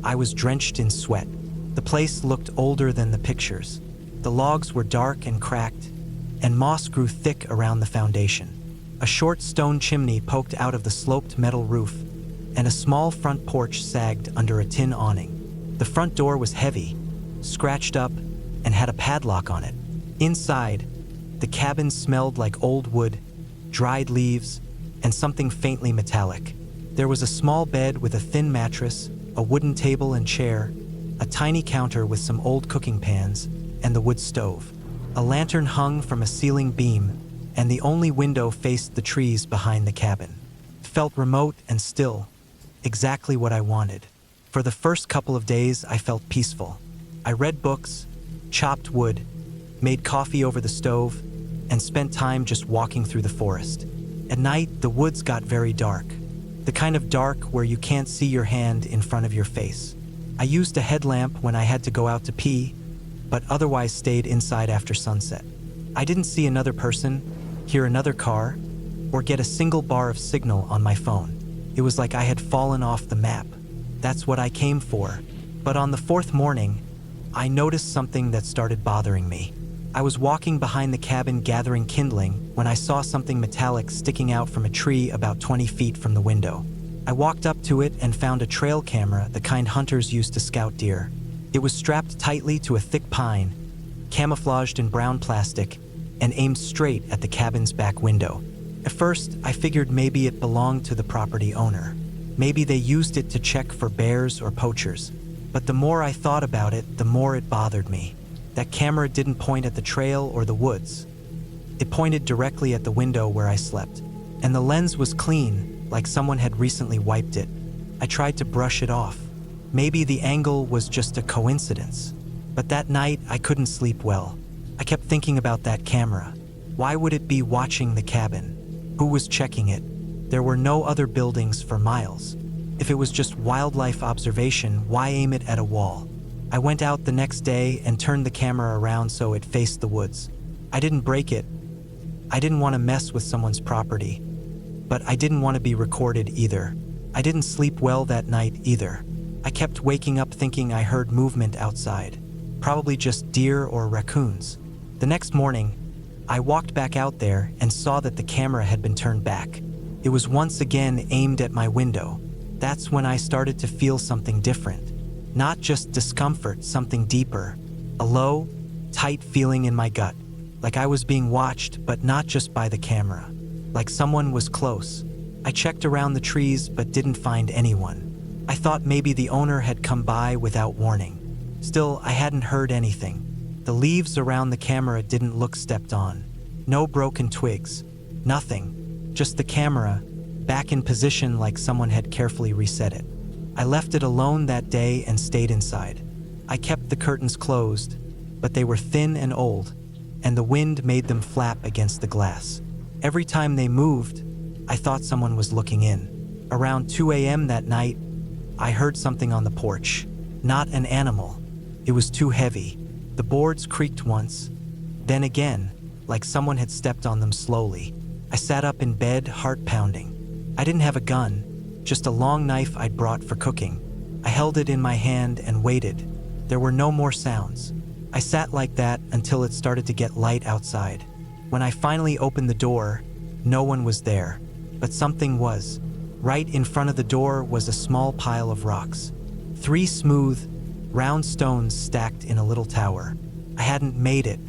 I was drenched in sweat. The place looked older than the pictures. The logs were dark and cracked, and moss grew thick around the foundation. A short stone chimney poked out of the sloped metal roof, and a small front porch sagged under a tin awning. The front door was heavy, scratched up, and had a padlock on it. Inside, the cabin smelled like old wood, dried leaves, and something faintly metallic. There was a small bed with a thin mattress, a wooden table and chair, a tiny counter with some old cooking pans, and the wood stove. A lantern hung from a ceiling beam, and the only window faced the trees behind the cabin. It felt remote and still, exactly what I wanted. For the first couple of days, I felt peaceful. I read books, chopped wood, made coffee over the stove, and spent time just walking through the forest. At night, the woods got very dark. The kind of dark where you can't see your hand in front of your face. I used a headlamp when I had to go out to pee, but otherwise stayed inside after sunset. I didn't see another person, hear another car, or get a single bar of signal on my phone. It was like I had fallen off the map. That's what I came for. But on the 4th morning, I noticed something that started bothering me. I was walking behind the cabin gathering kindling when I saw something metallic sticking out from a tree about 20 feet from the window. I walked up to it and found a trail camera, the kind hunters use to scout deer. It was strapped tightly to a thick pine, camouflaged in brown plastic, and aimed straight at the cabin's back window. At first, I figured maybe it belonged to the property owner. Maybe they used it to check for bears or poachers. But the more I thought about it, the more it bothered me. That camera didn't point at the trail or the woods. It pointed directly at the window where I slept, and the lens was clean, like someone had recently wiped it. I tried to brush it off. Maybe the angle was just a coincidence. But that night, I couldn't sleep well. I kept thinking about that camera. Why would it be watching the cabin? Who was checking it? There were no other buildings for miles. If it was just wildlife observation, why aim it at a wall? I went out the next day and turned the camera around so it faced the woods. I didn't break it. I didn't want to mess with someone's property. But I didn't want to be recorded either. I didn't sleep well that night either. I kept waking up thinking I heard movement outside. Probably just deer or raccoons. The next morning, I walked back out there and saw that the camera had been turned back. It was once again aimed at my window. That's when I started to feel something different. Not just discomfort, something deeper. A low, tight feeling in my gut. Like I was being watched, but not just by the camera. Like someone was close. I checked around the trees, but didn't find anyone. I thought maybe the owner had come by without warning. Still, I hadn't heard anything. The leaves around the camera didn't look stepped on. No broken twigs. Nothing. Just the camera, back in position like someone had carefully reset it. I left it alone that day and stayed inside. I kept the curtains closed, but they were thin and old, and the wind made them flap against the glass. Every time they moved, I thought someone was looking in. Around 2 a.m. that night, I heard something on the porch. Not an animal. It was too heavy. The boards creaked once, then again, like someone had stepped on them slowly. I sat up in bed, heart pounding. I didn't have a gun, just a long knife I'd brought for cooking. I held it in my hand and waited. There were no more sounds. I sat like that until it started to get light outside. When I finally opened the door, no one was there, but something was. Right in front of the door was a small pile of rocks. 3 smooth, round stones stacked in a little tower. I hadn't made it.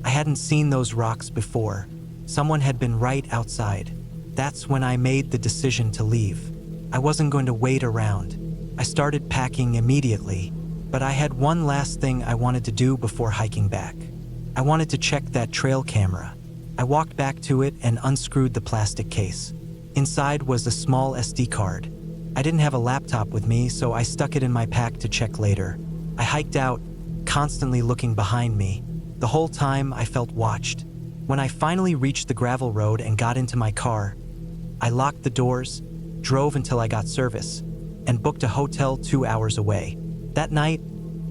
I hadn't seen those rocks before. Someone had been right outside. That's when I made the decision to leave. I wasn't going to wait around. I started packing immediately, but I had one last thing I wanted to do before hiking back. I wanted to check that trail camera. I walked back to it and unscrewed the plastic case. Inside was a small SD card. I didn't have a laptop with me, so I stuck it in my pack to check later. I hiked out, constantly looking behind me. The whole time I felt watched. When I finally reached the gravel road and got into my car, I locked the doors, drove until I got service, and booked a hotel 2 hours away. That night,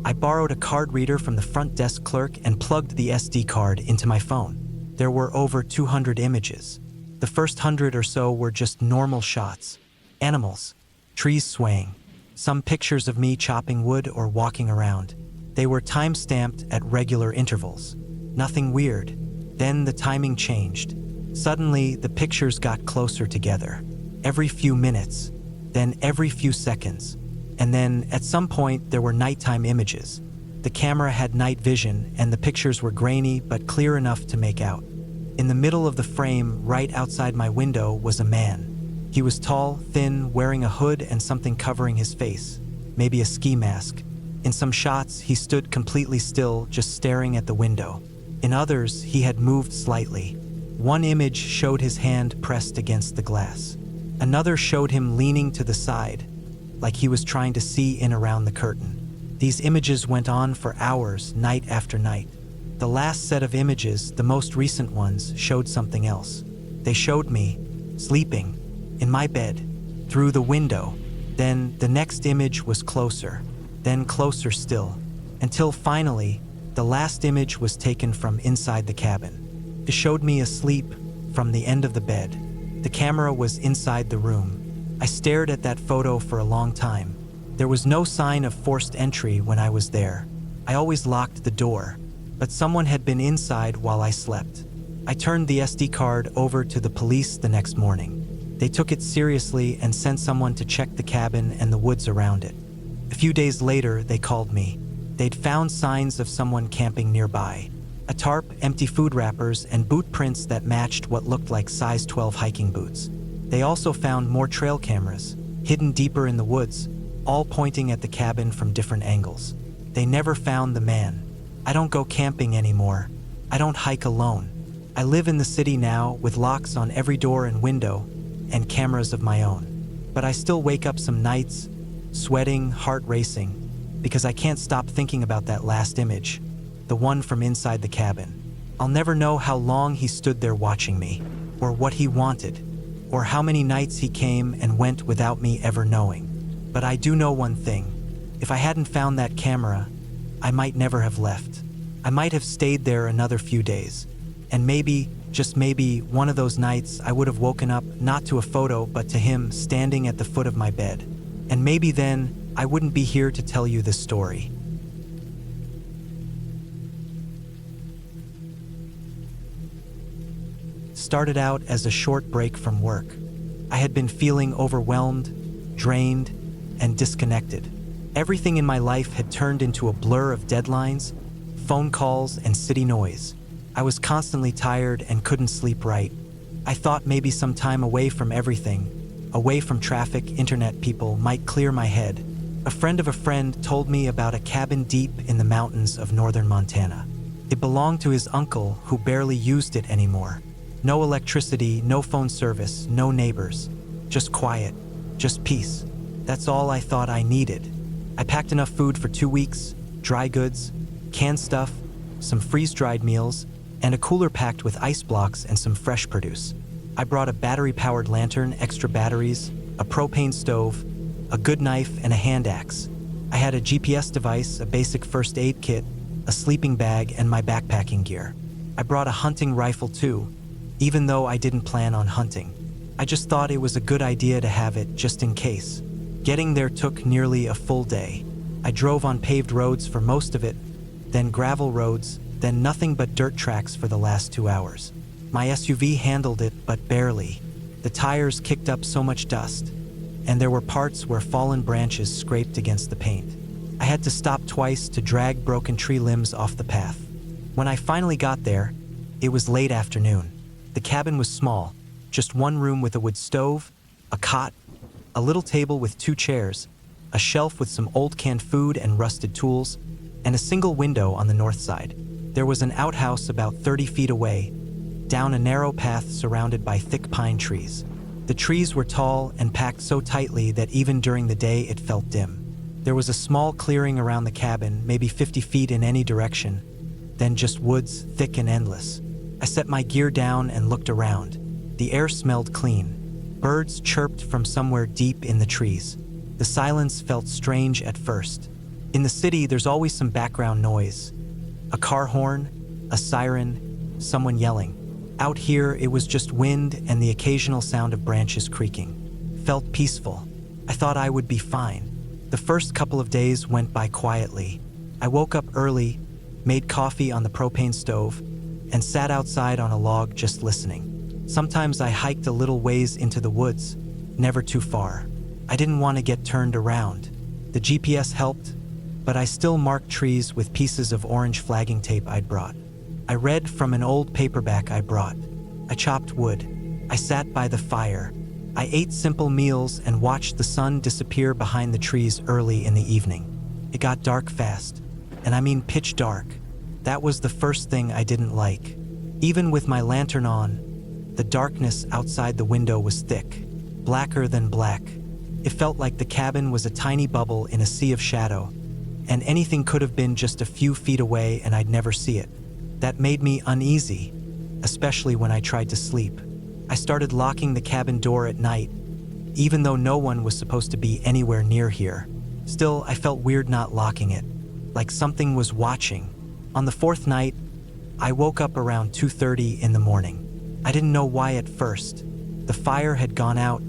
I borrowed a card reader from the front desk clerk and plugged the SD card into my phone. There were over 200 images. The first 100 or so were just normal shots. Animals, trees swaying, some pictures of me chopping wood or walking around. They were time-stamped at regular intervals. Nothing weird. Then the timing changed. Suddenly, the pictures got closer together. Every few minutes, then every few seconds. And then, at some point, there were nighttime images. The camera had night vision, and the pictures were grainy but clear enough to make out. In the middle of the frame, right outside my window, was a man. He was tall, thin, wearing a hood and something covering his face, maybe a ski mask. In some shots, he stood completely still, just staring at the window. In others, he had moved slightly. One image showed his hand pressed against the glass. Another showed him leaning to the side, like he was trying to see in around the curtain. These images went on for hours, night after night. The last set of images, the most recent ones, showed something else. They showed me, sleeping, in my bed, through the window. Then the next image was closer, then closer still, until finally, the last image was taken from inside the cabin. It showed me asleep from the end of the bed. The camera was inside the room. I stared at that photo for a long time. There was no sign of forced entry when I was there. I always locked the door, but someone had been inside while I slept. I turned the SD card over to the police the next morning. They took it seriously and sent someone to check the cabin and the woods around it. A few days later, they called me. They'd found signs of someone camping nearby. A tarp, empty food wrappers, and boot prints that matched what looked like size 12 hiking boots. They also found more trail cameras, hidden deeper in the woods, all pointing at the cabin from different angles. They never found the man. I don't go camping anymore. I don't hike alone. I live in the city now with locks on every door and window and cameras of my own. But I still wake up some nights, sweating, heart racing, because I can't stop thinking about that last image, the one from inside the cabin. I'll never know how long he stood there watching me, or what he wanted, or how many nights he came and went without me ever knowing. But I do know one thing. If I hadn't found that camera, I might never have left. I might have stayed there another few days. And maybe, just maybe, one of those nights I would have woken up not to a photo but to him standing at the foot of my bed. And maybe then I wouldn't be here to tell you this story. Started out as a short break from work. I had been feeling overwhelmed, drained, and disconnected. Everything in my life had turned into a blur of deadlines, phone calls, and city noise. I was constantly tired and couldn't sleep right. I thought maybe some time away from everything, away from traffic, internet, people, might clear my head. A friend of a friend told me about a cabin deep in the mountains of northern Montana. It belonged to his uncle, who barely used it anymore. No electricity, no phone service, no neighbors. Just quiet, just peace. That's all I thought I needed. I packed enough food for 2 weeks, dry goods, canned stuff, some freeze-dried meals, and a cooler packed with ice blocks and some fresh produce. I brought a battery-powered lantern, extra batteries, a propane stove, a good knife, and a hand axe. I had a GPS device, a basic first aid kit, a sleeping bag, and my backpacking gear. I brought a hunting rifle too, even though I didn't plan on hunting. I just thought it was a good idea to have it just in case. Getting there took nearly a full day. I drove on paved roads for most of it, then gravel roads, then nothing but dirt tracks for the last 2 hours. My SUV handled it, but barely. The tires kicked up so much dust, and there were parts where fallen branches scraped against the paint. I had to stop twice to drag broken tree limbs off the path. When I finally got there, it was late afternoon. The cabin was small, just one room with a wood stove, a cot, a little table with 2 chairs, a shelf with some old canned food and rusted tools, and a single window on the north side. There was an outhouse about 30 feet away, down a narrow path surrounded by thick pine trees. The trees were tall and packed so tightly that even during the day it felt dim. There was a small clearing around the cabin, maybe 50 feet in any direction, then just woods, thick and endless. I set my gear down and looked around. The air smelled clean. Birds chirped from somewhere deep in the trees. The silence felt strange at first. In the city, there's always some background noise. A car horn, a siren, someone yelling. Out here, it was just wind and the occasional sound of branches creaking. Felt peaceful. I thought I would be fine. The first couple of days went by quietly. I woke up early, made coffee on the propane stove, and sat outside on a log just listening. Sometimes I hiked a little ways into the woods, never too far. I didn't want to get turned around. The GPS helped, but I still marked trees with pieces of orange flagging tape I'd brought. I read from an old paperback I brought. I chopped wood. I sat by the fire. I ate simple meals and watched the sun disappear behind the trees early in the evening. It got dark fast, and I mean pitch dark. That was the first thing I didn't like. Even with my lantern on, the darkness outside the window was thick, blacker than black. It felt like the cabin was a tiny bubble in a sea of shadow, and anything could have been just a few feet away and I'd never see it. That made me uneasy, especially when I tried to sleep. I started locking the cabin door at night, even though no one was supposed to be anywhere near here. Still, I felt weird not locking it, like something was watching. On the 4th night, I woke up around 2:30 in the morning. I didn't know why at first. The fire had gone out,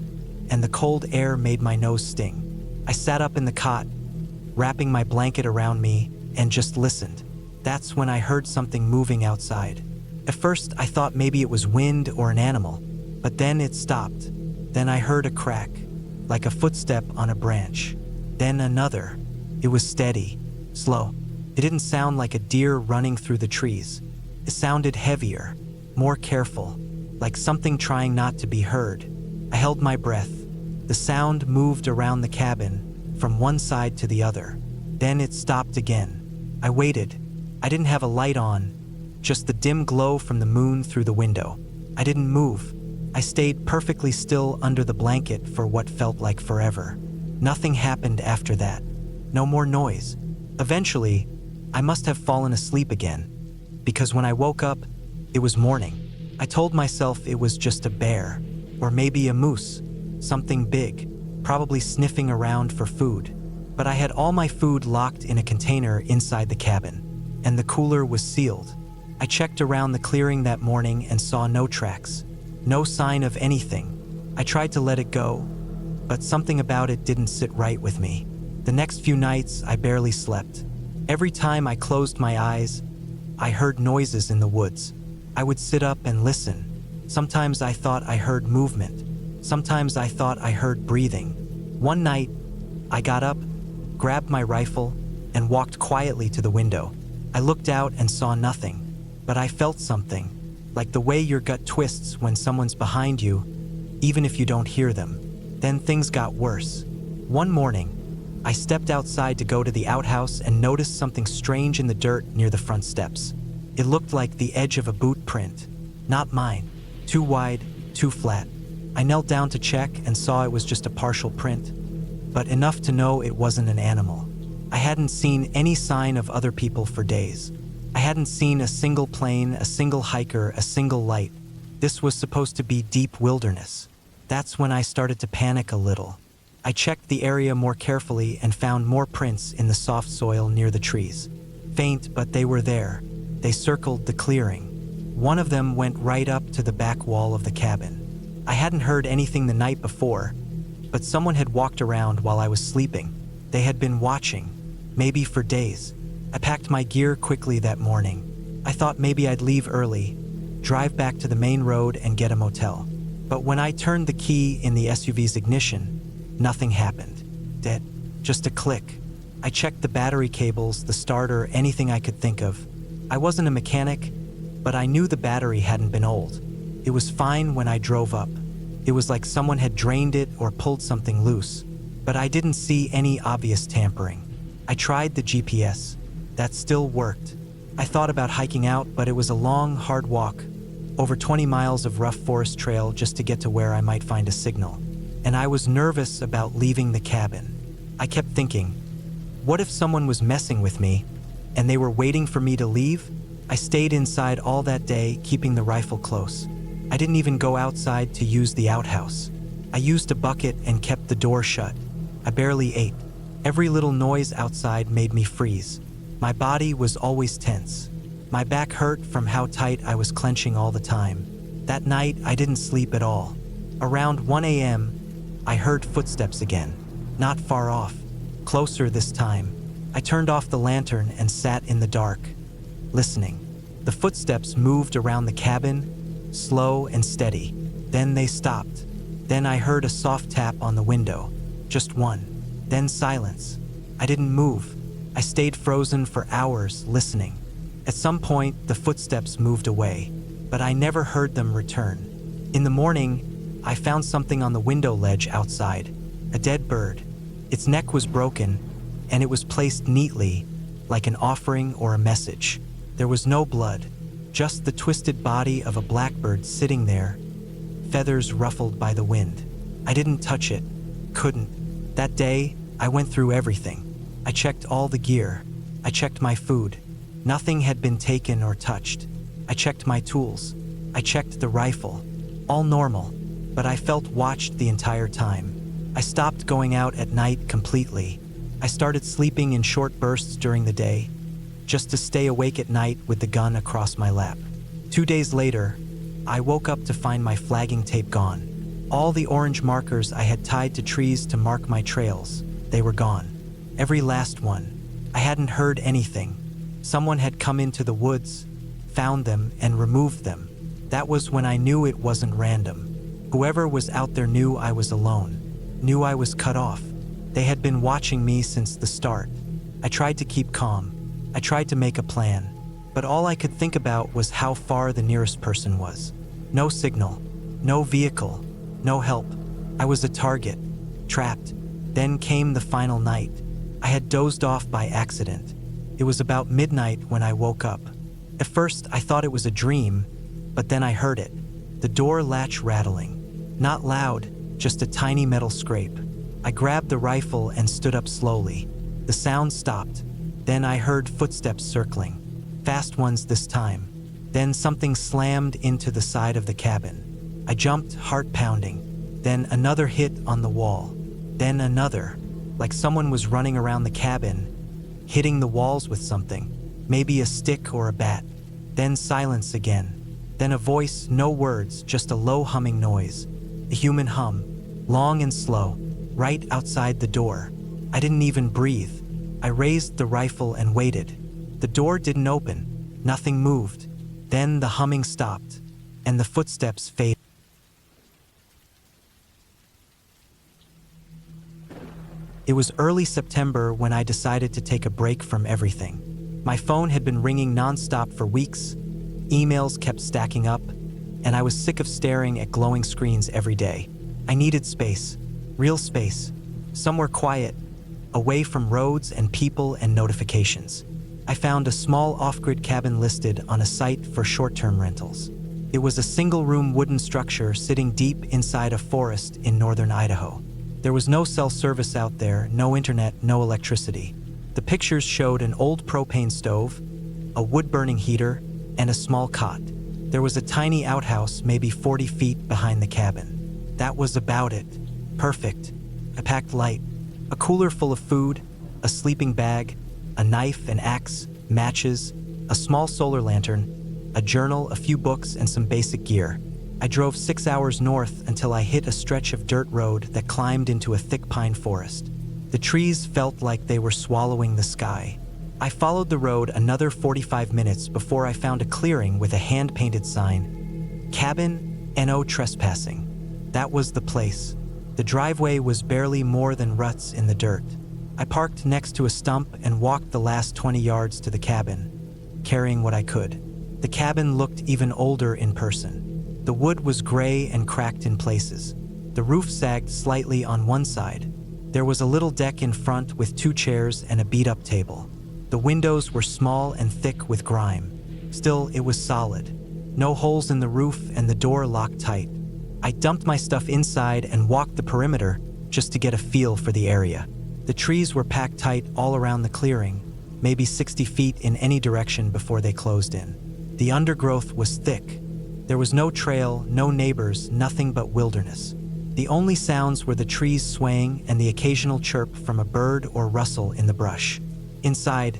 and the cold air made my nose sting. I sat up in the cot, wrapping my blanket around me, and just listened. That's when I heard something moving outside. At first, I thought maybe it was wind or an animal, but then it stopped. Then I heard a crack, like a footstep on a branch. Then another. It was steady, slow. It didn't sound like a deer running through the trees. It sounded heavier, more careful, like something trying not to be heard. I held my breath. The sound moved around the cabin, from one side to the other. Then it stopped again. I waited. I didn't have a light on, just the dim glow from the moon through the window. I didn't move. I stayed perfectly still under the blanket for what felt like forever. Nothing happened after that. No more noise. Eventually, I must have fallen asleep again, because when I woke up, it was morning. I told myself it was just a bear, or maybe a moose, something big, probably sniffing around for food. But I had all my food locked in a container inside the cabin, and the cooler was sealed. I checked around the clearing that morning and saw no tracks, no sign of anything. I tried to let it go, but something about it didn't sit right with me. The next few nights, I barely slept. Every time I closed my eyes, I heard noises in the woods. I would sit up and listen. Sometimes I thought I heard movement. Sometimes I thought I heard breathing. One night, I got up, grabbed my rifle, and walked quietly to the window. I looked out and saw nothing, but I felt something, like the way your gut twists when someone's behind you, even if you don't hear them. Then things got worse. One morning, I stepped outside to go to the outhouse and noticed something strange in the dirt near the front steps. It looked like the edge of a boot print. Not mine. Too wide, too flat. I knelt down to check and saw it was just a partial print, but enough to know it wasn't an animal. I hadn't seen any sign of other people for days. I hadn't seen a single plane, a single hiker, a single light. This was supposed to be deep wilderness. That's when I started to panic a little. I checked the area more carefully and found more prints in the soft soil near the trees. Faint, but they were there. They circled the clearing. One of them went right up to the back wall of the cabin. I hadn't heard anything the night before, but someone had walked around while I was sleeping. They had been watching, maybe for days. I packed my gear quickly that morning. I thought maybe I'd leave early, drive back to the main road and get a motel. But when I turned the key in the SUV's ignition, nothing happened. Dead. Just a click. I checked the battery cables, the starter, anything I could think of. I wasn't a mechanic, but I knew the battery hadn't been old. It was fine when I drove up. It was like someone had drained it or pulled something loose, but I didn't see any obvious tampering. I tried the GPS. That still worked. I thought about hiking out, but it was a long, hard walk, over 20 miles of rough forest trail just to get to where I might find a signal. And I was nervous about leaving the cabin. I kept thinking, what if someone was messing with me and they were waiting for me to leave? I stayed inside all that day, keeping the rifle close. I didn't even go outside to use the outhouse. I used a bucket and kept the door shut. I barely ate. Every little noise outside made me freeze. My body was always tense. My back hurt from how tight I was clenching all the time. That night, I didn't sleep at all. Around 1 a.m., I heard footsteps again, not far off, closer this time. I turned off the lantern and sat in the dark, listening. The footsteps moved around the cabin, slow and steady. Then they stopped. Then I heard a soft tap on the window, just one. Then silence. I didn't move. I stayed frozen for hours, listening. At some point, the footsteps moved away, but I never heard them return. In the morning, I found something on the window ledge outside, a dead bird. Its neck was broken, and it was placed neatly, like an offering or a message. There was no blood, just the twisted body of a blackbird sitting there, feathers ruffled by the wind. I didn't touch it, couldn't. That day, I went through everything. I checked all the gear. I checked my food. Nothing had been taken or touched. I checked my tools. I checked the rifle. All normal. But I felt watched the entire time. I stopped going out at night completely. I started sleeping in short bursts during the day, just to stay awake at night with the gun across my lap. 2 days later, I woke up to find my flagging tape gone. All the orange markers I had tied to trees to mark my trails, they were gone. Every last one. I hadn't heard anything. Someone had come into the woods, found them, and removed them. That was when I knew it wasn't random. Whoever was out there knew I was alone, knew I was cut off. They had been watching me since the start. I tried to keep calm. I tried to make a plan. But all I could think about was how far the nearest person was. No signal, no vehicle, no help. I was a target, trapped. Then came the final night. I had dozed off by accident. It was about midnight when I woke up. At first, I thought it was a dream, but then I heard it. The door latch rattling. Not loud, just a tiny metal scrape. I grabbed the rifle and stood up slowly. The sound stopped. Then I heard footsteps circling. Fast ones this time. Then something slammed into the side of the cabin. I jumped, heart pounding. Then another hit on the wall. Then another, like someone was running around the cabin, hitting the walls with something, maybe a stick or a bat. Then silence again. Then a voice, no words, just a low humming noise. A human hum, long and slow, right outside the door. I didn't even breathe. I raised the rifle and waited. The door didn't open. Nothing moved. Then the humming stopped, and the footsteps faded. It was early September when I decided to take a break from everything. My phone had been ringing nonstop for weeks, emails kept stacking up, and I was sick of staring at glowing screens every day. I needed space, real space, somewhere quiet, away from roads and people and notifications. I found a small off-grid cabin listed on a site for short-term rentals. It was a single-room wooden structure sitting deep inside a forest in northern Idaho. There was no cell service out there, no internet, no electricity. The pictures showed an old propane stove, a wood-burning heater, and a small cot. There was a tiny outhouse maybe 40 feet behind the cabin. That was about it. Perfect. I packed light. A cooler full of food, a sleeping bag, a knife, an axe, matches, a small solar lantern, a journal, a few books, and some basic gear. I drove 6 hours north until I hit a stretch of dirt road that climbed into a thick pine forest. The trees felt like they were swallowing the sky. I followed the road another 45 minutes before I found a clearing with a hand-painted sign. Cabin, No Trespassing. That was the place. The driveway was barely more than ruts in the dirt. I parked next to a stump and walked the last 20 yards to the cabin, carrying what I could. The cabin looked even older in person. The wood was gray and cracked in places. The roof sagged slightly on one side. There was a little deck in front with 2 chairs and a beat-up table. The windows were small and thick with grime. Still, it was solid. No holes in the roof and the door locked tight. I dumped my stuff inside and walked the perimeter just to get a feel for the area. The trees were packed tight all around the clearing, maybe 60 feet in any direction before they closed in. The undergrowth was thick. There was no trail, no neighbors, nothing but wilderness. The only sounds were the trees swaying and the occasional chirp from a bird or rustle in the brush. Inside,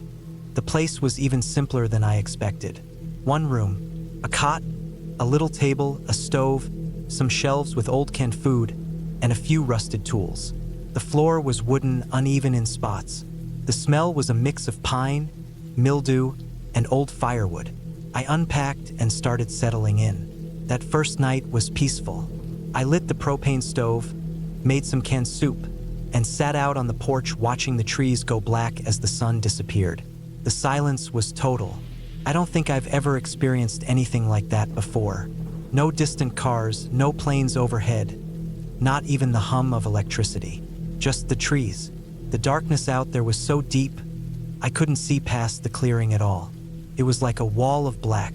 the place was even simpler than I expected. 1 room, a cot, a little table, a stove, some shelves with old canned food, and a few rusted tools. The floor was wooden, uneven in spots. The smell was a mix of pine, mildew, and old firewood. I unpacked and started settling in. That first night was peaceful. I lit the propane stove, made some canned soup, and sat out on the porch watching the trees go black as the sun disappeared. The silence was total. I don't think I've ever experienced anything like that before. No distant cars, no planes overhead, not even the hum of electricity. Just the trees. The darkness out there was so deep, I couldn't see past the clearing at all. It was like a wall of black.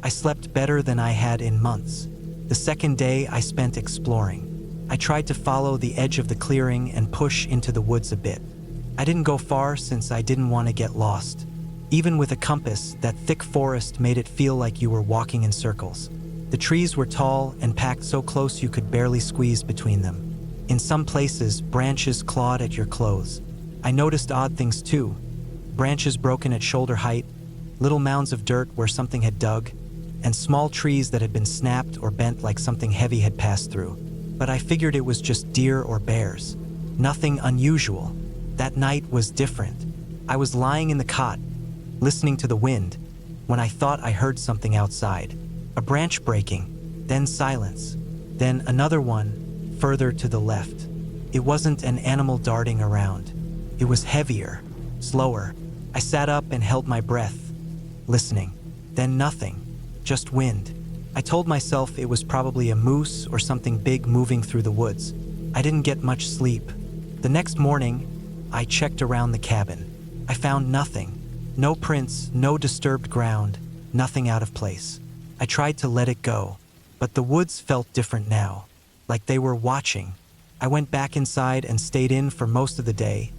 I slept better than I had in months. The second day I spent exploring. I tried to follow the edge of the clearing and push into the woods a bit. I didn't go far since I didn't want to get lost. Even with a compass, that thick forest made it feel like you were walking in circles. The trees were tall and packed so close you could barely squeeze between them. In some places, branches clawed at your clothes. I noticed odd things too. Branches broken at shoulder height, little mounds of dirt where something had dug, and small trees that had been snapped or bent like something heavy had passed through. But I figured it was just deer or bears. Nothing unusual. That night was different. I was lying in the cot, listening to the wind, when I thought I heard something outside. A branch breaking, then silence, then another one further to the left. It wasn't an animal darting around. It was heavier, slower. I sat up and held my breath, listening. Then nothing, just wind. I told myself it was probably a moose or something big moving through the woods. I didn't get much sleep. The next morning, I checked around the cabin. I found nothing. No prints, no disturbed ground, nothing out of place. I tried to let it go, but the woods felt different now, like they were watching. I went back inside and stayed in for most of the day,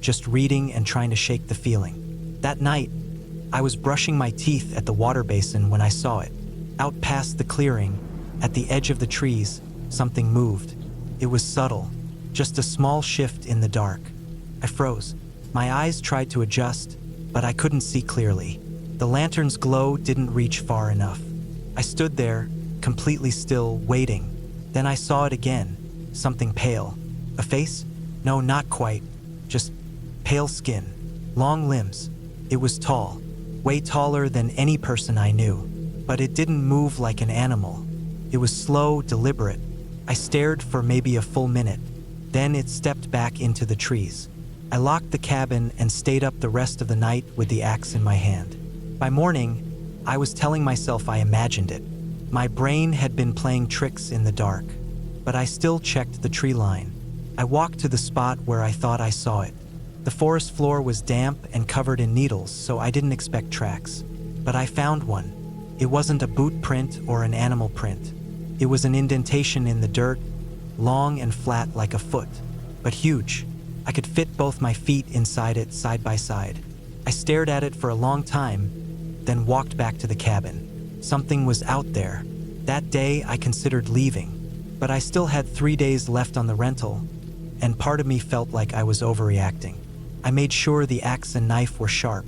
just reading and trying to shake the feeling. That night, I was brushing my teeth at the water basin when I saw it. Out past the clearing, at the edge of the trees, something moved. It was subtle, just a small shift in the dark. I froze. My eyes tried to adjust, but I couldn't see clearly. The lantern's glow didn't reach far enough. I stood there, completely still, waiting. Then I saw it again, something pale. A face? No, not quite. Just pale skin, long limbs. It was tall, way taller than any person I knew. But it didn't move like an animal. It was slow, deliberate. I stared for maybe a full minute. Then it stepped back into the trees. I locked the cabin and stayed up the rest of the night with the axe in my hand. By morning, I was telling myself I imagined it. My brain had been playing tricks in the dark, but I still checked the tree line. I walked to the spot where I thought I saw it. The forest floor was damp and covered in needles, so I didn't expect tracks. But I found one. It wasn't a boot print or an animal print. It was an indentation in the dirt, long and flat like a foot, but huge. I could fit both my feet inside it side by side. I stared at it for a long time, then walked back to the cabin. Something was out there. That day I considered leaving, but I still had 3 days left on the rental, and part of me felt like I was overreacting. I made sure the axe and knife were sharp.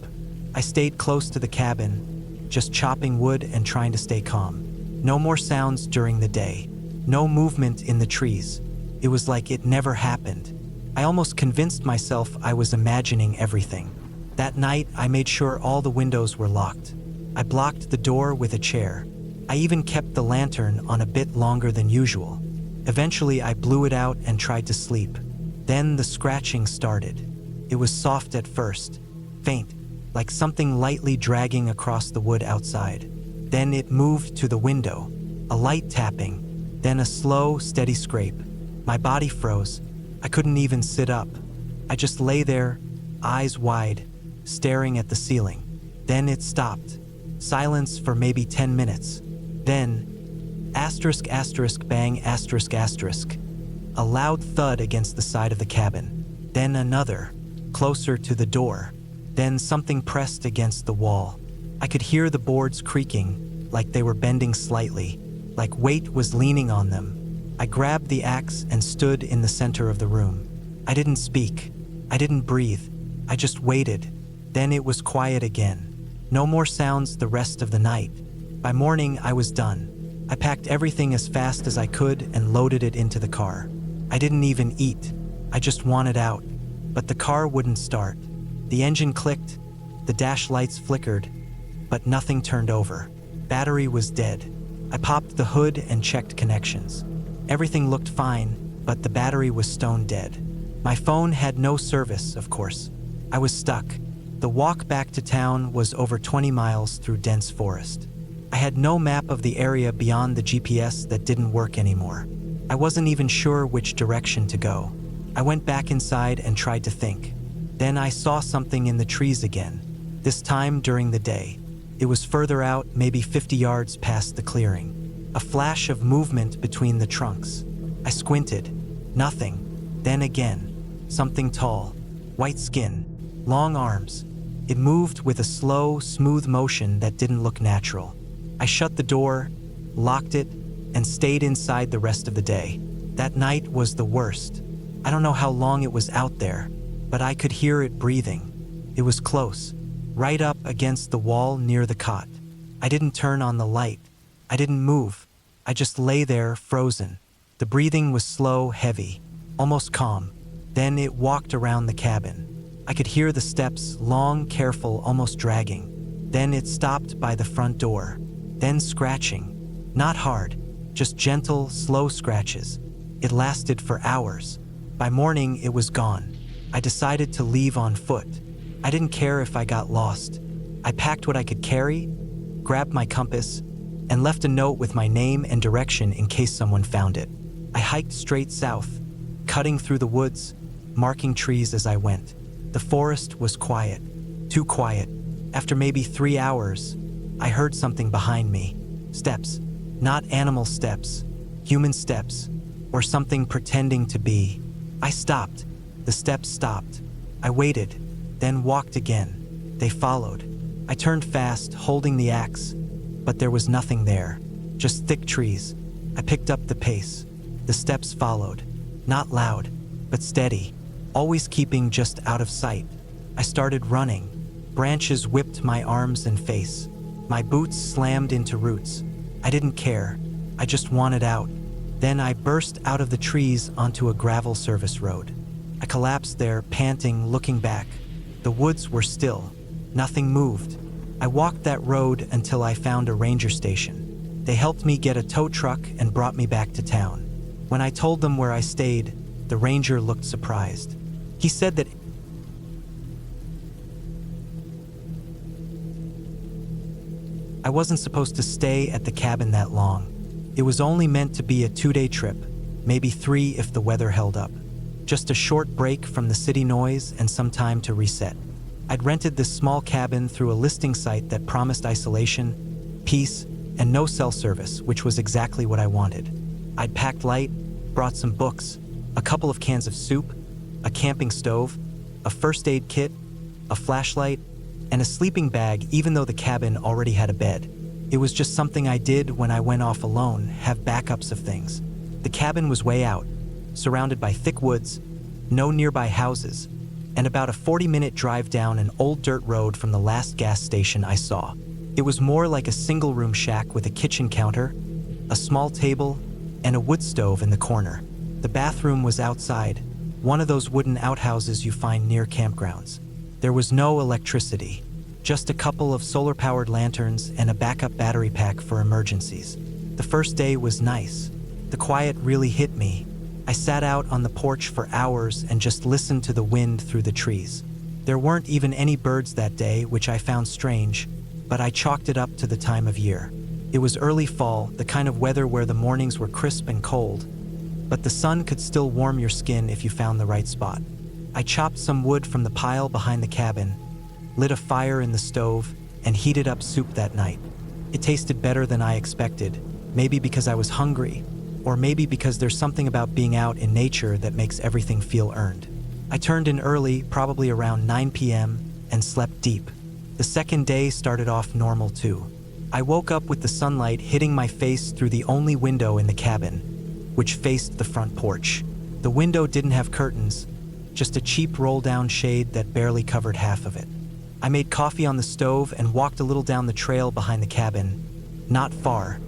I stayed close to the cabin, just chopping wood and trying to stay calm. No more sounds during the day. No movement in the trees. It was like it never happened. I almost convinced myself I was imagining everything. That night, I made sure all the windows were locked. I blocked the door with a chair. I even kept the lantern on a bit longer than usual. Eventually, I blew it out and tried to sleep. Then the scratching started. It was soft at first, faint, like something lightly dragging across the wood outside. Then it moved to the window, a light tapping, then a slow, steady scrape. My body froze. I couldn't even sit up. I just lay there, eyes wide, staring at the ceiling. Then it stopped. Silence for maybe 10 minutes. Then, asterisk, asterisk, bang, asterisk, asterisk. A loud thud against the side of the cabin. Then another, closer to the door. Then something pressed against the wall. I could hear the boards creaking, like they were bending slightly, like weight was leaning on them. I grabbed the axe and stood in the center of the room. I didn't speak. I didn't breathe. I just waited. Then it was quiet again. No more sounds the rest of the night. By morning, I was done. I packed everything as fast as I could and loaded it into the car. I didn't even eat. I just wanted out. But the car wouldn't start. The engine clicked, the dash lights flickered, but nothing turned over. Battery was dead. I popped the hood and checked connections. Everything looked fine, but the battery was stone dead. My phone had no service, of course. I was stuck. The walk back to town was over 20 miles through dense forest. I had no map of the area beyond the GPS that didn't work anymore. I wasn't even sure which direction to go. I went back inside and tried to think. Then I saw something in the trees again, this time during the day. It was further out, maybe 50 yards past the clearing. A flash of movement between the trunks. I squinted. Nothing. Then again. Something tall. White skin. Long arms. It moved with a slow, smooth motion that didn't look natural. I shut the door, locked it, and stayed inside the rest of the day. That night was the worst. I don't know how long it was out there, but I could hear it breathing. It was close, right up against the wall near the cot. I didn't turn on the light. I didn't move. I just lay there, frozen. The breathing was slow, heavy, almost calm. Then it walked around the cabin. I could hear the steps, long, careful, almost dragging. Then it stopped by the front door. Then scratching. Not hard, just gentle, slow scratches. It lasted for hours. By morning, it was gone. I decided to leave on foot. I didn't care if I got lost. I packed what I could carry, grabbed my compass, and left a note with my name and direction in case someone found it. I hiked straight south, cutting through the woods, marking trees as I went. The forest was quiet, too quiet. After maybe 3 hours, I heard something behind me. Steps. Not animal steps. Human steps. Or something pretending to be. I stopped. The steps stopped. I waited, then walked again. They followed. I turned fast, holding the axe, but there was nothing there. Just thick trees. I picked up the pace. The steps followed. Not loud, but steady, always keeping just out of sight. I started running. Branches whipped my arms and face. My boots slammed into roots. I didn't care. I just wanted out. Then I burst out of the trees onto a gravel service road. I collapsed there, panting, looking back. The woods were still. Nothing moved. I walked that road until I found a ranger station. They helped me get a tow truck and brought me back to town. When I told them where I stayed, the ranger looked surprised. He said that I wasn't supposed to stay at the cabin that long. It was only meant to be a 2-day trip, maybe 3 if the weather held up. Just a short break from the city noise and some time to reset. I'd rented this small cabin through a listing site that promised isolation, peace, and no cell service, which was exactly what I wanted. I'd packed light, brought some books, a couple of cans of soup, a camping stove, a first aid kit, a flashlight, and a sleeping bag, even though the cabin already had a bed. It was just something I did when I went off alone, have backups of things. The cabin was way out, surrounded by thick woods, no nearby houses, and about a 40-minute drive down an old dirt road from the last gas station I saw. It was more like a single-room shack with a kitchen counter, a small table, and a wood stove in the corner. The bathroom was outside, one of those wooden outhouses you find near campgrounds. There was no electricity, just a couple of solar-powered lanterns and a backup battery pack for emergencies. The first day was nice. The quiet really hit me. I sat out on the porch for hours and just listened to the wind through the trees. There weren't even any birds that day, which I found strange, but I chalked it up to the time of year. It was early fall, the kind of weather where the mornings were crisp and cold, but the sun could still warm your skin if you found the right spot. I chopped some wood from the pile behind the cabin, lit a fire in the stove, and heated up soup that night. It tasted better than I expected, maybe because I was hungry, or maybe because there's something about being out in nature that makes everything feel earned. I turned in early, probably around 9 p.m., and slept deep. The second day started off normal too. I woke up with the sunlight hitting my face through the only window in the cabin, which faced the front porch. The window didn't have curtains, just a cheap roll-down shade that barely covered half of it. I made coffee on the stove and walked a little down the trail behind the cabin. Not far,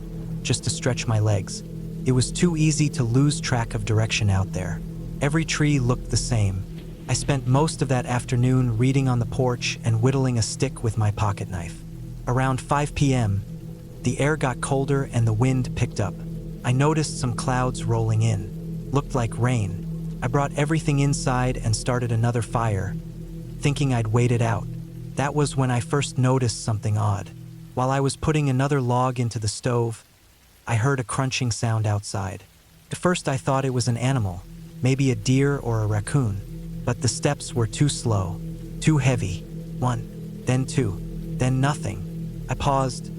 just to stretch my legs. It was too easy to lose track of direction out there. Every tree looked the same. I spent most of that afternoon reading on the porch and whittling a stick with my pocket knife. Around 5 p.m., the air got colder and the wind picked up. I noticed some clouds rolling in. Looked like rain. I brought everything inside and started another fire, thinking I'd wait it out. That was when I first noticed something odd. While I was putting another log into the stove, I heard a crunching sound outside. At first I thought it was an animal, maybe a deer or a raccoon, but the steps were too slow, too heavy. 1, then 2, then nothing. I paused,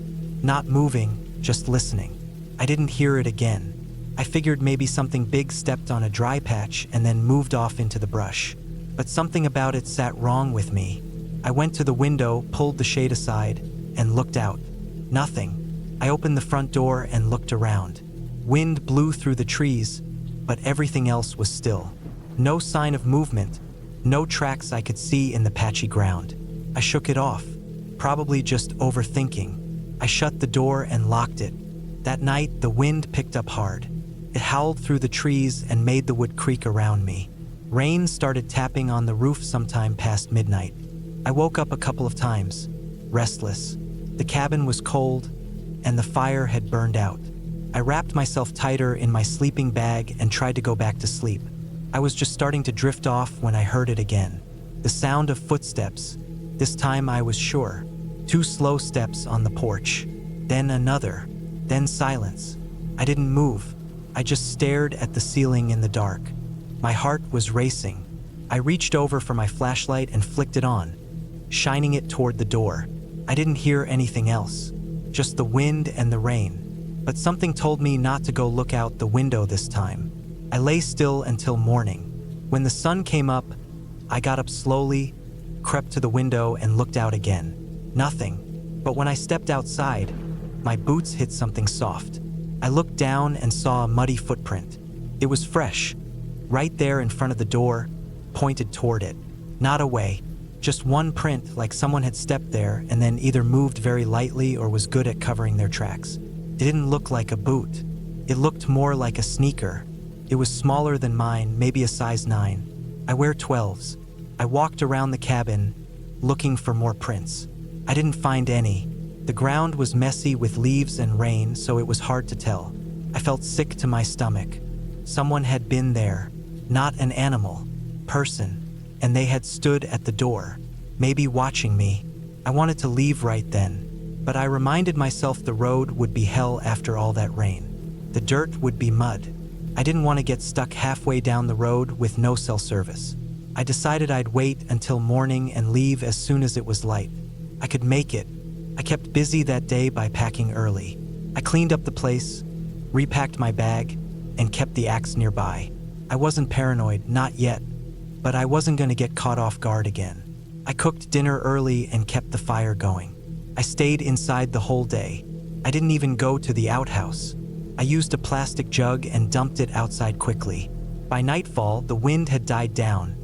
not moving, just listening. I didn't hear it again. I figured maybe something big stepped on a dry patch and then moved off into the brush. But something about it sat wrong with me. I went to the window, pulled the shade aside, and looked out. Nothing. I opened the front door and looked around. Wind blew through the trees, but everything else was still. No sign of movement, no tracks I could see in the patchy ground. I shook it off, probably just overthinking. I shut the door and locked it. That night, the wind picked up hard. It howled through the trees and made the wood creak around me. Rain started tapping on the roof sometime past midnight. I woke up a couple of times, restless. The cabin was cold, and the fire had burned out. I wrapped myself tighter in my sleeping bag and tried to go back to sleep. I was just starting to drift off when I heard it again. The sound of footsteps. This time I was sure. 2 slow steps on the porch. Then another. Then silence. I didn't move. I just stared at the ceiling in the dark. My heart was racing. I reached over for my flashlight and flicked it on, shining it toward the door. I didn't hear anything else. just the wind and the rain. But something told me not to go look out the window this time. I lay still until morning. When the sun came up, I got up slowly, crept to the window and looked out again. Nothing. But when I stepped outside, my boots hit something soft. I looked down and saw a muddy footprint. It was fresh, right there in front of the door, pointed toward it. Not away, just one print like someone had stepped there and then either moved very lightly or was good at covering their tracks. It didn't look like a boot. It looked more like a sneaker. It was smaller than mine, maybe a size 9. I wear 12s. I walked around the cabin, looking for more prints. I didn't find any. The ground was messy with leaves and rain, so it was hard to tell. I felt sick to my stomach. Someone had been there, not an animal, person, and they had stood at the door, maybe watching me. I wanted to leave right then, but I reminded myself the road would be hell after all that rain. The dirt would be mud. I didn't want to get stuck halfway down the road with no cell service. I decided I'd wait until morning and leave as soon as it was light. I could make it. I kept busy that day by packing early. I cleaned up the place, repacked my bag, and kept the axe nearby. I wasn't paranoid, not yet, but I wasn't going to get caught off guard again. I cooked dinner early and kept the fire going. I stayed inside the whole day. I didn't even go to the outhouse. I used a plastic jug and dumped it outside quickly. By nightfall, the wind had died down,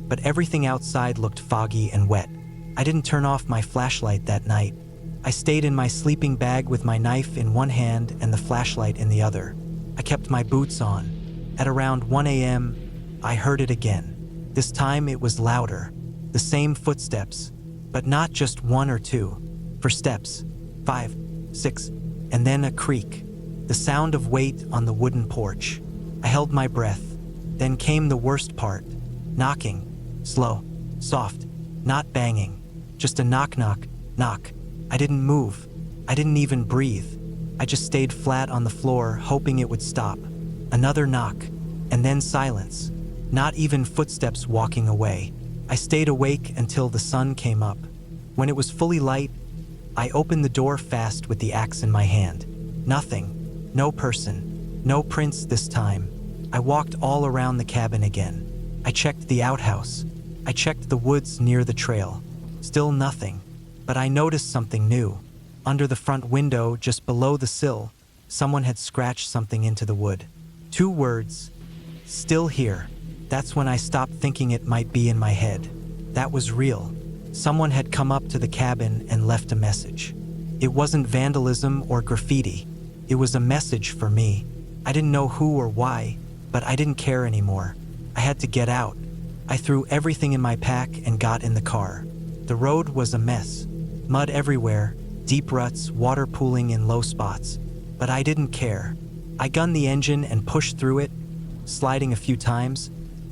but everything outside looked foggy and wet. I didn't turn off my flashlight that night. I stayed in my sleeping bag with my knife in one hand and the flashlight in the other. I kept my boots on. At around 1 a.m., I heard it again. This time it was louder. The same footsteps, but not just 1 or 2. For steps, 5, 6, and then a creak. The sound of weight on the wooden porch. I held my breath. Then came the worst part. Knocking. Slow. Soft. Not banging. Just a knock, knock, knock. I didn't move. I didn't even breathe. I just stayed flat on the floor, hoping it would stop. Another knock, and then silence. Not even footsteps walking away. I stayed awake until the sun came up. When it was fully light, I opened the door fast with the axe in my hand. Nothing. No person. No prints this time. I walked all around the cabin again. I checked the outhouse. I checked the woods near the trail. Still nothing. But I noticed something new. Under the front window, just below the sill, someone had scratched something into the wood. 2 words. Still here. That's when I stopped thinking it might be in my head. That was real. Someone had come up to the cabin and left a message. It wasn't vandalism or graffiti. It was a message for me. I didn't know who or why, but I didn't care anymore. I had to get out. I threw everything in my pack and got in the car. The road was a mess. Mud everywhere, deep ruts, water pooling in low spots. But I didn't care. I gunned the engine and pushed through it, sliding a few times,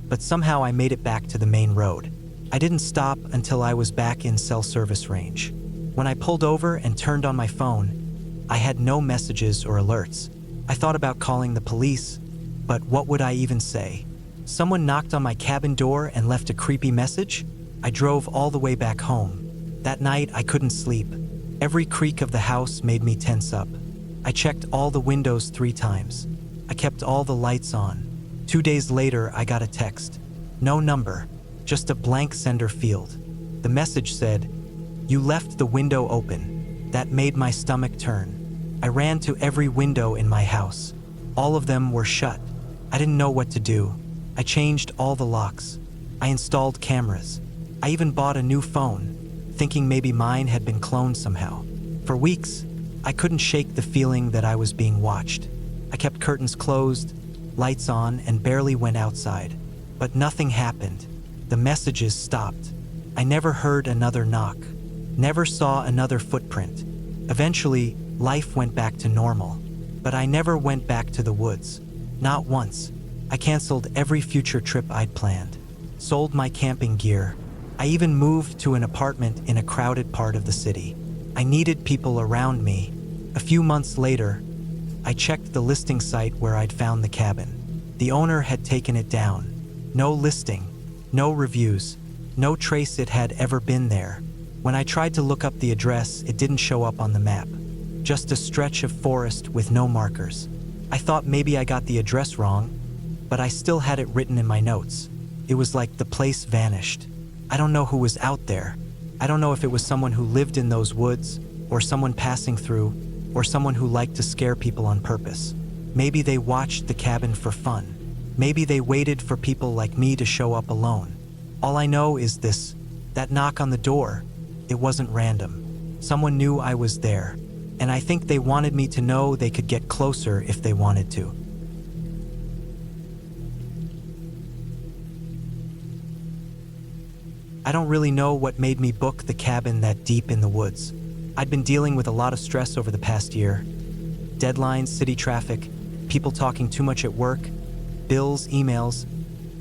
but somehow I made it back to the main road. I didn't stop until I was back in cell service range. When I pulled over and turned on my phone, I had no messages or alerts. I thought about calling the police, but what would I even say? Someone knocked on my cabin door and left a creepy message? I drove all the way back home. That night, I couldn't sleep. Every creak of the house made me tense up. I checked all the windows 3 times. I kept all the lights on. 2 days later, I got a text. No number, just a blank sender field. The message said, "You left the window open." That made my stomach turn. I ran to every window in my house. All of them were shut. I didn't know what to do. I changed all the locks. I installed cameras. I even bought a new phone, thinking maybe mine had been cloned somehow. For weeks, I couldn't shake the feeling that I was being watched. I kept curtains closed, lights on, and barely went outside. But nothing happened. The messages stopped. I never heard another knock. Never saw another footprint. Eventually, life went back to normal. But I never went back to the woods. Not once. I canceled every future trip I'd planned. Sold my camping gear. I even moved to an apartment in a crowded part of the city. I needed people around me. A few months later, I checked the listing site where I'd found the cabin. The owner had taken it down. No listing, no reviews, no trace it had ever been there. When I tried to look up the address, it didn't show up on the map. just a stretch of forest with no markers. I thought maybe I got the address wrong, but I still had it written in my notes. It was like the place vanished. I don't know who was out there. I don't know if it was someone who lived in those woods, or someone passing through, or someone who liked to scare people on purpose. Maybe they watched the cabin for fun. Maybe they waited for people like me to show up alone. All I know is this: that knock on the door, it wasn't random. Someone knew I was there, and I think they wanted me to know they could get closer if they wanted to. I don't really know what made me book the cabin that deep in the woods. I'd been dealing with a lot of stress over the past year. Deadlines, city traffic, people talking too much at work, bills, emails,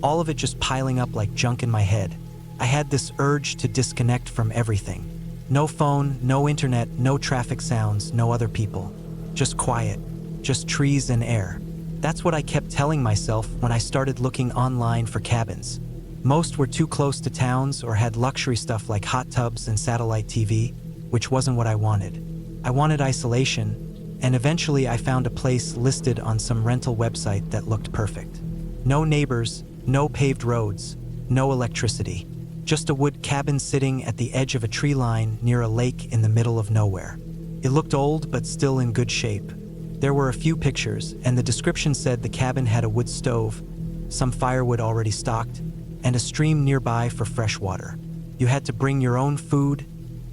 all of it just piling up like junk in my head. I had this urge to disconnect from everything. No phone, no internet, no traffic sounds, no other people. Just quiet, just trees and air. That's what I kept telling myself when I started looking online for cabins. Most were too close to towns or had luxury stuff like hot tubs and satellite TV, which wasn't what I wanted. I wanted isolation, and eventually I found a place listed on some rental website that looked perfect. No neighbors, no paved roads, no electricity. Just a wood cabin sitting at the edge of a tree line near a lake in the middle of nowhere. It looked old but still in good shape. There were a few pictures, and the description said the cabin had a wood stove, some firewood already stocked, and a stream nearby for fresh water. You had to bring your own food,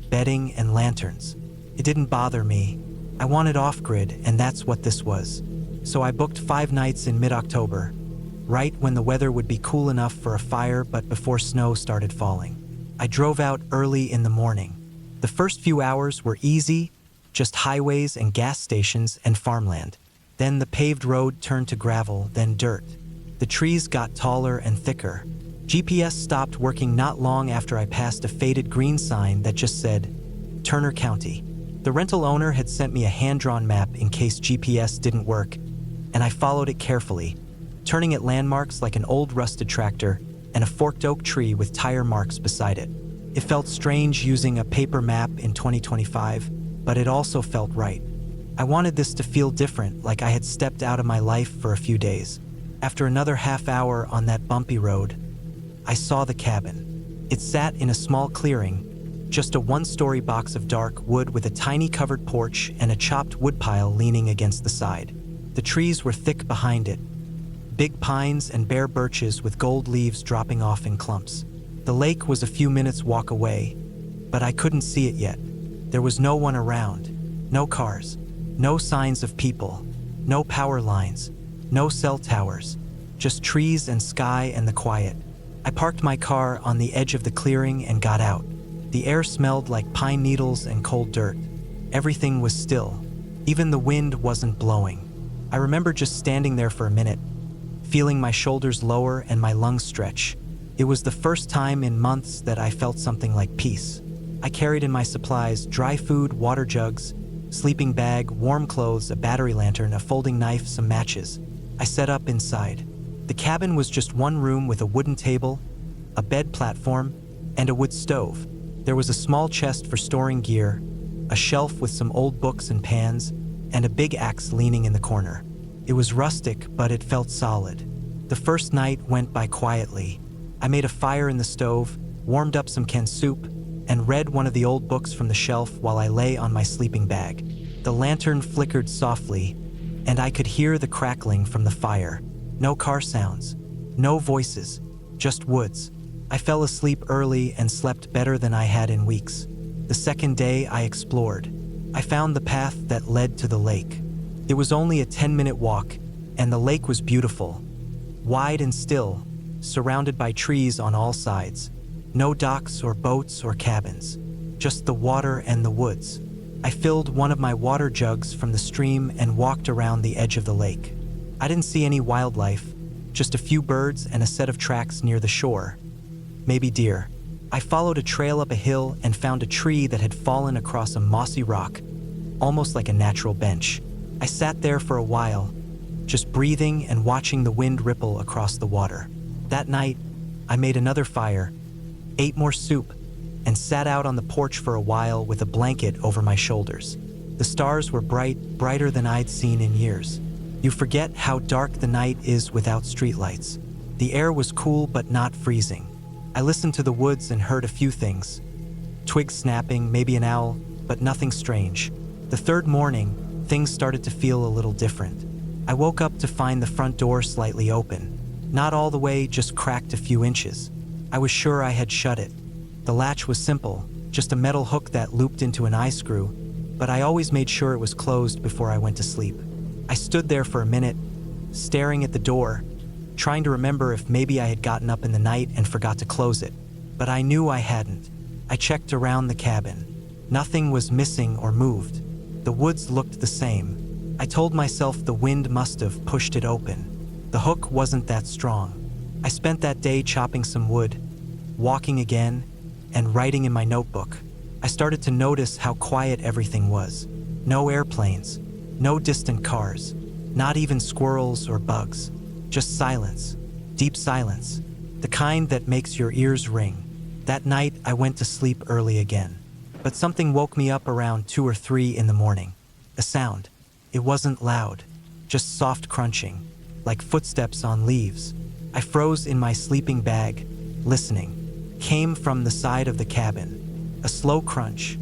bedding, and lanterns. It didn't bother me. I wanted off-grid, and that's what this was. So I booked 5 nights in mid-October, right when the weather would be cool enough for a fire but before snow started falling. I drove out early in the morning. The first few hours were easy, just highways and gas stations and farmland. Then the paved road turned to gravel, then dirt. The trees got taller and thicker. GPS stopped working not long after I passed a faded green sign that just said, Turner County. The rental owner had sent me a hand-drawn map in case GPS didn't work, and I followed it carefully, turning at landmarks like an old rusted tractor and a forked oak tree with tire marks beside it. It felt strange using a paper map in 2025, but it also felt right. I wanted this to feel different, like I had stepped out of my life for a few days. After another half hour on that bumpy road, I saw the cabin. It sat in a small clearing, just a one-story box of dark wood with a tiny covered porch and a chopped woodpile leaning against the side. The trees were thick behind it, big pines and bare birches with gold leaves dropping off in clumps. The lake was a few minutes' walk away, but I couldn't see it yet. There was no one around, no cars, no signs of people, no power lines, no cell towers, just trees and sky and the quiet. I parked my car on the edge of the clearing and got out. The air smelled like pine needles and cold dirt. Everything was still. Even the wind wasn't blowing. I remember just standing there for a minute, feeling my shoulders lower and my lungs stretch. It was the first time in months that I felt something like peace. I carried in my supplies: dry food, water jugs, sleeping bag, warm clothes, a battery lantern, a folding knife, some matches. I set up inside. The cabin was just one room with a wooden table, a bed platform, and a wood stove. There was a small chest for storing gear, a shelf with some old books and pans, and a big axe leaning in the corner. It was rustic, but it felt solid. The first night went by quietly. I made a fire in the stove, warmed up some canned soup, and read one of the old books from the shelf while I lay on my sleeping bag. The lantern flickered softly, and I could hear the crackling from the fire. No car sounds, no voices, just woods. I fell asleep early and slept better than I had in weeks. The second day I explored. I found the path that led to the lake. It was only a 10-minute walk, and the lake was beautiful, wide and still, surrounded by trees on all sides. No docks or boats or cabins, just the water and the woods. I filled one of my water jugs from the stream and walked around the edge of the lake. I didn't see any wildlife, just a few birds and a set of tracks near the shore. Maybe deer. I followed a trail up a hill and found a tree that had fallen across a mossy rock, almost like a natural bench. I sat there for a while, just breathing and watching the wind ripple across the water. That night, I made another fire, ate more soup, and sat out on the porch for a while with a blanket over my shoulders. The stars were bright, brighter than I'd seen in years. You forget how dark the night is without streetlights. The air was cool but not freezing. I listened to the woods and heard a few things. Twigs snapping, maybe an owl, but nothing strange. The third morning, things started to feel a little different. I woke up to find the front door slightly open. Not all the way, just cracked a few inches. I was sure I had shut it. The latch was simple, just a metal hook that looped into an eye screw, but I always made sure it was closed before I went to sleep. I stood there for a minute, staring at the door, trying to remember if maybe I had gotten up in the night and forgot to close it. But I knew I hadn't. I checked around the cabin. Nothing was missing or moved. The woods looked the same. I told myself the wind must have pushed it open. The hook wasn't that strong. I spent that day chopping some wood, walking again, and writing in my notebook. I started to notice how quiet everything was. No airplanes, no distant cars, not even squirrels or bugs. Just silence, deep silence, the kind that makes your ears ring. That night, I went to sleep early again. But something woke me up around 2 or 3 in the morning. A sound. It wasn't loud, just soft crunching, like footsteps on leaves. I froze in my sleeping bag, listening. Came from the side of the cabin. A slow crunch,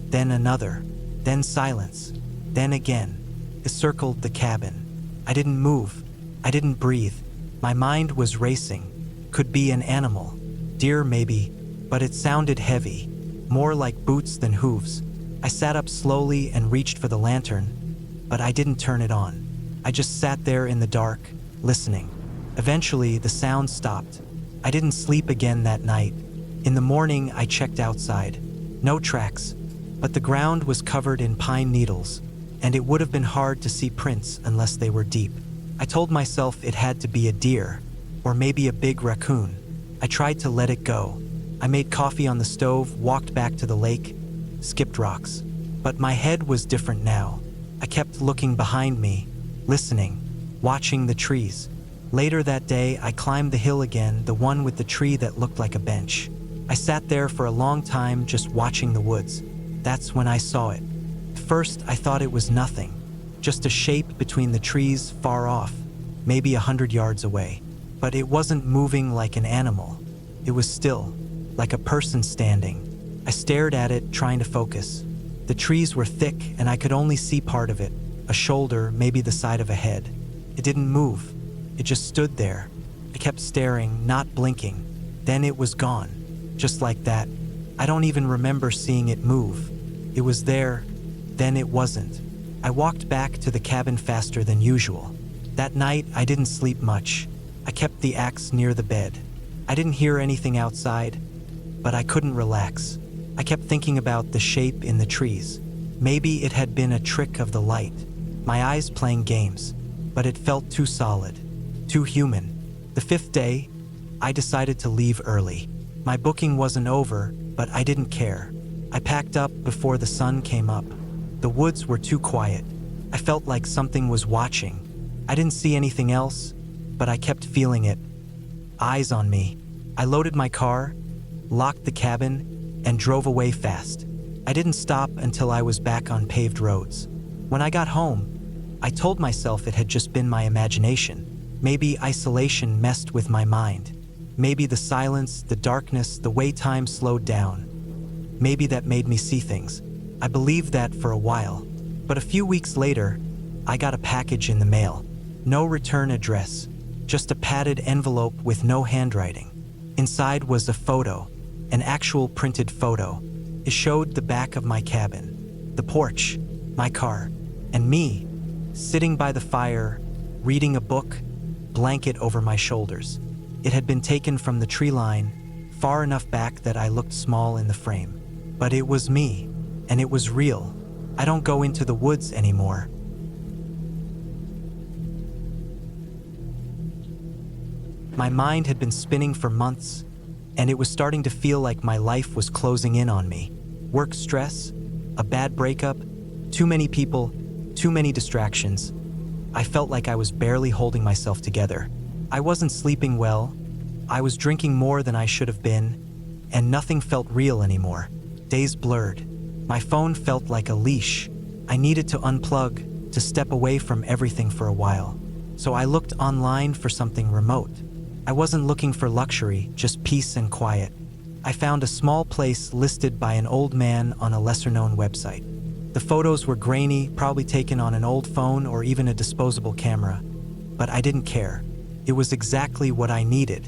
then another, then silence, then again. It circled the cabin. I didn't move. I didn't breathe. My mind was racing. Could be an animal. Deer maybe, but it sounded heavy. More like boots than hooves. I sat up slowly and reached for the lantern, but I didn't turn it on. I just sat there in the dark, listening. Eventually, the sound stopped. I didn't sleep again that night. In the morning, I checked outside. No tracks, but the ground was covered in pine needles, and it would have been hard to see prints unless they were deep. I told myself it had to be a deer, or maybe a big raccoon. I tried to let it go. I made coffee on the stove, walked back to the lake, skipped rocks. But my head was different now. I kept looking behind me, listening, watching the trees. Later that day, I climbed the hill again, the one with the tree that looked like a bench. I sat there for a long time just watching the woods. That's when I saw it. First, I thought it was nothing, just a shape between the trees far off, maybe 100 yards away. But it wasn't moving like an animal. It was still, like a person standing. I stared at it, trying to focus. The trees were thick, and I could only see part of it, a shoulder, maybe the side of a head. It didn't move. It just stood there. I kept staring, not blinking. Then it was gone, just like that. I don't even remember seeing it move. It was there, then it wasn't. I walked back to the cabin faster than usual. That night, I didn't sleep much. I kept the axe near the bed. I didn't hear anything outside, but I couldn't relax. I kept thinking about the shape in the trees. Maybe it had been a trick of the light, my eyes playing games, but it felt too solid, too human. The 5th day, I decided to leave early. My booking wasn't over, but I didn't care. I packed up before the sun came up. The woods were too quiet. I felt like something was watching. I didn't see anything else, but I kept feeling it. Eyes on me. I loaded my car, locked the cabin, and drove away fast. I didn't stop until I was back on paved roads. When I got home, I told myself it had just been my imagination. Maybe isolation messed with my mind. Maybe the silence, the darkness, the way time slowed down. Maybe that made me see things. I believed that for a while. But a few weeks later, I got a package in the mail. No return address, just a padded envelope with no handwriting. Inside was a photo, an actual printed photo. It showed the back of my cabin, the porch, my car, and me, sitting by the fire, reading a book, blanket over my shoulders. It had been taken from the tree line, far enough back that I looked small in the frame. But it was me, and it was real. I don't go into the woods anymore. My mind had been spinning for months, and it was starting to feel like my life was closing in on me. Work stress, a bad breakup, too many people, too many distractions. I felt like I was barely holding myself together. I wasn't sleeping well, I was drinking more than I should have been, and nothing felt real anymore. Days blurred. My phone felt like a leash, I needed to unplug, to step away from everything for a while. So I looked online for something remote. I wasn't looking for luxury, just peace and quiet. I found a small place listed by an old man on a lesser-known website. The photos were grainy, probably taken on an old phone or even a disposable camera. But I didn't care. It was exactly what I needed.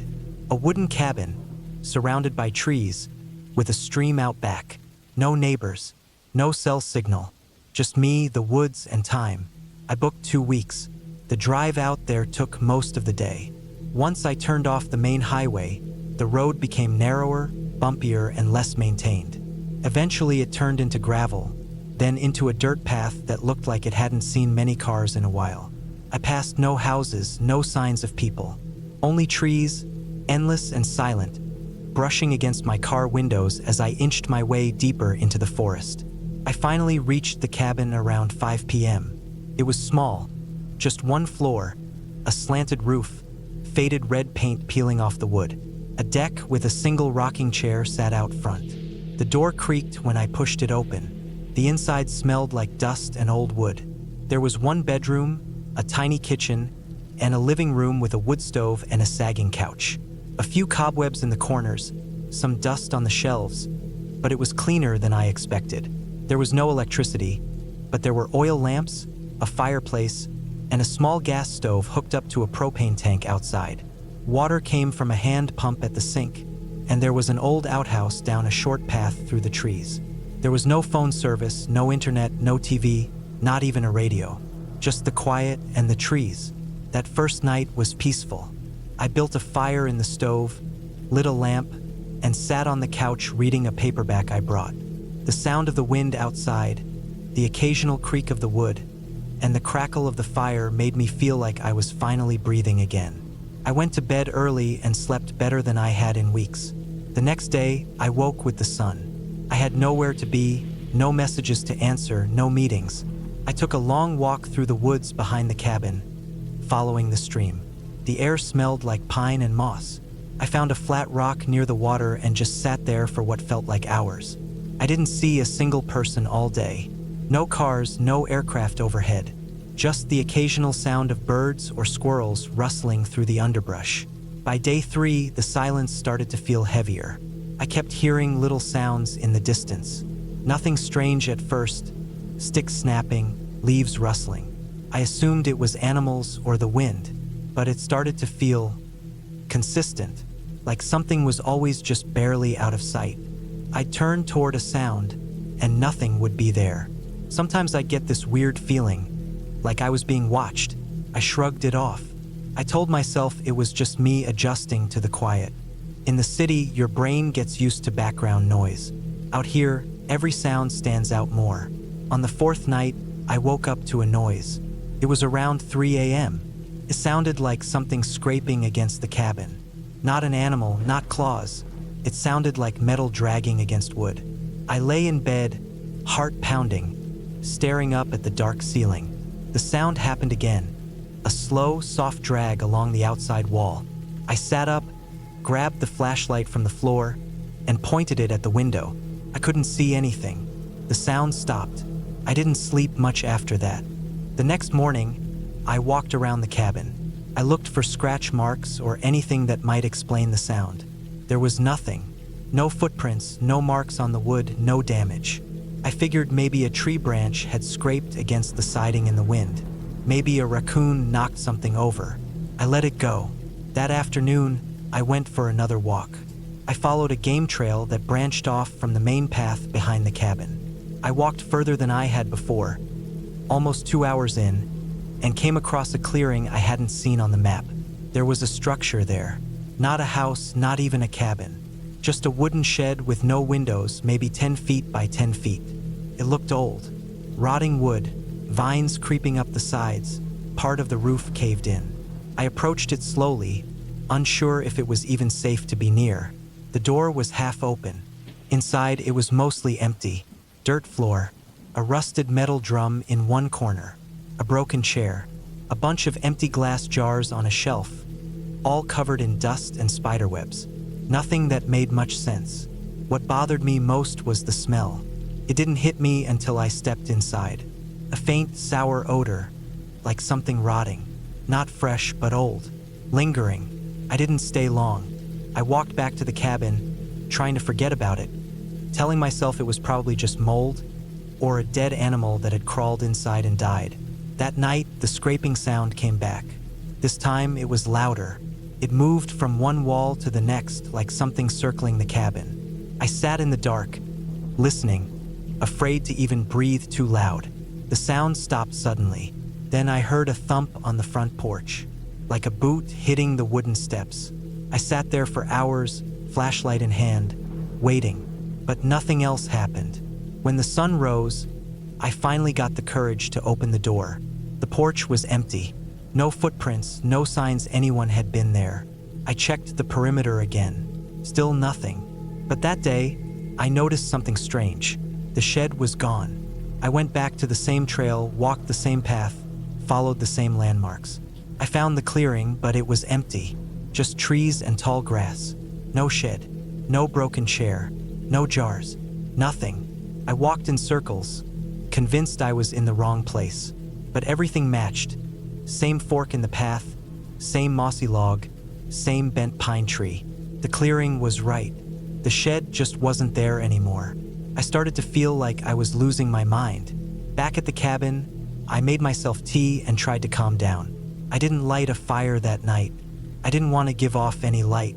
A wooden cabin, surrounded by trees, with a stream out back. No neighbors, no cell signal, just me, the woods, and time. I booked 2 weeks. The drive out there took most of the day. Once I turned off the main highway, the road became narrower, bumpier, and less maintained. Eventually it turned into gravel, then into a dirt path that looked like it hadn't seen many cars in a while. I passed no houses, no signs of people. Only trees, endless and silent, brushing against my car windows as I inched my way deeper into the forest. I finally reached the cabin around 5 p.m. It was small, just 1 floor, a slanted roof, faded red paint peeling off the wood. A deck with a single rocking chair sat out front. The door creaked when I pushed it open. The inside smelled like dust and old wood. There was 1 bedroom, a tiny kitchen, and a living room with a wood stove and a sagging couch. A few cobwebs in the corners, some dust on the shelves, but it was cleaner than I expected. There was no electricity, but there were oil lamps, a fireplace, and a small gas stove hooked up to a propane tank outside. Water came from a hand pump at the sink, and there was an old outhouse down a short path through the trees. There was no phone service, no internet, no TV, not even a radio. Just the quiet and the trees. That first night was peaceful. I built a fire in the stove, lit a lamp, and sat on the couch reading a paperback I brought. The sound of the wind outside, the occasional creak of the wood, and the crackle of the fire made me feel like I was finally breathing again. I went to bed early and slept better than I had in weeks. The next day, I woke with the sun. I had nowhere to be, no messages to answer, no meetings. I took a long walk through the woods behind the cabin, following the stream. The air smelled like pine and moss. I found a flat rock near the water and just sat there for what felt like hours. I didn't see a single person all day. No cars, no aircraft overhead. Just the occasional sound of birds or squirrels rustling through the underbrush. By day 3, the silence started to feel heavier. I kept hearing little sounds in the distance. Nothing strange at first. Sticks snapping, leaves rustling. I assumed it was animals or the wind, but it started to feel consistent, like something was always just barely out of sight. I'd turn toward a sound, and nothing would be there. Sometimes I'd get this weird feeling, like I was being watched. I shrugged it off. I told myself it was just me adjusting to the quiet. In the city, your brain gets used to background noise. Out here, every sound stands out more. On the 4th night, I woke up to a noise. It was around 3 a.m. It sounded like something scraping against the cabin. Not an animal, not claws. It sounded like metal dragging against wood. I lay in bed, heart pounding, staring up at the dark ceiling. The sound happened again, a slow, soft drag along the outside wall. I sat up, grabbed the flashlight from the floor, and pointed it at the window. I couldn't see anything. The sound stopped. I didn't sleep much after that. The next morning, I walked around the cabin. I looked for scratch marks or anything that might explain the sound. There was nothing. No footprints, no marks on the wood, no damage. I figured maybe a tree branch had scraped against the siding in the wind. Maybe a raccoon knocked something over. I let it go. That afternoon, I went for another walk. I followed a game trail that branched off from the main path behind the cabin. I walked further than I had before, almost 2 hours in, and came across a clearing I hadn't seen on the map. There was a structure there. Not a house, not even a cabin. Just a wooden shed with no windows, maybe 10 feet by 10 feet. It looked old. Rotting wood, vines creeping up the sides, part of the roof caved in. I approached it slowly, unsure if it was even safe to be near. The door was half open. Inside, it was mostly empty. Dirt floor, a rusted metal drum in one corner, a broken chair, a bunch of empty glass jars on a shelf, all covered in dust and spiderwebs. Nothing that made much sense. What bothered me most was the smell. It didn't hit me until I stepped inside. A faint, sour odor, like something rotting. Not fresh, but old. Lingering. I didn't stay long. I walked back to the cabin, trying to forget about it, telling myself it was probably just mold or a dead animal that had crawled inside and died. That night, the scraping sound came back. This time, it was louder. It moved from one wall to the next like something circling the cabin. I sat in the dark, listening, afraid to even breathe too loud. The sound stopped suddenly. Then I heard a thump on the front porch, like a boot hitting the wooden steps. I sat there for hours, flashlight in hand, waiting, but nothing else happened. When the sun rose, I finally got the courage to open the door. The porch was empty. No footprints, no signs anyone had been there. I checked the perimeter again. Still nothing. But that day, I noticed something strange. The shed was gone. I went back to the same trail, walked the same path, followed the same landmarks. I found the clearing, but it was empty. Just trees and tall grass. No shed. No broken chair. No jars. Nothing. I walked in circles, convinced I was in the wrong place. But everything matched. Same fork in the path, same mossy log, same bent pine tree. The clearing was right. The shed just wasn't there anymore. I started to feel like I was losing my mind. Back at the cabin, I made myself tea and tried to calm down. I didn't light a fire that night. I didn't want to give off any light.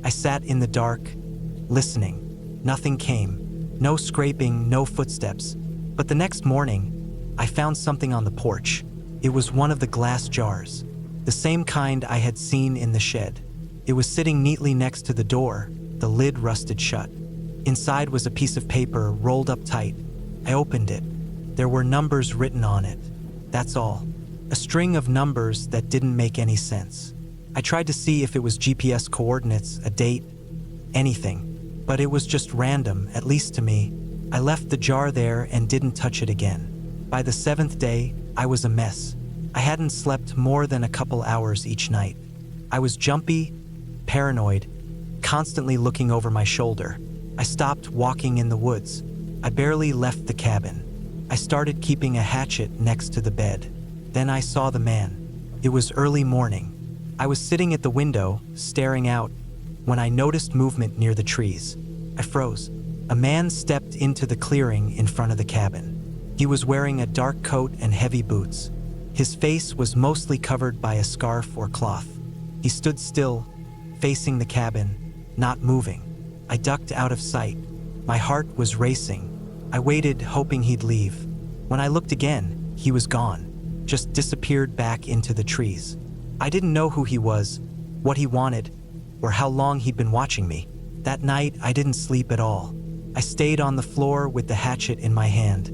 I sat in the dark, listening. Nothing came. No scraping, no footsteps. But the next morning, I found something on the porch. It was one of the glass jars, the same kind I had seen in the shed. It was sitting neatly next to the door, the lid rusted shut. Inside was a piece of paper rolled up tight. I opened it. There were numbers written on it. That's all. A string of numbers that didn't make any sense. I tried to see if it was GPS coordinates, a date, anything. But it was just random, at least to me. I left the jar there and didn't touch it again. By the 7th day, I was a mess. I hadn't slept more than a couple hours each night. I was jumpy, paranoid, constantly looking over my shoulder. I stopped walking in the woods. I barely left the cabin. I started keeping a hatchet next to the bed. Then I saw the man. It was early morning. I was sitting at the window, staring out, when I noticed movement near the trees. I froze. A man stepped into the clearing in front of the cabin. He was wearing a dark coat and heavy boots. His face was mostly covered by a scarf or cloth. He stood still, facing the cabin, not moving. I ducked out of sight. My heart was racing. I waited, hoping he'd leave. When I looked again, he was gone, just disappeared back into the trees. I didn't know who he was, what he wanted, or how long he'd been watching me. That night, I didn't sleep at all. I stayed on the floor with the hatchet in my hand,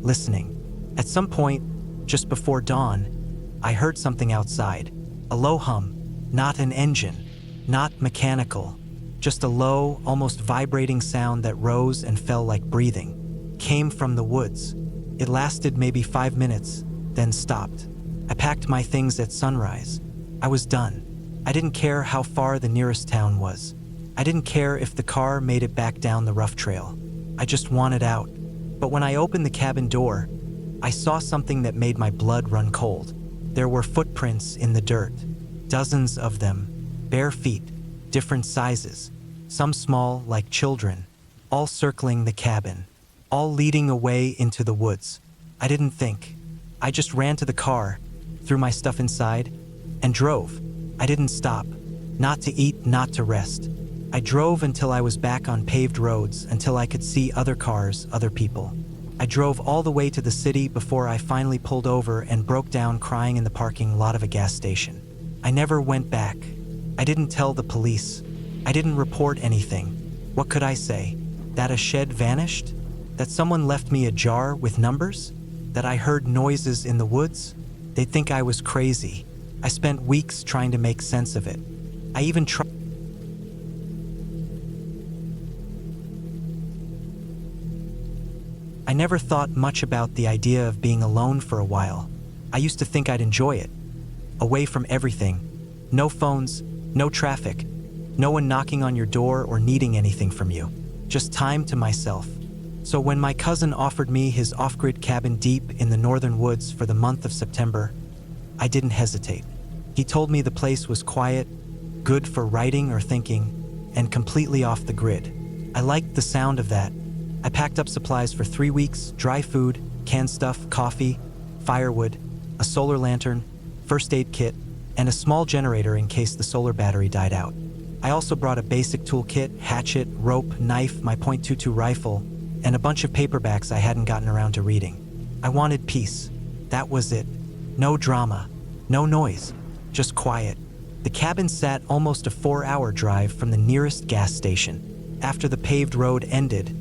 listening. At some point, just before dawn, I heard something outside. A low hum, not an engine, not mechanical, just a low, almost vibrating sound that rose and fell like breathing. Came from the woods. It lasted maybe 5 minutes, then stopped. I packed my things at sunrise. I was done. I didn't care how far the nearest town was. I didn't care if the car made it back down the rough trail. I just wanted out. But when I opened the cabin door, I saw something that made my blood run cold. There were footprints in the dirt, dozens of them, bare feet, different sizes, some small like children, all circling the cabin, all leading away into the woods. I didn't think. I just ran to the car, threw my stuff inside, and drove. I didn't stop, not to eat, not to rest. I drove until I was back on paved roads, until I could see other cars, other people. I drove all the way to the city before I finally pulled over and broke down crying in the parking lot of a gas station. I never went back. I didn't tell the police. I didn't report anything. What could I say? That a shed vanished? That someone left me a jar with numbers? That I heard noises in the woods? They'd think I was crazy. I spent weeks trying to make sense of it. I even tried. I never thought much about the idea of being alone for a while. I used to think I'd enjoy it. Away from everything. No phones, no traffic, no one knocking on your door or needing anything from you. Just time to myself. So when my cousin offered me his off-grid cabin deep in the northern woods for the month of September, I didn't hesitate. He told me the place was quiet, good for writing or thinking, and completely off the grid. I liked the sound of that. I packed up supplies for 3 weeks: dry food, canned stuff, coffee, firewood, a solar lantern, first aid kit, and a small generator in case the solar battery died out. I also brought a basic toolkit, hatchet, rope, knife, my .22 rifle, and a bunch of paperbacks I hadn't gotten around to reading. I wanted peace. That was it. No drama, no noise, just quiet. The cabin sat almost a 4-hour drive from the nearest gas station. After the paved road ended,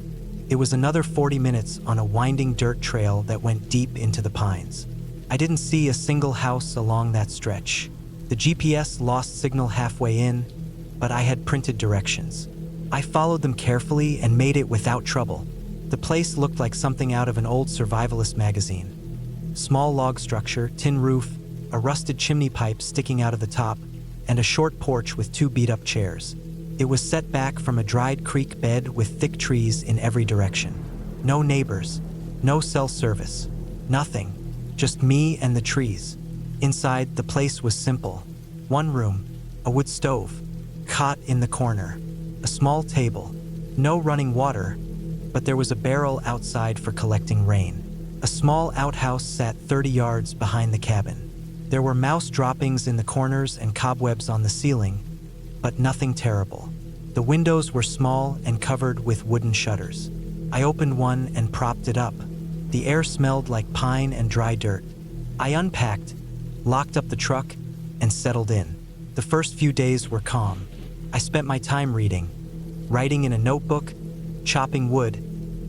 it was another 40 minutes on a winding dirt trail that went deep into the pines. I didn't see a single house along that stretch. The GPS lost signal halfway in, but I had printed directions. I followed them carefully and made it without trouble. The place looked like something out of an old survivalist magazine. Small log structure, tin roof, a rusted chimney pipe sticking out of the top, and a short porch with 2 beat-up chairs. It was set back from a dried creek bed with thick trees in every direction. No neighbors, no cell service, nothing, just me and the trees. Inside, the place was simple. 1 room, a wood stove, cot in the corner, a small table, no running water, but there was a barrel outside for collecting rain. A small outhouse sat 30 yards behind the cabin. There were mouse droppings in the corners and cobwebs on the ceiling, but nothing terrible. The windows were small and covered with wooden shutters. I opened one and propped it up. The air smelled like pine and dry dirt. I unpacked, locked up the truck, and settled in. The first few days were calm. I spent my time reading, writing in a notebook, chopping wood,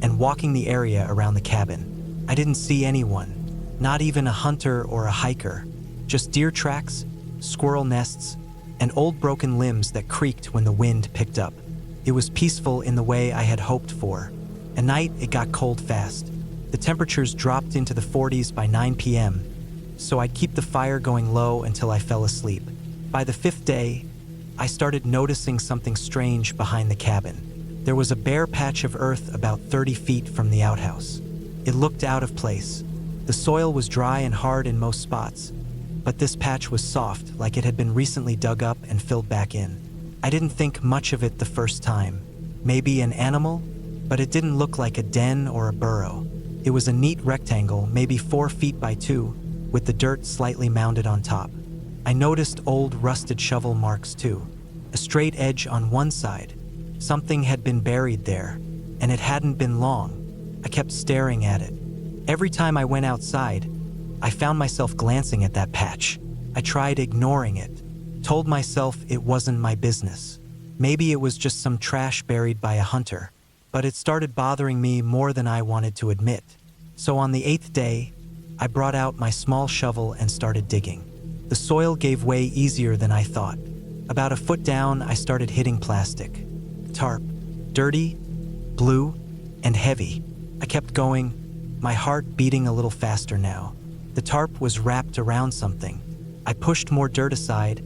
and walking the area around the cabin. I didn't see anyone, not even a hunter or a hiker, just deer tracks, squirrel nests, and old broken limbs that creaked when the wind picked up. It was peaceful in the way I had hoped for. At night, it got cold fast. The temperatures dropped into the 40s by 9 p.m., so I'd keep the fire going low until I fell asleep. By the 5th day, I started noticing something strange behind the cabin. There was a bare patch of earth about 30 feet from the outhouse. It looked out of place. The soil was dry and hard in most spots, but this patch was soft, like it had been recently dug up and filled back in. I didn't think much of it the first time. Maybe an animal? But it didn't look like a den or a burrow. It was a neat rectangle, maybe 4 feet by 2, with the dirt slightly mounded on top. I noticed old rusted shovel marks too. A straight edge on one side. Something had been buried there, and it hadn't been long. I kept staring at it. Every time I went outside, I found myself glancing at that patch. I tried ignoring it, told myself it wasn't my business. Maybe it was just some trash buried by a hunter, but it started bothering me more than I wanted to admit. So on the 8th day, I brought out my small shovel and started digging. The soil gave way easier than I thought. About a foot down, I started hitting plastic. Tarp, dirty, blue, and heavy. I kept going, my heart beating a little faster now. The tarp was wrapped around something. I pushed more dirt aside,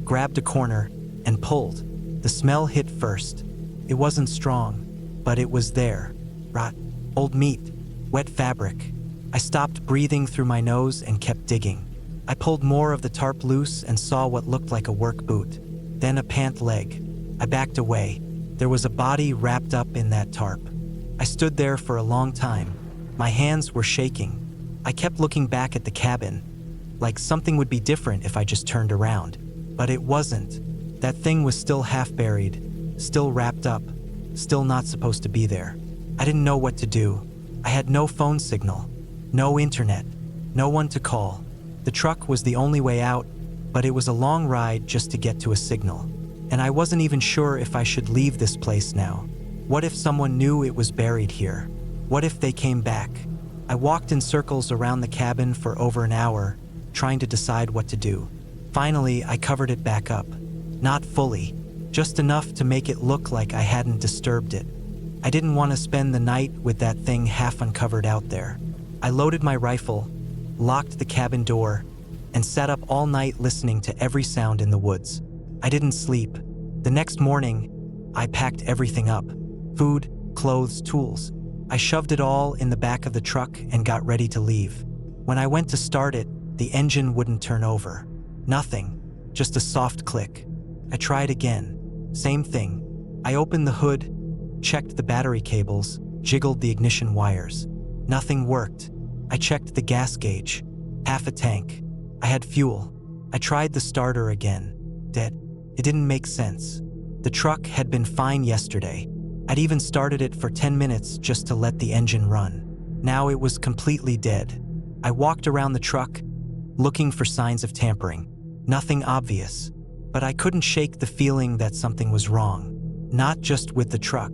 grabbed a corner, and pulled. The smell hit first. It wasn't strong, but it was there. Rot, old meat, wet fabric. I stopped breathing through my nose and kept digging. I pulled more of the tarp loose and saw what looked like a work boot, then a pant leg. I backed away. There was a body wrapped up in that tarp. I stood there for a long time. My hands were shaking. I kept looking back at the cabin, like something would be different if I just turned around. But it wasn't. That thing was still half buried, still wrapped up, still not supposed to be there. I didn't know what to do. I had no phone signal, no internet, no one to call. The truck was the only way out, but it was a long ride just to get to a signal. And I wasn't even sure if I should leave this place now. What if someone knew it was buried here? What if they came back? I walked in circles around the cabin for over an hour, trying to decide what to do. Finally, I covered it back up. Not fully, just enough to make it look like I hadn't disturbed it. I didn't want to spend the night with that thing half uncovered out there. I loaded my rifle, locked the cabin door, and sat up all night listening to every sound in the woods. I didn't sleep. The next morning, I packed everything up: food, clothes, tools. I shoved it all in the back of the truck and got ready to leave. When I went to start it, the engine wouldn't turn over. Nothing, just a soft click. I tried again. Same thing. I opened the hood, checked the battery cables, jiggled the ignition wires. Nothing worked. I checked the gas gauge. Half a tank. I had fuel. I tried the starter again. Dead. It didn't make sense. The truck had been fine yesterday. I'd even started it for 10 minutes just to let the engine run. Now it was completely dead. I walked around the truck, looking for signs of tampering. Nothing obvious. But I couldn't shake the feeling that something was wrong. Not just with the truck,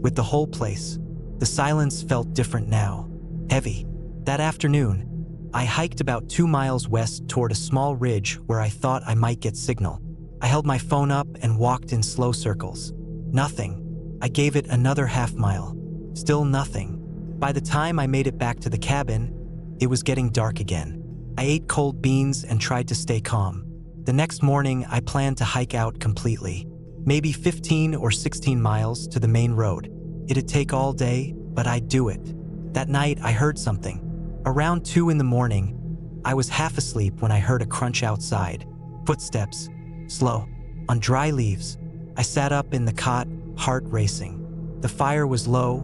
with the whole place. The silence felt different now. Heavy. That afternoon, I hiked about 2 miles west toward a small ridge where I thought I might get signal. I held my phone up and walked in slow circles. Nothing. I gave it another half mile. Still nothing. By the time I made it back to the cabin, it was getting dark again. I ate cold beans and tried to stay calm. The next morning, I planned to hike out completely. Maybe 15 or 16 miles to the main road. It'd take all day, but I'd do it. That night, I heard something. Around 2 in the morning, I was half asleep when I heard a crunch outside. Footsteps. Slow. On dry leaves. I sat up in the cot, heart racing. The fire was low,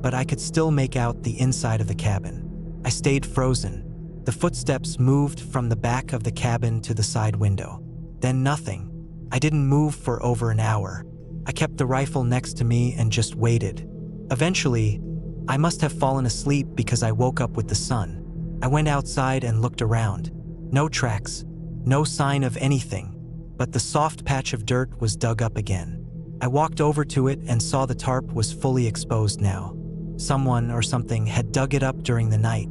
but I could still make out the inside of the cabin. I stayed frozen. The footsteps moved from the back of the cabin to the side window. Then nothing. I didn't move for over an hour. I kept the rifle next to me and just waited. Eventually, I must have fallen asleep because I woke up with the sun. I went outside and looked around. No tracks, no sign of anything, but the soft patch of dirt was dug up again. I walked over to it and saw the tarp was fully exposed now. Someone or something had dug it up during the night.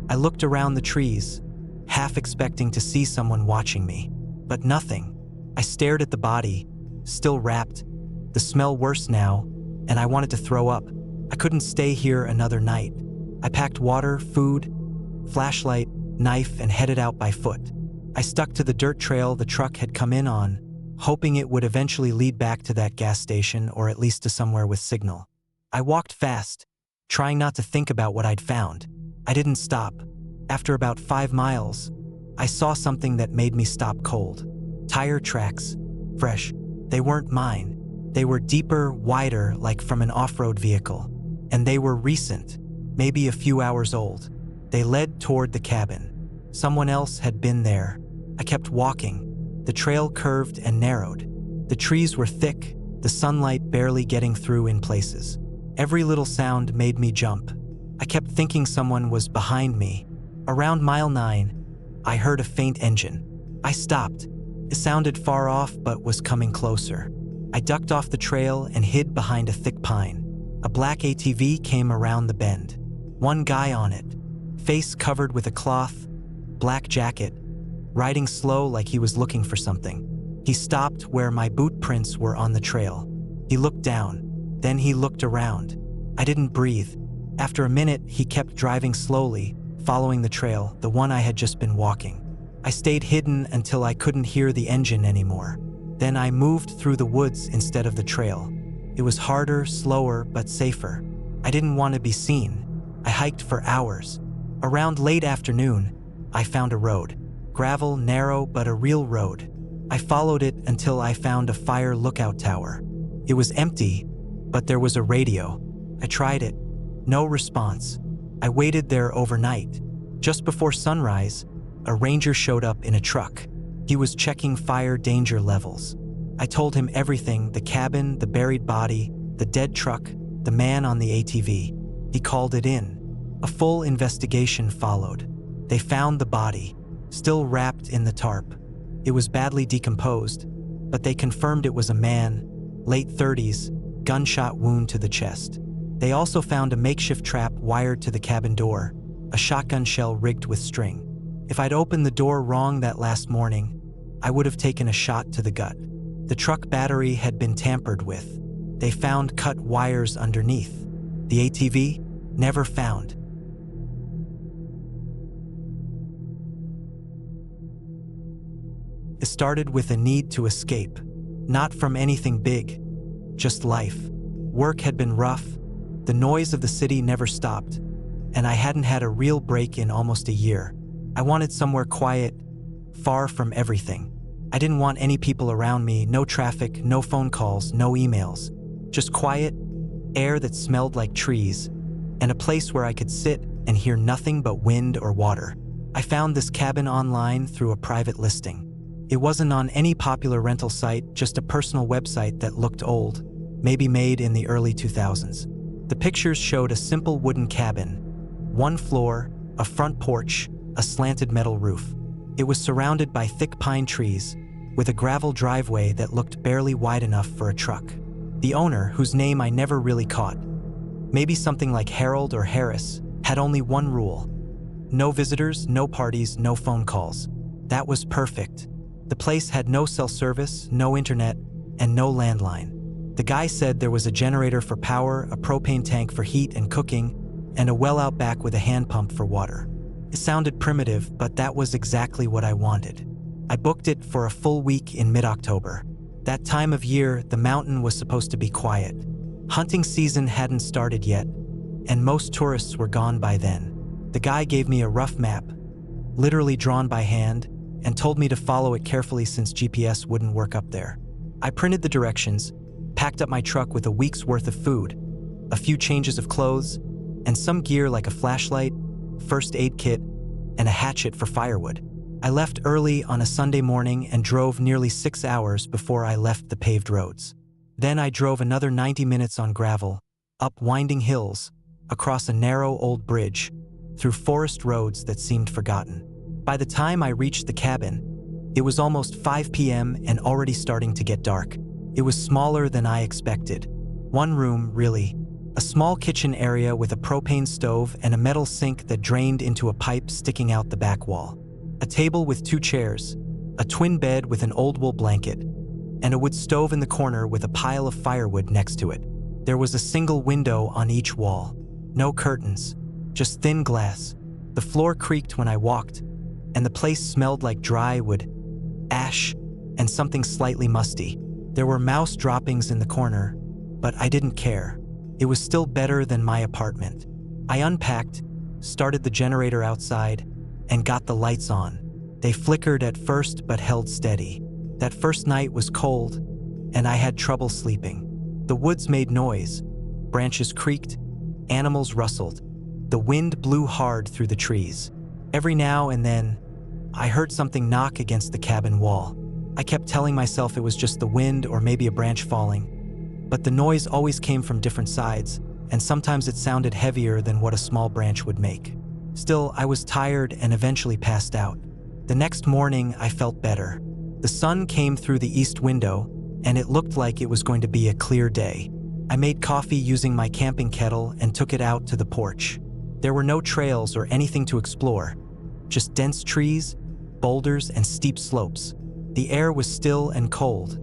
I looked around the trees, half expecting to see someone watching me, but nothing. I stared at the body, still wrapped, the smell worse now, and I wanted to throw up. I couldn't stay here another night. I packed water, food, flashlight, knife, and headed out by foot. I stuck to the dirt trail the truck had come in on, hoping it would eventually lead back to that gas station or at least to somewhere with signal. I walked fast, trying not to think about what I'd found. I didn't stop. After about 5 miles, I saw something that made me stop cold. Tire tracks. Fresh. They weren't mine. They were deeper, wider, like from an off-road vehicle. And they were recent, maybe a few hours old. They led toward the cabin. Someone else had been there. I kept walking. The trail curved and narrowed. The trees were thick, the sunlight barely getting through in places. Every little sound made me jump. I kept thinking someone was behind me. Around mile 9, I heard a faint engine. I stopped. It sounded far off but was coming closer. I ducked off the trail and hid behind a thick pine. A black ATV came around the bend. One guy on it, face covered with a cloth, black jacket, riding slow like he was looking for something. He stopped where my boot prints were on the trail. He looked down, then he looked around. I didn't breathe. After a minute, he kept driving slowly, following the trail, the one I had just been walking. I stayed hidden until I couldn't hear the engine anymore. Then I moved through the woods instead of the trail. It was harder, slower, but safer. I didn't want to be seen. I hiked for hours. Around late afternoon, I found a road. Gravel, narrow, but a real road. I followed it until I found a fire lookout tower. It was empty, but there was a radio. I tried it. No response. I waited there overnight. Just before sunrise, a ranger showed up in a truck. He was checking fire danger levels. I told him everything: the cabin, the buried body, the dead truck, the man on the ATV. He called it in. A full investigation followed. They found the body, still wrapped in the tarp. It was badly decomposed, but they confirmed it was a man, late 30s, gunshot wound to the chest. They also found a makeshift trap wired to the cabin door, a shotgun shell rigged with string. If I'd opened the door wrong that last morning, I would have taken a shot to the gut. The truck battery had been tampered with. They found cut wires underneath. The ATV? Never found. It started with a need to escape. Not from anything big, just life. Work had been rough. The noise of the city never stopped, and I hadn't had a real break in almost a year. I wanted somewhere quiet, far from everything. I didn't want any people around me, no traffic, no phone calls, no emails. Just quiet, air that smelled like trees, and a place where I could sit and hear nothing but wind or water. I found this cabin online through a private listing. It wasn't on any popular rental site, just a personal website that looked old, maybe made in the early 2000s. The pictures showed a simple wooden cabin, one floor, a front porch, a slanted metal roof. It was surrounded by thick pine trees, with a gravel driveway that looked barely wide enough for a truck. The owner, whose name I never really caught, maybe something like Harold or Harris, had only one rule: no visitors, no parties, no phone calls. That was perfect. The place had no cell service, no internet, and no landline. The guy said there was a generator for power, a propane tank for heat and cooking, and a well out back with a hand pump for water. It sounded primitive, but that was exactly what I wanted. I booked it for a full week in mid-October. That time of year, the mountain was supposed to be quiet. Hunting season hadn't started yet, and most tourists were gone by then. The guy gave me a rough map, literally drawn by hand, and told me to follow it carefully since GPS wouldn't work up there. I printed the directions, packed up my truck with a week's worth of food, a few changes of clothes, and some gear like a flashlight, first aid kit, and a hatchet for firewood. I left early on a Sunday morning and drove nearly 6 hours before I left the paved roads. Then I drove another 90 minutes on gravel, up winding hills, across a narrow old bridge, through forest roads that seemed forgotten. By the time I reached the cabin, it was almost 5 p.m. and already starting to get dark. It was smaller than I expected. One room, really. A small kitchen area with a propane stove and a metal sink that drained into a pipe sticking out the back wall. A table with 2 chairs, a twin bed with an old wool blanket, and a wood stove in the corner with a pile of firewood next to it. There was a single window on each wall. No curtains, just thin glass. The floor creaked when I walked, and the place smelled like dry wood, ash, and something slightly musty. There were mouse droppings in the corner, but I didn't care. It was still better than my apartment. I unpacked, started the generator outside, and got the lights on. They flickered at first but held steady. That first night was cold, and I had trouble sleeping. The woods made noise. Branches creaked, animals rustled. The wind blew hard through the trees. Every now and then, I heard something knock against the cabin wall. I kept telling myself it was just the wind or maybe a branch falling, but the noise always came from different sides, and sometimes it sounded heavier than what a small branch would make. Still, I was tired and eventually passed out. The next morning, I felt better. The sun came through the east window, and it looked like it was going to be a clear day. I made coffee using my camping kettle and took it out to the porch. There were no trails or anything to explore, just dense trees, boulders, and steep slopes. The air was still and cold,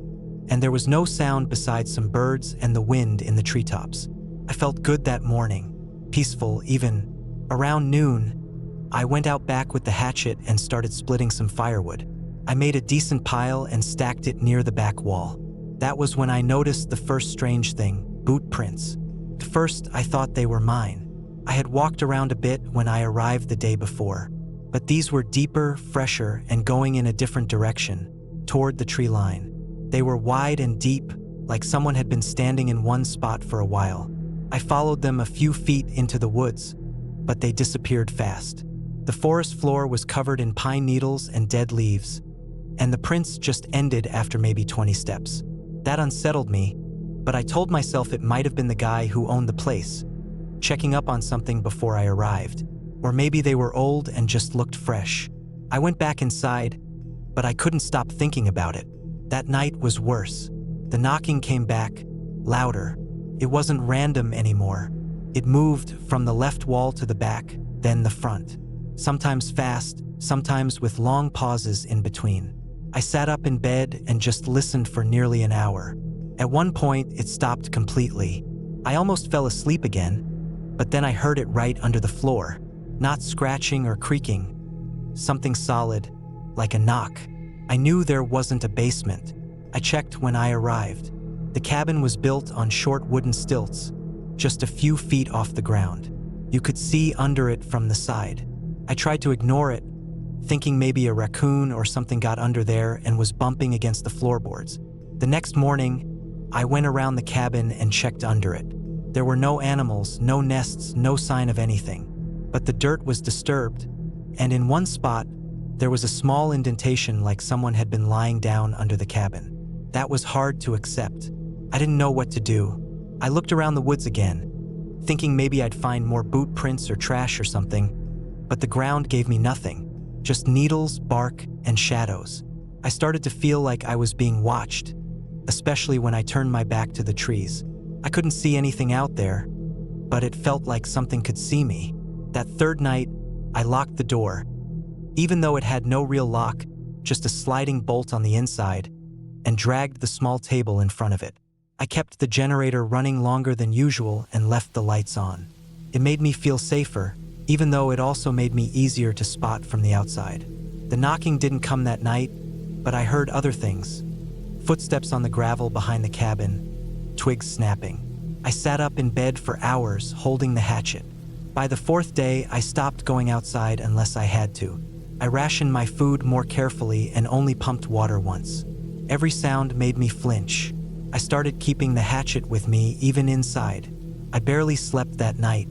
and there was no sound besides some birds and the wind in the treetops. I felt good that morning, peaceful even. Around noon, I went out back with the hatchet and started splitting some firewood. I made a decent pile and stacked it near the back wall. That was when I noticed the first strange thing: boot prints. At first, I thought they were mine. I had walked around a bit when I arrived the day before, but these were deeper, fresher, and going in a different direction, toward the tree line. They were wide and deep, like someone had been standing in one spot for a while. I followed them a few feet into the woods, but they disappeared fast. The forest floor was covered in pine needles and dead leaves, and the prints just ended after maybe 20 steps. That unsettled me, but I told myself it might have been the guy who owned the place, checking up on something before I arrived. Or maybe they were old and just looked fresh. I went back inside, but I couldn't stop thinking about it. That night was worse. The knocking came back, louder. It wasn't random anymore. It moved from the left wall to the back, then the front. Sometimes fast, sometimes with long pauses in between. I sat up in bed and just listened for nearly an hour. At one point, it stopped completely. I almost fell asleep again, but then I heard it right under the floor. Not scratching or creaking. Something solid, like a knock. I knew there wasn't a basement. I checked when I arrived. The cabin was built on short wooden stilts, just a few feet off the ground. You could see under it from the side. I tried to ignore it, thinking maybe a raccoon or something got under there and was bumping against the floorboards. The next morning, I went around the cabin and checked under it. There were no animals, no nests, no sign of anything. But the dirt was disturbed, and in one spot, there was a small indentation like someone had been lying down under the cabin. That was hard to accept. I didn't know what to do. I looked around the woods again, thinking maybe I'd find more boot prints or trash or something, but the ground gave me nothing, just needles, bark, and shadows. I started to feel like I was being watched, especially when I turned my back to the trees. I couldn't see anything out there, but it felt like something could see me. That third night, I locked the door, even though it had no real lock, just a sliding bolt on the inside, and dragged the small table in front of it. I kept the generator running longer than usual and left the lights on. It made me feel safer, even though it also made me easier to spot from the outside. The knocking didn't come that night, but I heard other things. Footsteps on the gravel behind the cabin, twigs snapping. I sat up in bed for hours, holding the hatchet. By the fourth day, I stopped going outside unless I had to. I rationed my food more carefully and only pumped water once. Every sound made me flinch. I started keeping the hatchet with me even inside. I barely slept that night.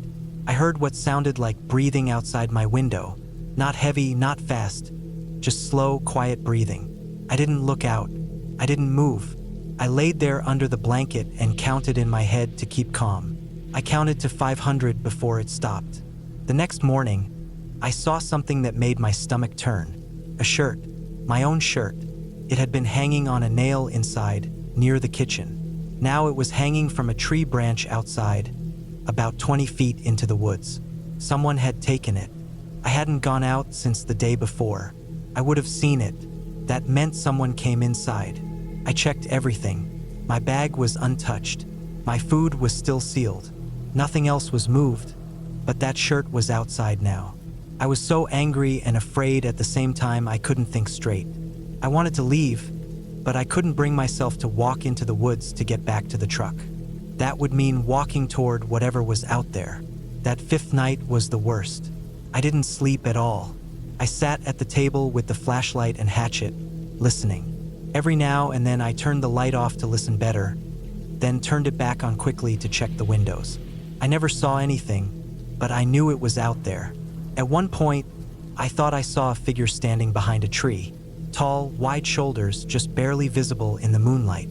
I heard what sounded like breathing outside my window. Not heavy, not fast, just slow, quiet breathing. I didn't look out. I didn't move. I laid there under the blanket and counted in my head to keep calm. I counted to 500 before it stopped. The next morning, I saw something that made my stomach turn. A shirt, my own shirt. It had been hanging on a nail inside, near the kitchen. Now it was hanging from a tree branch outside, about 20 feet into the woods. Someone had taken it. I hadn't gone out since the day before. I would have seen it. That meant someone came inside. I checked everything. My bag was untouched. My food was still sealed. Nothing else was moved, but that shirt was outside now. I was so angry and afraid at the same time I couldn't think straight. I wanted to leave, but I couldn't bring myself to walk into the woods to get back to the truck. That would mean walking toward whatever was out there. That fifth night was the worst. I didn't sleep at all. I sat at the table with the flashlight and hatchet, listening. Every now and then I turned the light off to listen better, then turned it back on quickly to check the windows. I never saw anything, but I knew it was out there. At one point, I thought I saw a figure standing behind a tree. Tall, wide shoulders, just barely visible in the moonlight.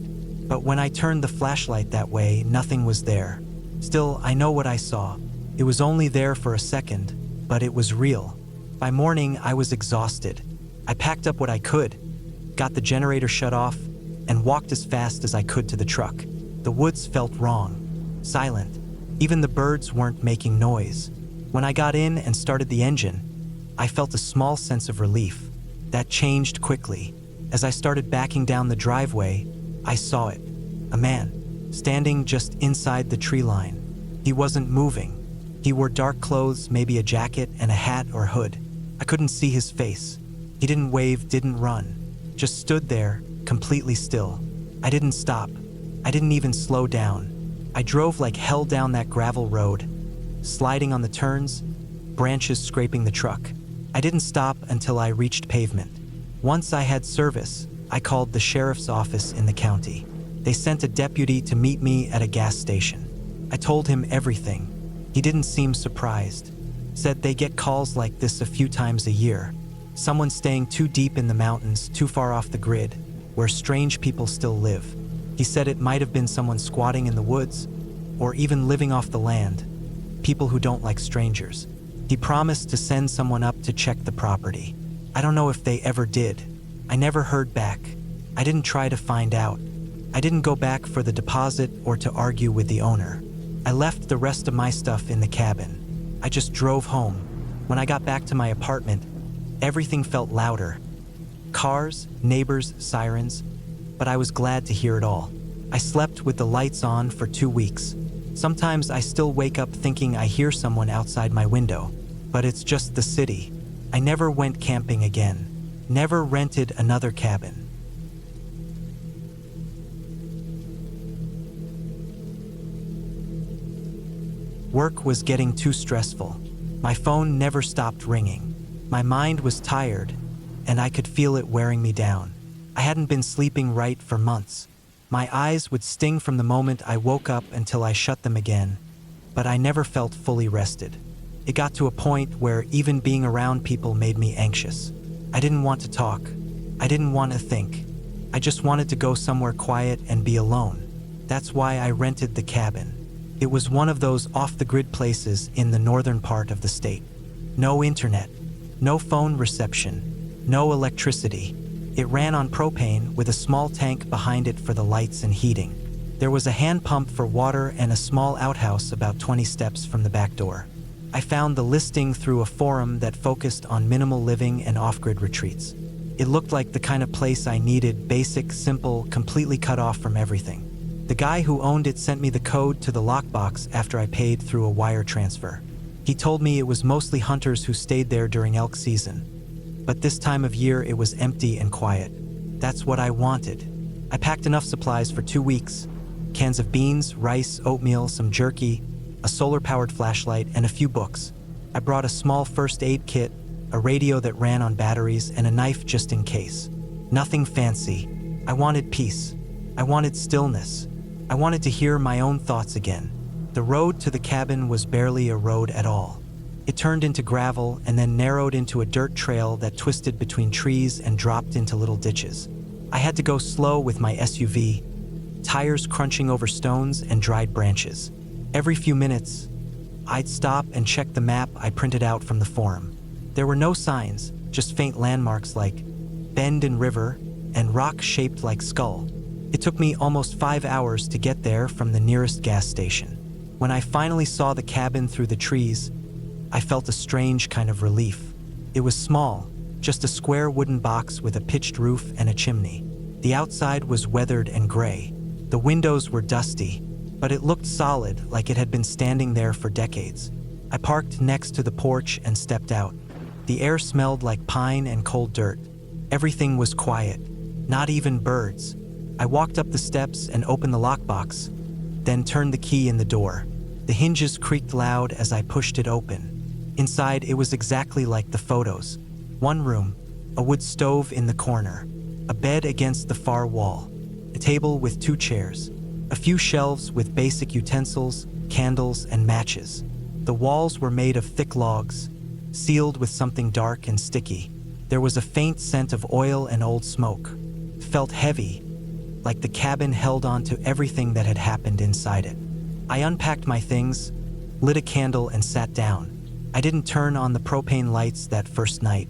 But when I turned the flashlight that way, nothing was there. Still, I know what I saw. It was only there for a second, but it was real. By morning, I was exhausted. I packed up what I could, got the generator shut off, and walked as fast as I could to the truck. The woods felt wrong, silent. Even the birds weren't making noise. When I got in and started the engine, I felt a small sense of relief. That changed quickly. As I started backing down the driveway, I saw it. A man, standing just inside the tree line. He wasn't moving. He wore dark clothes, maybe a jacket and a hat or hood. I couldn't see his face. He didn't wave, didn't run. Just stood there, completely still. I didn't stop. I didn't even slow down. I drove like hell down that gravel road, sliding on the turns, branches scraping the truck. I didn't stop until I reached pavement. Once I had service, I called the sheriff's office in the county. They sent a deputy to meet me at a gas station. I told him everything. He didn't seem surprised. Said they get calls like this a few times a year. Someone staying too deep in the mountains, too far off the grid, where strange people still live. He said it might have been someone squatting in the woods, or even living off the land. People who don't like strangers. He promised to send someone up to check the property. I don't know if they ever did. I never heard back. I didn't try to find out. I didn't go back for the deposit or to argue with the owner. I left the rest of my stuff in the cabin. I just drove home. When I got back to my apartment, everything felt louder. Cars, neighbors, sirens, but I was glad to hear it all. I slept with the lights on for 2 weeks. Sometimes I still wake up thinking I hear someone outside my window, but it's just the city. I never went camping again. Never rented another cabin. Work was getting too stressful. My phone never stopped ringing. My mind was tired, and I could feel it wearing me down. I hadn't been sleeping right for months. My eyes would sting from the moment I woke up until I shut them again, but I never felt fully rested. It got to a point where even being around people made me anxious. I didn't want to talk. I didn't want to think. I just wanted to go somewhere quiet and be alone. That's why I rented the cabin. It was one of those off-the-grid places in the northern part of the state. No internet, no phone reception, no electricity. It ran on propane with a small tank behind it for the lights and heating. There was a hand pump for water and a small outhouse about 20 steps from the back door. I found the listing through a forum that focused on minimal living and off-grid retreats. It looked like the kind of place I needed, basic, simple, completely cut off from everything. The guy who owned it sent me the code to the lockbox after I paid through a wire transfer. He told me it was mostly hunters who stayed there during elk season. But this time of year it was empty and quiet. That's what I wanted. I packed enough supplies for 2 weeks. Cans of beans, rice, oatmeal, some jerky, a solar-powered flashlight, and a few books. I brought a small first aid kit, a radio that ran on batteries, and a knife just in case. Nothing fancy. I wanted peace. I wanted stillness. I wanted to hear my own thoughts again. The road to the cabin was barely a road at all. It turned into gravel and then narrowed into a dirt trail that twisted between trees and dropped into little ditches. I had to go slow with my SUV, tires crunching over stones and dried branches. Every few minutes, I'd stop and check the map I printed out from the forum. There were no signs, just faint landmarks like bend in river and rock shaped like skull. It took me almost 5 hours to get there from the nearest gas station. When I finally saw the cabin through the trees, I felt a strange kind of relief. It was small, just a square wooden box with a pitched roof and a chimney. The outside was weathered and gray. The windows were dusty, but it looked solid, like it had been standing there for decades. I parked next to the porch and stepped out. The air smelled like pine and cold dirt. Everything was quiet, not even birds. I walked up the steps and opened the lockbox, then turned the key in the door. The hinges creaked loud as I pushed it open. Inside, it was exactly like the photos. One room, a wood stove in the corner, a bed against the far wall, a table with 2 chairs, a few shelves with basic utensils, candles, and matches. The walls were made of thick logs, sealed with something dark and sticky. There was a faint scent of oil and old smoke. It felt heavy, like the cabin held on to everything that had happened inside it. I unpacked my things, lit a candle, and sat down. I didn't turn on the propane lights that first night.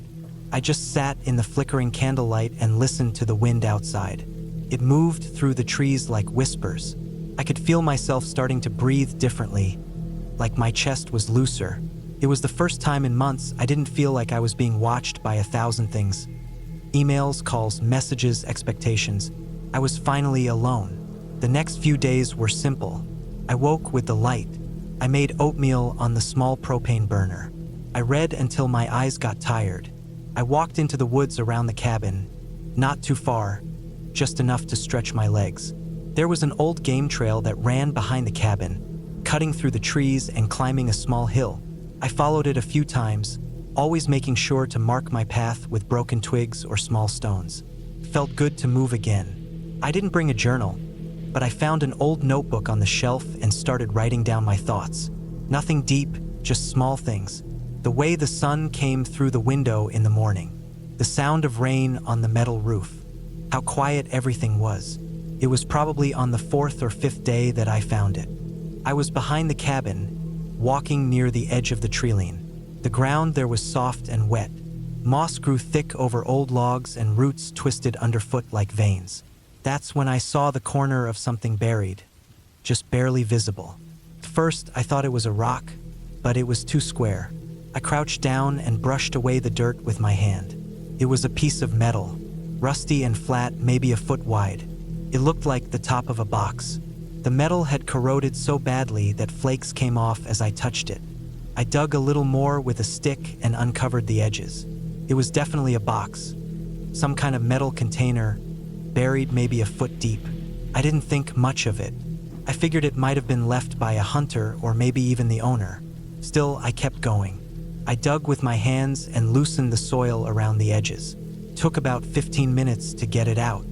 I just sat in the flickering candlelight and listened to the wind outside. It moved through the trees like whispers. I could feel myself starting to breathe differently, like my chest was looser. It was the first time in months I didn't feel like I was being watched by 1,000 things. Emails, calls, messages, expectations. I was finally alone. The next few days were simple. I woke with the light. I made oatmeal on the small propane burner. I read until my eyes got tired. I walked into the woods around the cabin, not too far, just enough to stretch my legs. There was an old game trail that ran behind the cabin, cutting through the trees and climbing a small hill. I followed it a few times, always making sure to mark my path with broken twigs or small stones. It felt good to move again. I didn't bring a journal, but I found an old notebook on the shelf and started writing down my thoughts. Nothing deep, just small things. The way the sun came through the window in the morning. The sound of rain on the metal roof. How quiet everything was. It was probably on the 4th or 5th day that I found it. I was behind the cabin, walking near the edge of the treeline. The ground there was soft and wet. Moss grew thick over old logs and roots twisted underfoot like veins. That's when I saw the corner of something buried, just barely visible. First, I thought it was a rock, but it was too square. I crouched down and brushed away the dirt with my hand. It was a piece of metal, rusty and flat, maybe a foot wide. It looked like the top of a box. The metal had corroded so badly that flakes came off as I touched it. I dug a little more with a stick and uncovered the edges. It was definitely a box, some kind of metal container, buried maybe a foot deep. I didn't think much of it. I figured it might have been left by a hunter or maybe even the owner. Still, I kept going. I dug with my hands and loosened the soil around the edges. It took about 15 minutes to get it out.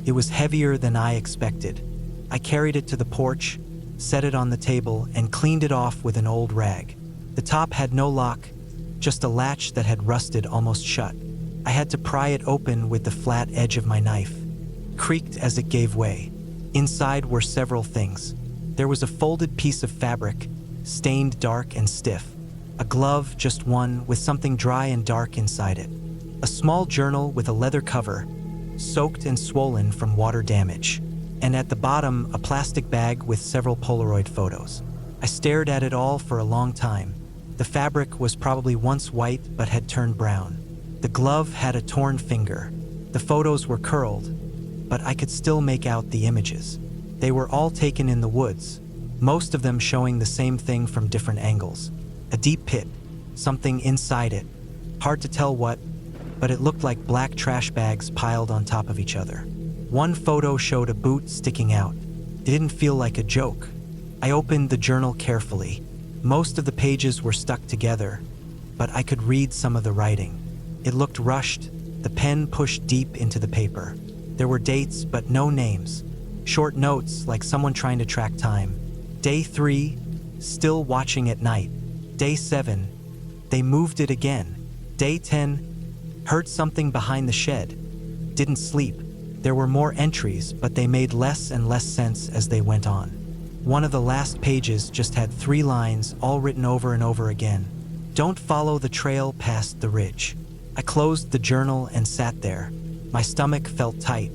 It was heavier than I expected. I carried it to the porch, set it on the table, and cleaned it off with an old rag. The top had no lock, just a latch that had rusted almost shut. I had to pry it open with the flat edge of my knife. It creaked as it gave way. Inside were several things. There was a folded piece of fabric, stained dark and stiff. A glove, just one, with something dry and dark inside it. A small journal with a leather cover, soaked and swollen from water damage. And at the bottom, a plastic bag with several Polaroid photos. I stared at it all for a long time. The fabric was probably once white but had turned brown. The glove had a torn finger. The photos were curled, but I could still make out the images. They were all taken in the woods, most of them showing the same thing from different angles. A deep pit, something inside it. Hard to tell what, but it looked like black trash bags piled on top of each other. One photo showed a boot sticking out. It didn't feel like a joke. I opened the journal carefully. Most of the pages were stuck together, but I could read some of the writing. It looked rushed, the pen pushed deep into the paper. There were dates, but no names. Short notes, like someone trying to track time. Day 3, still watching at night. Day 7, they moved it again. Day 10, heard something behind the shed. Didn't sleep. There were more entries, but they made less and less sense as they went on. One of the last pages just had 3 lines, all written over and over again. Don't follow the trail past the ridge. I closed the journal and sat there. My stomach felt tight.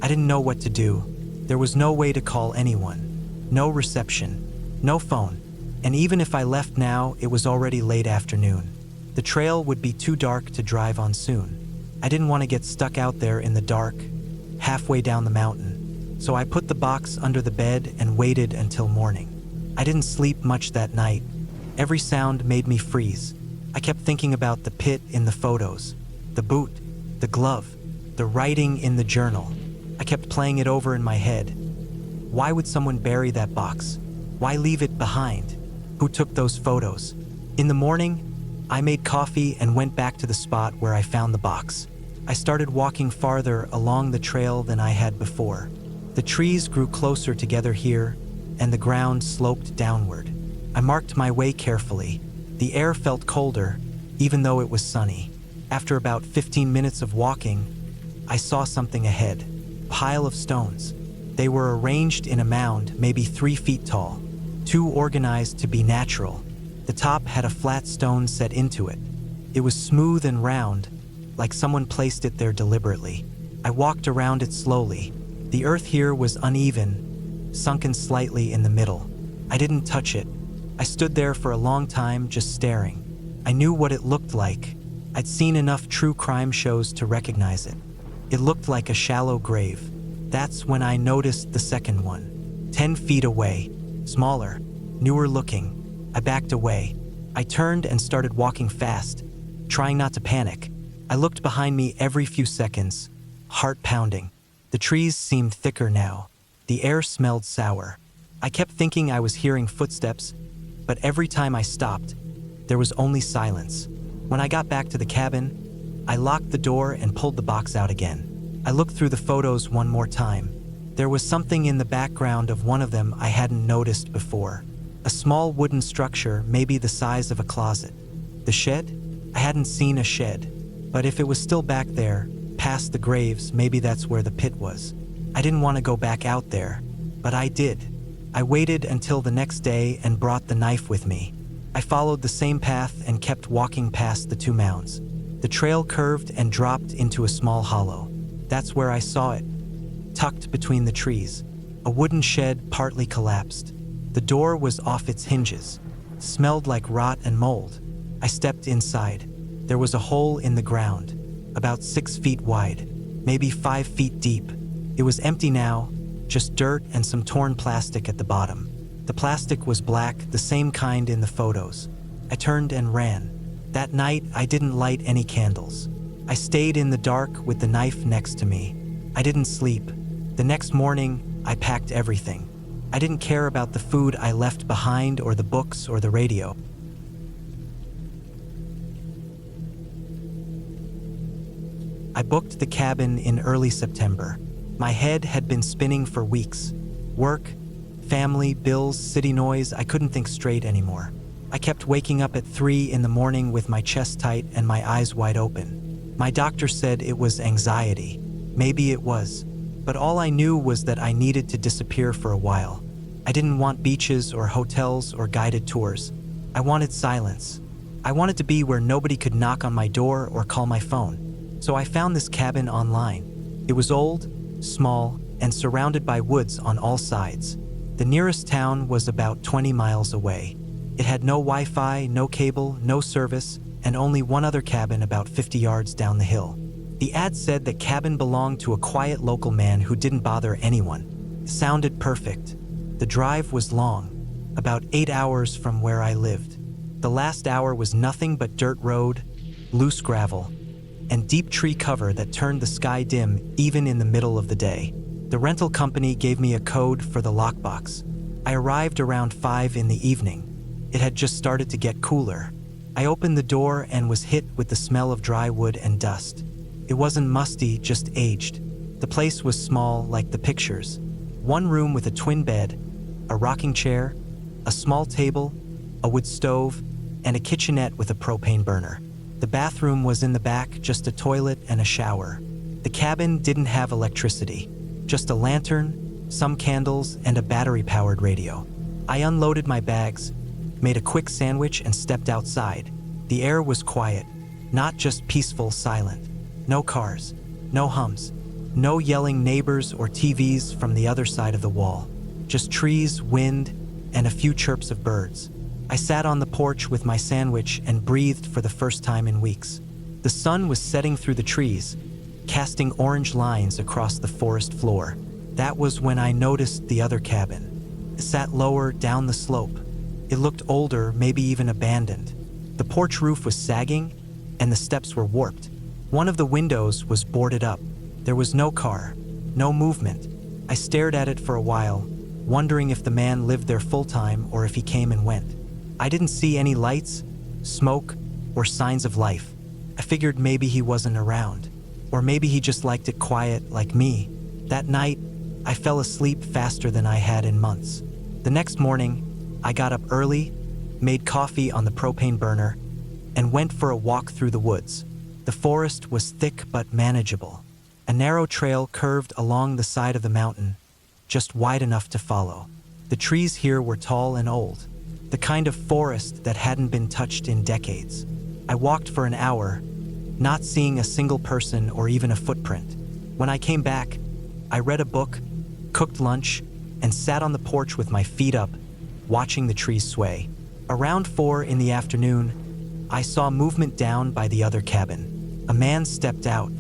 I didn't know what to do. There was no way to call anyone. No reception. No phone. And even if I left now, it was already late afternoon. The trail would be too dark to drive on soon. I didn't want to get stuck out there in the dark, halfway down the mountain. So I put the box under the bed and waited until morning. I didn't sleep much that night. Every sound made me freeze. I kept thinking about the pit in the photos, the boot, the glove, the writing in the journal. I kept playing it over in my head. Why would someone bury that box? Why leave it behind? Who took those photos? In the morning, I made coffee and went back to the spot where I found the box. I started walking farther along the trail than I had before. The trees grew closer together here, and the ground sloped downward. I marked my way carefully. The air felt colder, even though it was sunny. After about 15 minutes of walking, I saw something ahead. A pile of stones. They were arranged in a mound, maybe 3 feet tall, too organized to be natural. The top had a flat stone set into it. It was smooth and round, like someone placed it there deliberately. I walked around it slowly. The earth here was uneven, sunken slightly in the middle. I didn't touch it. I stood there for a long time, just staring. I knew what it looked like. I'd seen enough true crime shows to recognize it. It looked like a shallow grave. That's when I noticed the second one. 10 feet away, smaller, newer looking. I backed away. I turned and started walking fast, trying not to panic. I looked behind me every few seconds, heart pounding. The trees seemed thicker now. The air smelled sour. I kept thinking I was hearing footsteps, but every time I stopped, there was only silence. When I got back to the cabin, I locked the door and pulled the box out again. I looked through the photos one more time. There was something in the background of one of them I hadn't noticed before. A small wooden structure, maybe the size of a closet. The shed? I hadn't seen a shed. But if it was still back there, past the graves, maybe that's where the pit was. I didn't want to go back out there, but I did. I waited until the next day and brought the knife with me. I followed the same path and kept walking past the 2 mounds. The trail curved and dropped into a small hollow. That's where I saw it, tucked between the trees. A wooden shed partly collapsed. The door was off its hinges, smelled like rot and mold. I stepped inside. There was a hole in the ground, about 6 feet wide, maybe 5 feet deep. It was empty now, just dirt and some torn plastic at the bottom. The plastic was black, the same kind in the photos. I turned and ran. That night, I didn't light any candles. I stayed in the dark with the knife next to me. I didn't sleep. The next morning, I packed everything. I didn't care about the food I left behind or the books or the radio. I booked the cabin in early September. My head had been spinning for weeks. Work, family, bills, city noise, I couldn't think straight anymore. I kept waking up at 3 in the morning with my chest tight and my eyes wide open. My doctor said it was anxiety. Maybe it was. But all I knew was that I needed to disappear for a while. I didn't want beaches or hotels or guided tours. I wanted silence. I wanted to be where nobody could knock on my door or call my phone. So I found this cabin online. It was old, small, and surrounded by woods on all sides. The nearest town was about 20 miles away. It had no Wi-Fi, no cable, no service, and only one other cabin about 50 yards down the hill. The ad said the cabin belonged to a quiet local man who didn't bother anyone. It sounded perfect. The drive was long, about 8 hours from where I lived. The last hour was nothing but dirt road, loose gravel, and deep tree cover that turned the sky dim even in the middle of the day. The rental company gave me a code for the lockbox. I arrived around 5 in the evening. It had just started to get cooler. I opened the door and was hit with the smell of dry wood and dust. It wasn't musty, just aged. The place was small, like the pictures. One room with a twin bed, a rocking chair, a small table, a wood stove, and a kitchenette with a propane burner. The bathroom was in the back, just a toilet and a shower. The cabin didn't have electricity, just a lantern, some candles, and a battery-powered radio. I unloaded my bags, made a quick sandwich, and stepped outside. The air was quiet, not just peaceful, silent. No cars, no hums, no yelling neighbors or TVs from the other side of the wall. Just trees, wind, and a few chirps of birds. I sat on the porch with my sandwich and breathed for the first time in weeks. The sun was setting through the trees, casting orange lines across the forest floor. That was when I noticed the other cabin. It sat lower down the slope. It looked older, maybe even abandoned. The porch roof was sagging, and the steps were warped. One of the windows was boarded up. There was no car, no movement. I stared at it for a while, wondering if the man lived there full-time or if he came and went. I didn't see any lights, smoke, or signs of life. I figured maybe he wasn't around, or maybe he just liked it quiet like me. That night, I fell asleep faster than I had in months. The next morning, I got up early, made coffee on the propane burner, and went for a walk through the woods. The forest was thick but manageable. A narrow trail curved along the side of the mountain, just wide enough to follow. The trees here were tall and old, the kind of forest that hadn't been touched in decades. I walked for an hour, not seeing a single person or even a footprint. When I came back, I read a book, cooked lunch, and sat on the porch with my feet up, watching the trees sway. Around 4 in the afternoon, I saw movement down by the other cabin. A man stepped out.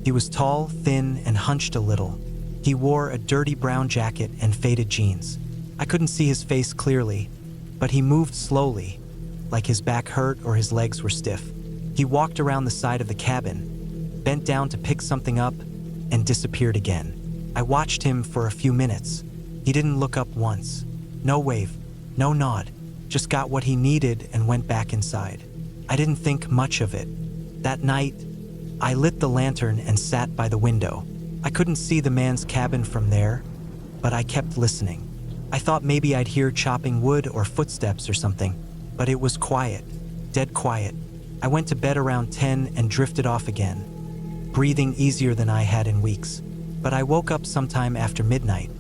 He was tall, thin, and hunched a little. He wore a dirty brown jacket and faded jeans. I couldn't see his face clearly, but he moved slowly, like his back hurt or his legs were stiff. He walked around the side of the cabin, bent down to pick something up, and disappeared again. I watched him for a few minutes. He didn't look up once. No wave, no nod, just got what he needed and went back inside. I didn't think much of it. That night, I lit the lantern and sat by the window. I couldn't see the man's cabin from there, but I kept listening. I thought maybe I'd hear chopping wood or footsteps or something, but it was quiet, dead quiet. I went to bed around 10 and drifted off again, breathing easier than I had in weeks. But I woke up sometime after midnight.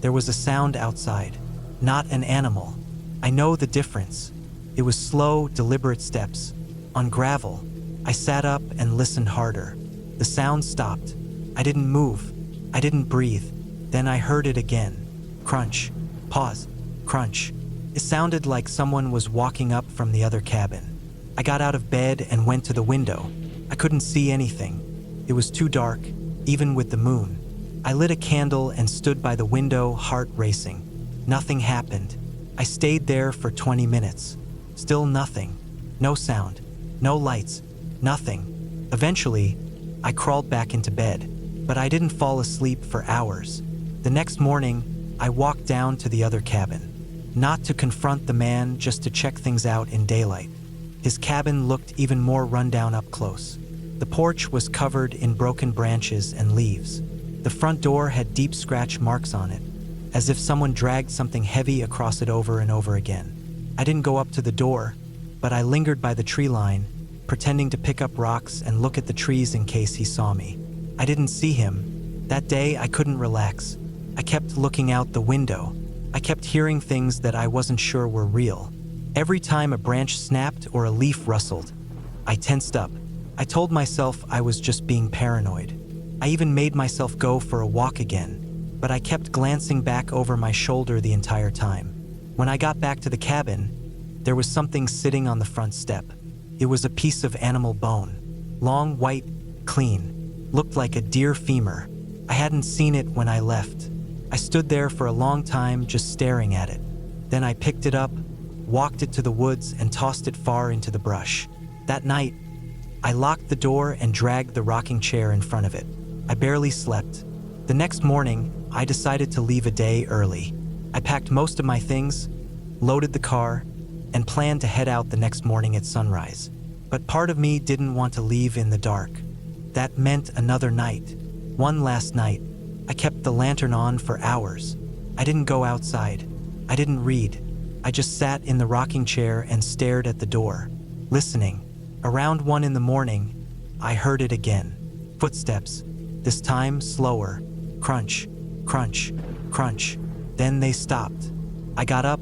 There was a sound outside, not an animal. I know the difference. It was slow, deliberate steps, on gravel. I sat up and listened harder. The sound stopped. I didn't move. I didn't breathe. Then I heard it again. Crunch. Pause. Crunch. It sounded like someone was walking up from the other cabin. I got out of bed and went to the window. I couldn't see anything. It was too dark, even with the moon. I lit a candle and stood by the window, heart racing. Nothing happened. I stayed there for 20 minutes. Still nothing. No sound. No lights. Nothing. Eventually, I crawled back into bed, but I didn't fall asleep for hours. The next morning, I walked down to the other cabin. Not to confront the man, just to check things out in daylight. His cabin looked even more rundown up close. The porch was covered in broken branches and leaves. The front door had deep scratch marks on it, as if someone dragged something heavy across it over and over again. I didn't go up to the door, but I lingered by the tree line, pretending to pick up rocks and look at the trees in case he saw me. I didn't see him. That day, I couldn't relax. I kept looking out the window. I kept hearing things that I wasn't sure were real. Every time a branch snapped or a leaf rustled, I tensed up. I told myself I was just being paranoid. I even made myself go for a walk again, but I kept glancing back over my shoulder the entire time. When I got back to the cabin, there was something sitting on the front step. It was a piece of animal bone. Long, white, clean. Looked like a deer femur. I hadn't seen it when I left. I stood there for a long time just staring at it. Then I picked it up, walked it to the woods, and tossed it far into the brush. That night, I locked the door and dragged the rocking chair in front of it. I barely slept. The next morning, I decided to leave a day early. I packed most of my things, loaded the car, and planned to head out the next morning at sunrise. But part of me didn't want to leave in the dark. That meant another night. One last night. I kept the lantern on for hours. I didn't go outside. I didn't read. I just sat in the rocking chair and stared at the door, listening. Around 1 a.m, I heard it again. Footsteps, this time slower. Crunch, crunch, crunch. Then they stopped. I got up,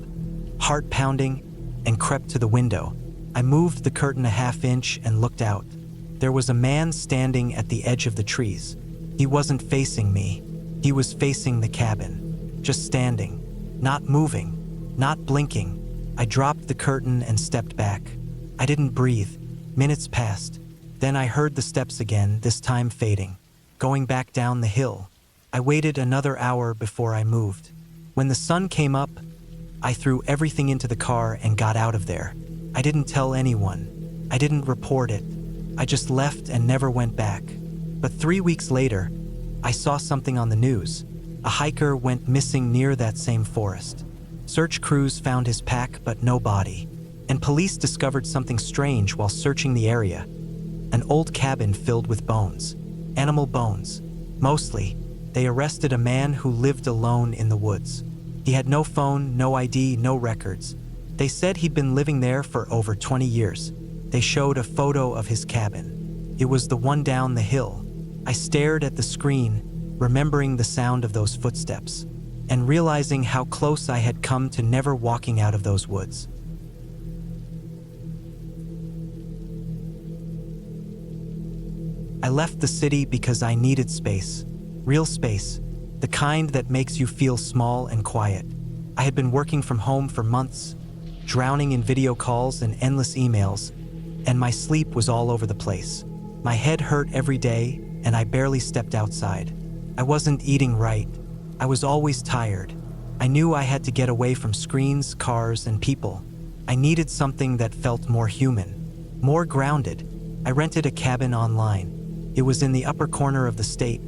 heart pounding, and crept to the window. I moved the curtain a half-inch and looked out. There was a man standing at the edge of the trees. He wasn't facing me. He was facing the cabin, just standing, not moving, not blinking. I dropped the curtain and stepped back. I didn't breathe. Minutes passed. Then I heard the steps again, this time fading, going back down the hill. I waited another hour before I moved. When the sun came up, I threw everything into the car and got out of there. I didn't tell anyone. I didn't report it. I just left and never went back. But 3 weeks later, I saw something on the news. A hiker went missing near that same forest. Search crews found his pack, but no body. And police discovered something strange while searching the area. An old cabin filled with bones. Animal bones. Mostly. They arrested a man who lived alone in the woods. He had no phone, no ID, no records. They said he'd been living there for over 20 years. They showed a photo of his cabin. It was the one down the hill. I stared at the screen, remembering the sound of those footsteps, and realizing how close I had come to never walking out of those woods. I left the city because I needed space. Real space. The kind that makes you feel small and quiet. I had been working from home for months, drowning in video calls and endless emails, and my sleep was all over the place. My head hurt every day, and I barely stepped outside. I wasn't eating right. I was always tired. I knew I had to get away from screens, cars, and people. I needed something that felt more human, more grounded. I rented a cabin online. It was in the upper corner of the state,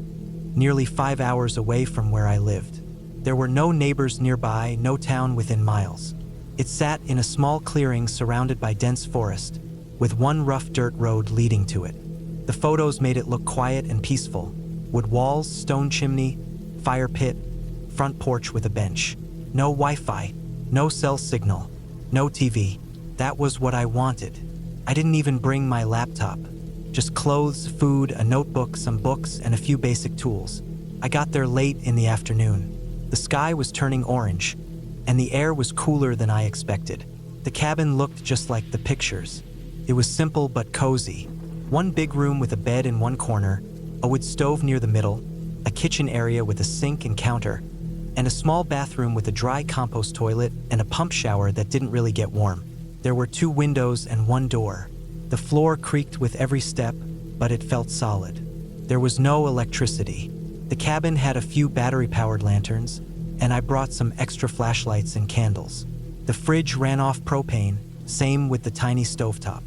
nearly 5 hours away from where I lived. There were no neighbors nearby, no town within miles. It sat in a small clearing surrounded by dense forest, with one rough dirt road leading to it. The photos made it look quiet and peaceful. Wood walls, stone chimney, fire pit, front porch with a bench. No Wi-Fi, no cell signal, no TV. That was what I wanted. I didn't even bring my laptop. Just clothes, food, a notebook, some books, and a few basic tools. I got there late in the afternoon. The sky was turning orange, and the air was cooler than I expected. The cabin looked just like the pictures. It was simple but cozy. One big room with a bed in one corner, a wood stove near the middle, a kitchen area with a sink and counter, and a small bathroom with a dry compost toilet and a pump shower that didn't really get warm. There were 2 windows and 1 door. The floor creaked with every step, but it felt solid. There was no electricity. The cabin had a few battery-powered lanterns, and I brought some extra flashlights and candles. The fridge ran off propane, same with the tiny stovetop.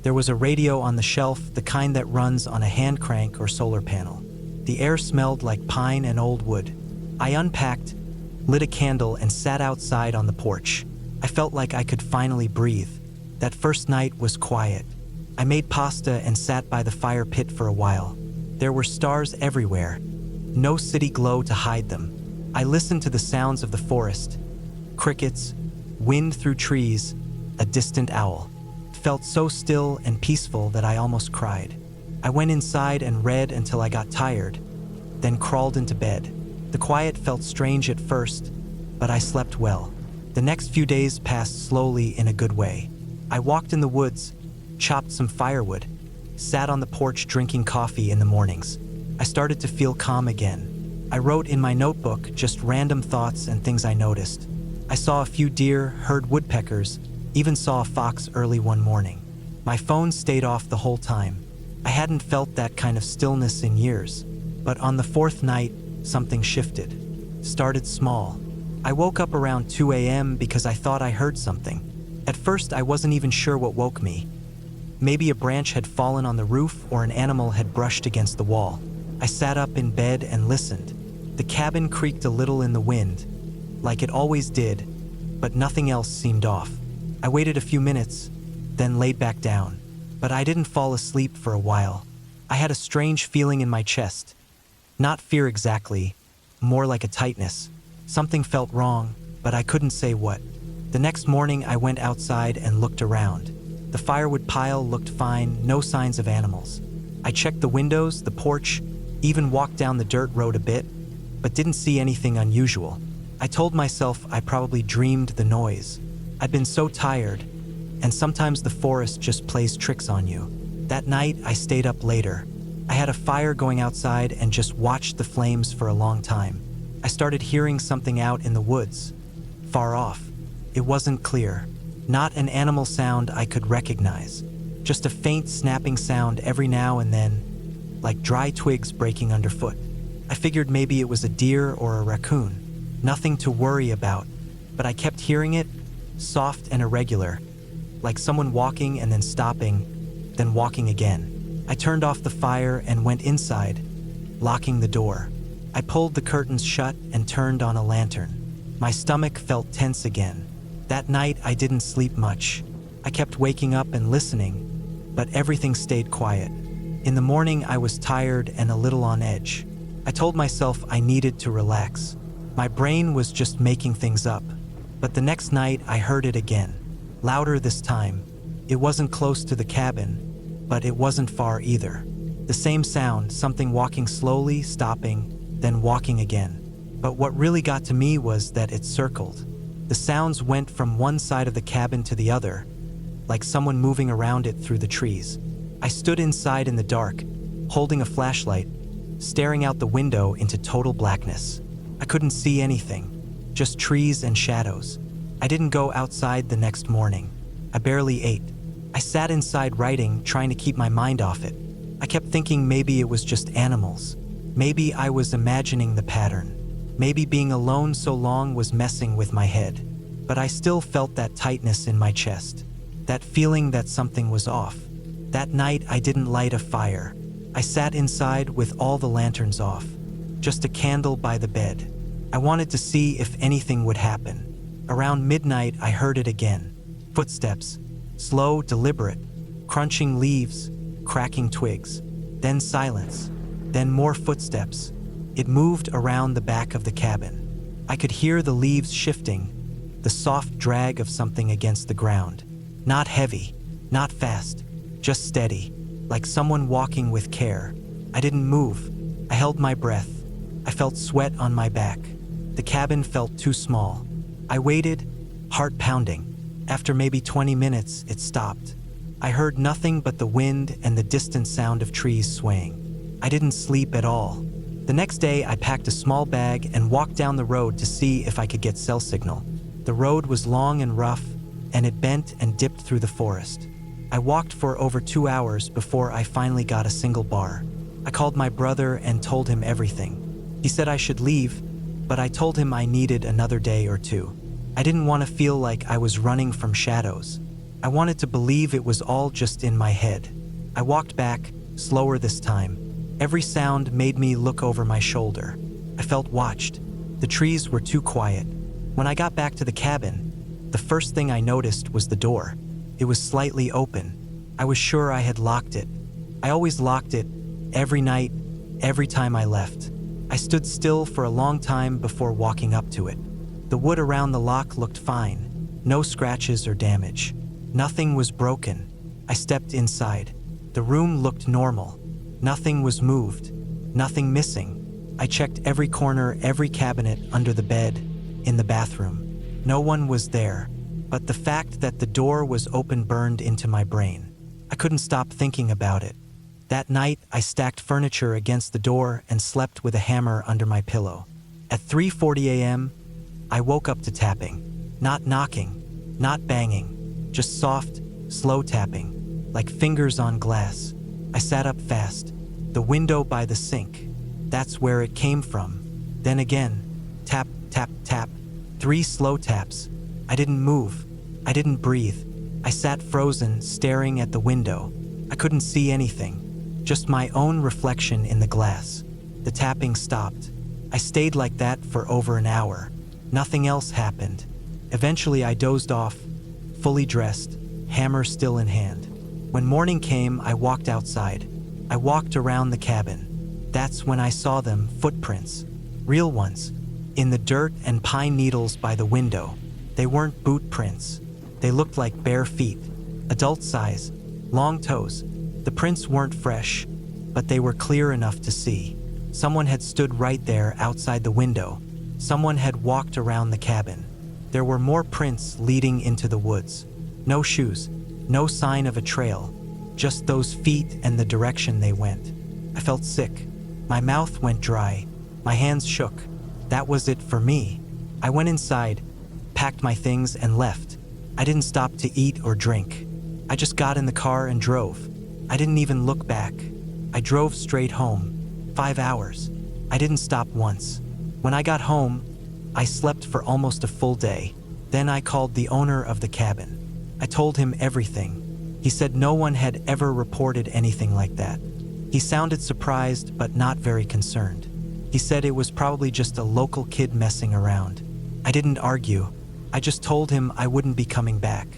There was a radio on the shelf, the kind that runs on a hand crank or solar panel. The air smelled like pine and old wood. I unpacked, lit a candle, and sat outside on the porch. I felt like I could finally breathe. That first night was quiet. I made pasta and sat by the fire pit for a while. There were stars everywhere, no city glow to hide them. I listened to the sounds of the forest, crickets, wind through trees, a distant owl. It felt so still and peaceful that I almost cried. I went inside and read until I got tired, then crawled into bed. The quiet felt strange at first, but I slept well. The next few days passed slowly in a good way. I walked in the woods, chopped some firewood, sat on the porch drinking coffee in the mornings. I started to feel calm again. I wrote in my notebook just random thoughts and things I noticed. I saw a few deer, heard woodpeckers, even saw a fox early one morning. My phone stayed off the whole time. I hadn't felt that kind of stillness in years. But on the fourth night, something shifted. Started small. I woke up around 2 a.m. because I thought I heard something. At first, I wasn't even sure what woke me. Maybe a branch had fallen on the roof or an animal had brushed against the wall. I sat up in bed and listened. The cabin creaked a little in the wind, like it always did, but nothing else seemed off. I waited a few minutes, then laid back down. But I didn't fall asleep for a while. I had a strange feeling in my chest. Not fear exactly, more like a tightness. Something felt wrong, but I couldn't say what. The next morning, I went outside and looked around. The firewood pile looked fine, no signs of animals. I checked the windows, the porch, even walked down the dirt road a bit, but didn't see anything unusual. I told myself I probably dreamed the noise. I'd been so tired, and sometimes the forest just plays tricks on you. That night, I stayed up later. I had a fire going outside and just watched the flames for a long time. I started hearing something out in the woods, far off. It wasn't clear. Not an animal sound I could recognize. Just a faint snapping sound every now and then, like dry twigs breaking underfoot. I figured maybe it was a deer or a raccoon. Nothing to worry about, but I kept hearing it, soft and irregular, like someone walking and then stopping, then walking again. I turned off the fire and went inside, locking the door. I pulled the curtains shut and turned on a lantern. My stomach felt tense again. That night, I didn't sleep much. I kept waking up and listening, but everything stayed quiet. In the morning, I was tired and a little on edge. I told myself I needed to relax. My brain was just making things up. But the next night, I heard it again. Louder this time. It wasn't close to the cabin, but it wasn't far either. The same sound, something walking slowly, stopping, then walking again. But what really got to me was that it circled. The sounds went from one side of the cabin to the other, like someone moving around it through the trees. I stood inside in the dark, holding a flashlight, staring out the window into total blackness. I couldn't see anything, just trees and shadows. I didn't go outside the next morning. I barely ate. I sat inside writing, trying to keep my mind off it. I kept thinking maybe it was just animals. Maybe I was imagining the pattern. Maybe being alone so long was messing with my head. But I still felt that tightness in my chest, that feeling that something was off. That night, I didn't light a fire. I sat inside with all the lanterns off, just a candle by the bed. I wanted to see if anything would happen. Around midnight, I heard it again. Footsteps, slow, deliberate, crunching leaves, cracking twigs. Then silence, then more footsteps. It moved around the back of the cabin. I could hear the leaves shifting, the soft drag of something against the ground. Not heavy, not fast, just steady, like someone walking with care. I didn't move. I held my breath. I felt sweat on my back. The cabin felt too small. I waited, heart pounding. After maybe 20 minutes, it stopped. I heard nothing but the wind and the distant sound of trees swaying. I didn't sleep at all. The next day, I packed a small bag and walked down the road to see if I could get cell signal. The road was long and rough, and it bent and dipped through the forest. I walked for over 2 hours before I finally got a single bar. I called my brother and told him everything. He said I should leave, but I told him I needed another day or two. I didn't want to feel like I was running from shadows. I wanted to believe it was all just in my head. I walked back, slower this time. Every sound made me look over my shoulder. I felt watched. The trees were too quiet. When I got back to the cabin, the first thing I noticed was the door. It was slightly open. I was sure I had locked it. I always locked it, every night, every time I left. I stood still for a long time before walking up to it. The wood around the lock looked fine. No scratches or damage. Nothing was broken. I stepped inside. The room looked normal. Nothing was moved. Nothing missing. I checked every corner, every cabinet, under the bed, in the bathroom. No one was there, but the fact that the door was open burned into my brain. I couldn't stop thinking about it. That night, I stacked furniture against the door and slept with a hammer under my pillow. At 3:40 a.m., I woke up to tapping. Not knocking, not banging, just soft, slow tapping, like fingers on glass. I sat up fast. The window by the sink. That's where it came from. Then again, tap, tap, tap. 3 slow taps. I didn't move. I didn't breathe. I sat frozen, staring at the window. I couldn't see anything, just my own reflection in the glass. The tapping stopped. I stayed like that for over an hour. Nothing else happened. Eventually I dozed off, fully dressed, hammer still in hand. When morning came, I walked outside. I walked around the cabin. That's when I saw them, footprints. Real ones. In the dirt and pine needles by the window. They weren't boot prints. They looked like bare feet. Adult size. Long toes. The prints weren't fresh, but they were clear enough to see. Someone had stood right there outside the window. Someone had walked around the cabin. There were more prints leading into the woods. No shoes. No sign of a trail. Just those feet and the direction they went. I felt sick. My mouth went dry. My hands shook. That was it for me. I went inside, packed my things, and left. I didn't stop to eat or drink. I just got in the car and drove. I didn't even look back. I drove straight home. 5 hours. I didn't stop once. When I got home, I slept for almost a full day. Then I called the owner of the cabin. I told him everything. He said no one had ever reported anything like that. He sounded surprised but not very concerned. He said it was probably just a local kid messing around. I didn't argue. I just told him I wouldn't be coming back.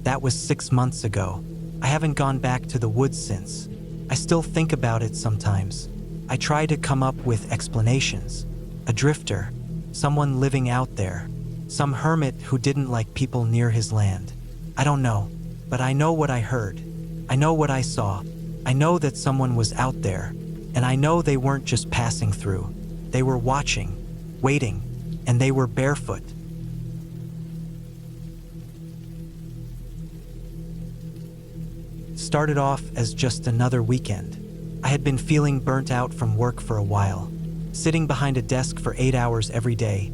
That was 6 months ago. I haven't gone back to the woods since. I still think about it sometimes. I try to come up with explanations. A drifter, someone living out there, some hermit who didn't like people near his land. I don't know, but I know what I heard. I know what I saw. I know that someone was out there, and I know they weren't just passing through. They were watching, waiting, and they were barefoot. Started off as just another weekend. I had been feeling burnt out from work for a while, sitting behind a desk for 8 hours every day,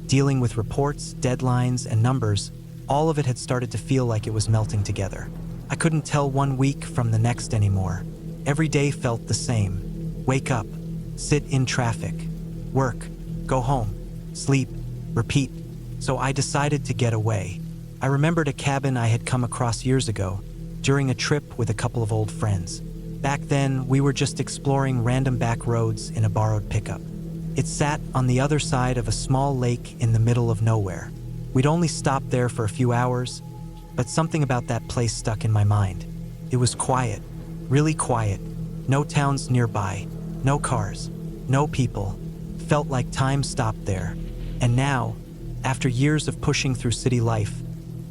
dealing with reports, deadlines, and numbers. All of it had started to feel like it was melting together. I couldn't tell one week from the next anymore. Every day felt the same. Wake up, sit in traffic, work, go home, sleep, repeat. So I decided to get away. I remembered a cabin I had come across years ago, during a trip with a couple of old friends. Back then, we were just exploring random back roads in a borrowed pickup. It sat on the other side of a small lake in the middle of nowhere. We'd only stopped there for a few hours, but something about that place stuck in my mind. It was quiet, really quiet. No towns nearby, no cars, no people. Felt like time stopped there. And now, after years of pushing through city life,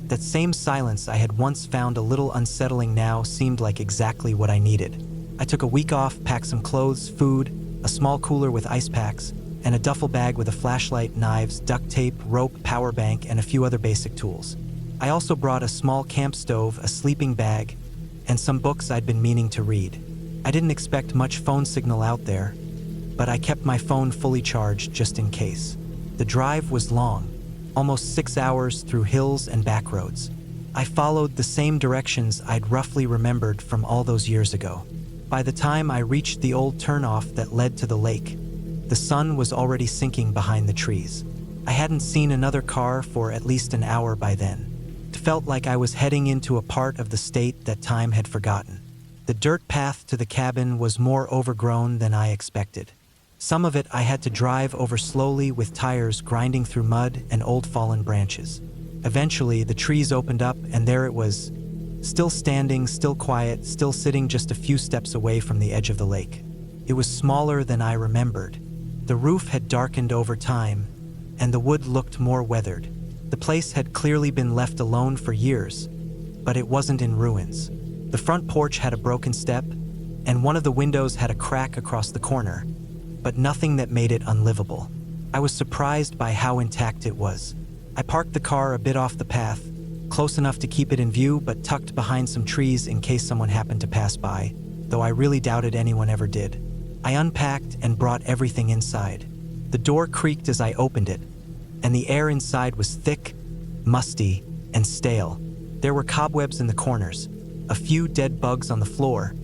that same silence I had once found a little unsettling now seemed like exactly what I needed. I took a week off, packed some clothes, food, a small cooler with ice packs, and a duffel bag with a flashlight, knives, duct tape, rope, power bank, and a few other basic tools. I also brought a small camp stove, a sleeping bag, and some books I'd been meaning to read. I didn't expect much phone signal out there, but I kept my phone fully charged just in case. The drive was long, almost 6 hours through hills and back roads. I followed the same directions I'd roughly remembered from all those years ago. By the time I reached the old turnoff that led to the lake, the sun was already sinking behind the trees. I hadn't seen another car for at least an hour by then. It felt like I was heading into a part of the state that time had forgotten. The dirt path to the cabin was more overgrown than I expected. Some of it I had to drive over slowly with tires grinding through mud and old fallen branches. Eventually, the trees opened up and there it was, still standing, still quiet, still sitting just a few steps away from the edge of the lake. It was smaller than I remembered. The roof had darkened over time, and the wood looked more weathered. The place had clearly been left alone for years, but it wasn't in ruins. The front porch had a broken step, and one of the windows had a crack across the corner, but nothing that made it unlivable. I was surprised by how intact it was. I parked the car a bit off the path, close enough to keep it in view, but tucked behind some trees in case someone happened to pass by, though I really doubted anyone ever did. I unpacked and brought everything inside. The door creaked as I opened it, and the air inside was thick, musty, and stale. There were cobwebs in the corners, a few dead bugs on the floor,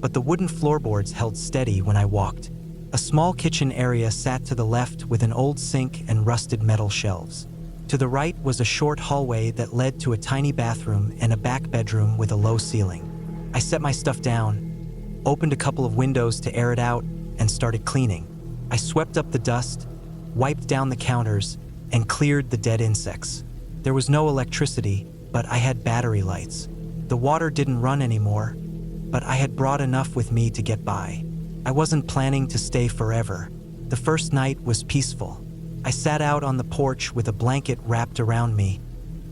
but the wooden floorboards held steady when I walked. A small kitchen area sat to the left with an old sink and rusted metal shelves. To the right was a short hallway that led to a tiny bathroom and a back bedroom with a low ceiling. I set my stuff down, opened a couple of windows to air it out, and started cleaning. I swept up the dust, wiped down the counters, and cleared the dead insects. There was no electricity, but I had battery lights. The water didn't run anymore, but I had brought enough with me to get by. I wasn't planning to stay forever. The first night was peaceful. I sat out on the porch with a blanket wrapped around me,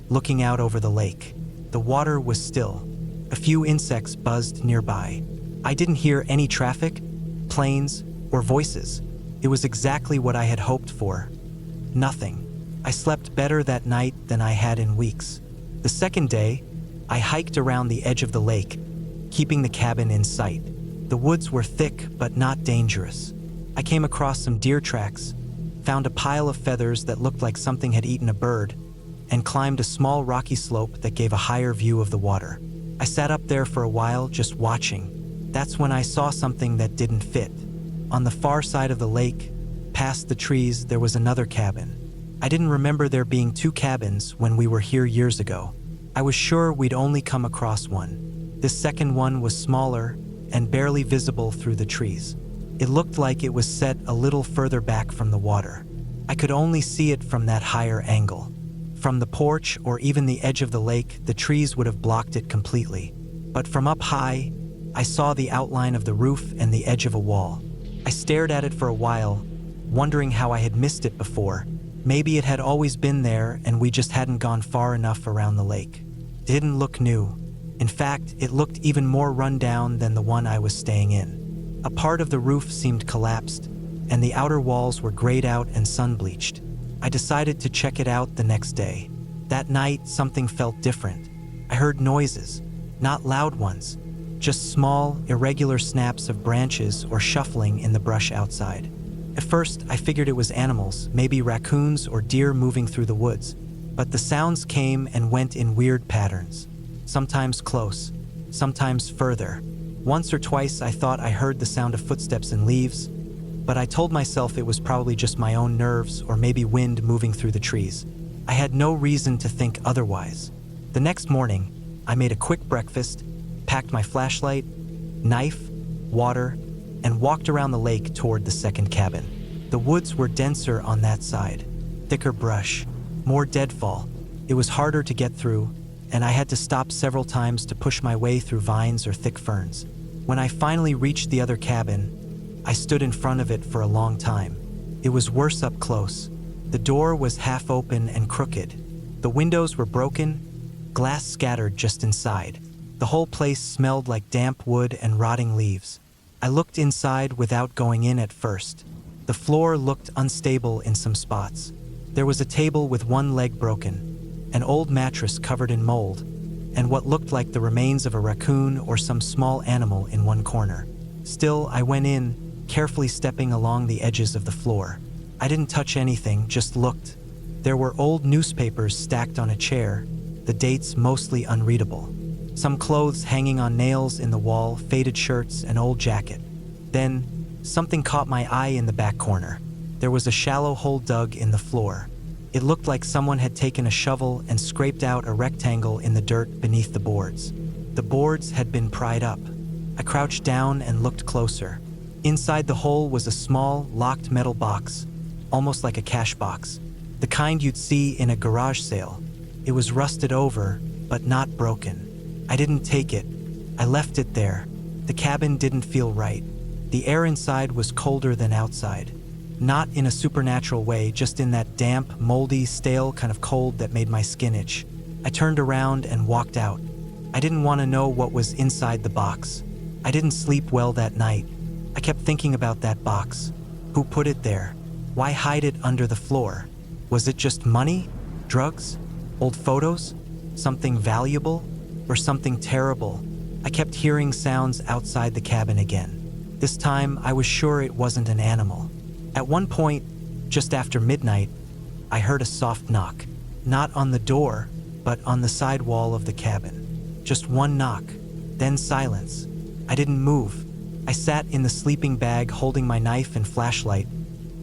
looking out over the lake. The water was still. A few insects buzzed nearby. I didn't hear any traffic, planes, or voices. It was exactly what I had hoped for. Nothing. I slept better that night than I had in weeks. The second day, I hiked around the edge of the lake, keeping the cabin in sight. The woods were thick but not dangerous. I came across some deer tracks, found a pile of feathers that looked like something had eaten a bird, and climbed a small rocky slope that gave a higher view of the water. I sat up there for a while just watching. That's when I saw something that didn't fit. On the far side of the lake, past the trees, there was another cabin. I didn't remember there being two cabins when we were here years ago. I was sure we'd only come across one. This second one was smaller and barely visible through the trees. It looked like it was set a little further back from the water. I could only see it from that higher angle. From the porch or even the edge of the lake, the trees would have blocked it completely. But from up high, I saw the outline of the roof and the edge of a wall. I stared at it for a while, wondering how I had missed it before. Maybe it had always been there and we just hadn't gone far enough around the lake. It didn't look new. In fact, it looked even more run down than the one I was staying in. A part of the roof seemed collapsed, and the outer walls were grayed out and sun-bleached. I decided to check it out the next day. That night, something felt different. I heard noises, not loud ones, just small, irregular snaps of branches or shuffling in the brush outside. At first, I figured it was animals, maybe raccoons or deer moving through the woods. But the sounds came and went in weird patterns. Sometimes close, sometimes further. Once or twice I thought I heard the sound of footsteps in leaves, but I told myself it was probably just my own nerves or maybe wind moving through the trees. I had no reason to think otherwise. The next morning, I made a quick breakfast, packed my flashlight, knife, water, and walked around the lake toward the second cabin. The woods were denser on that side, thicker brush, more deadfall. It was harder to get through, and I had to stop several times to push my way through vines or thick ferns. When I finally reached the other cabin, I stood in front of it for a long time. It was worse up close. The door was half open and crooked. The windows were broken, glass scattered just inside. The whole place smelled like damp wood and rotting leaves. I looked inside without going in at first. The floor looked unstable in some spots. There was a table with one leg broken, an old mattress covered in mold, and what looked like the remains of a raccoon or some small animal in one corner. Still, I went in, carefully stepping along the edges of the floor. I didn't touch anything, just looked. There were old newspapers stacked on a chair, the dates mostly unreadable. Some clothes hanging on nails in the wall, faded shirts, an old jacket. Then, something caught my eye in the back corner. There was a shallow hole dug in the floor. It looked like someone had taken a shovel and scraped out a rectangle in the dirt beneath the boards. The boards had been pried up. I crouched down and looked closer. Inside the hole was a small, locked metal box, almost like a cash box, the kind you'd see in a garage sale. It was rusted over, but not broken. I didn't take it. I left it there. The cabin didn't feel right. The air inside was colder than outside. Not in a supernatural way, just in that damp, moldy, stale kind of cold that made my skin itch. I turned around and walked out. I didn't want to know what was inside the box. I didn't sleep well that night. I kept thinking about that box. Who put it there? Why hide it under the floor? Was it just money? Drugs? Old photos? Something valuable? Or something terrible? I kept hearing sounds outside the cabin again. This time, I was sure it wasn't an animal. At one point, just after midnight, I heard a soft knock. Not on the door, but on the side wall of the cabin. Just one knock, then silence. I didn't move. I sat in the sleeping bag holding my knife and flashlight,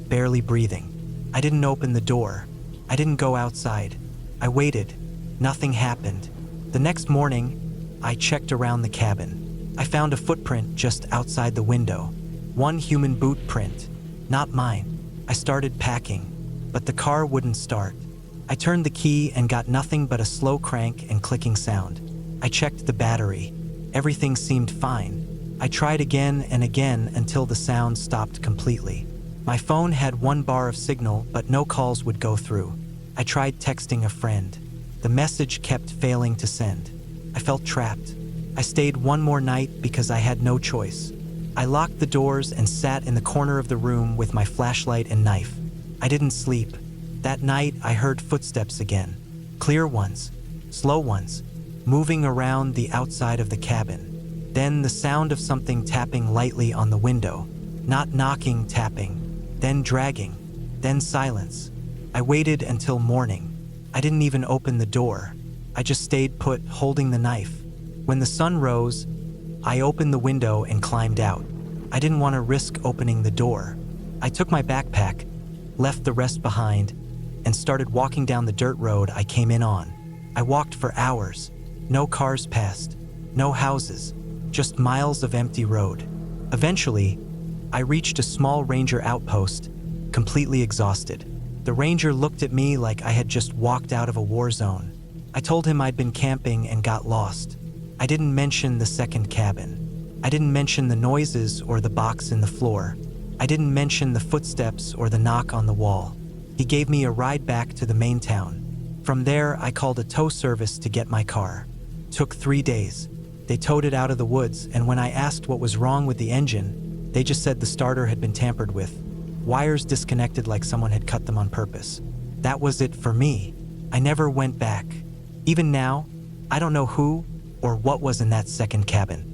barely breathing. I didn't open the door. I didn't go outside. I waited. Nothing happened. The next morning, I checked around the cabin. I found a footprint just outside the window. One human boot print. Not mine. I started packing, but the car wouldn't start. I turned the key and got nothing but a slow crank and clicking sound. I checked the battery. Everything seemed fine. I tried again and again until the sound stopped completely. My phone had 1 bar of signal, but no calls would go through. I tried texting a friend. The message kept failing to send. I felt trapped. I stayed one more night because I had no choice. I locked the doors and sat in the corner of the room with my flashlight and knife. I didn't sleep. That night, I heard footsteps again. Clear ones, slow ones, moving around the outside of the cabin. Then the sound of something tapping lightly on the window. Not knocking, tapping. Then dragging. Then silence. I waited until morning. I didn't even open the door. I just stayed put, holding the knife. When the sun rose, I opened the window and climbed out. I didn't want to risk opening the door. I took my backpack, left the rest behind, and started walking down the dirt road I came in on. I walked for hours. No cars passed. No houses. Just miles of empty road. Eventually, I reached a small ranger outpost, completely exhausted. The ranger looked at me like I had just walked out of a war zone. I told him I'd been camping and got lost. I didn't mention the second cabin. I didn't mention the noises or the box in the floor. I didn't mention the footsteps or the knock on the wall. He gave me a ride back to the main town. From there, I called a tow service to get my car. Took 3 days. They towed it out of the woods, and when I asked what was wrong with the engine, they just said the starter had been tampered with. Wires disconnected like someone had cut them on purpose. That was it for me. I never went back. Even now, I don't know who or what was in that second cabin.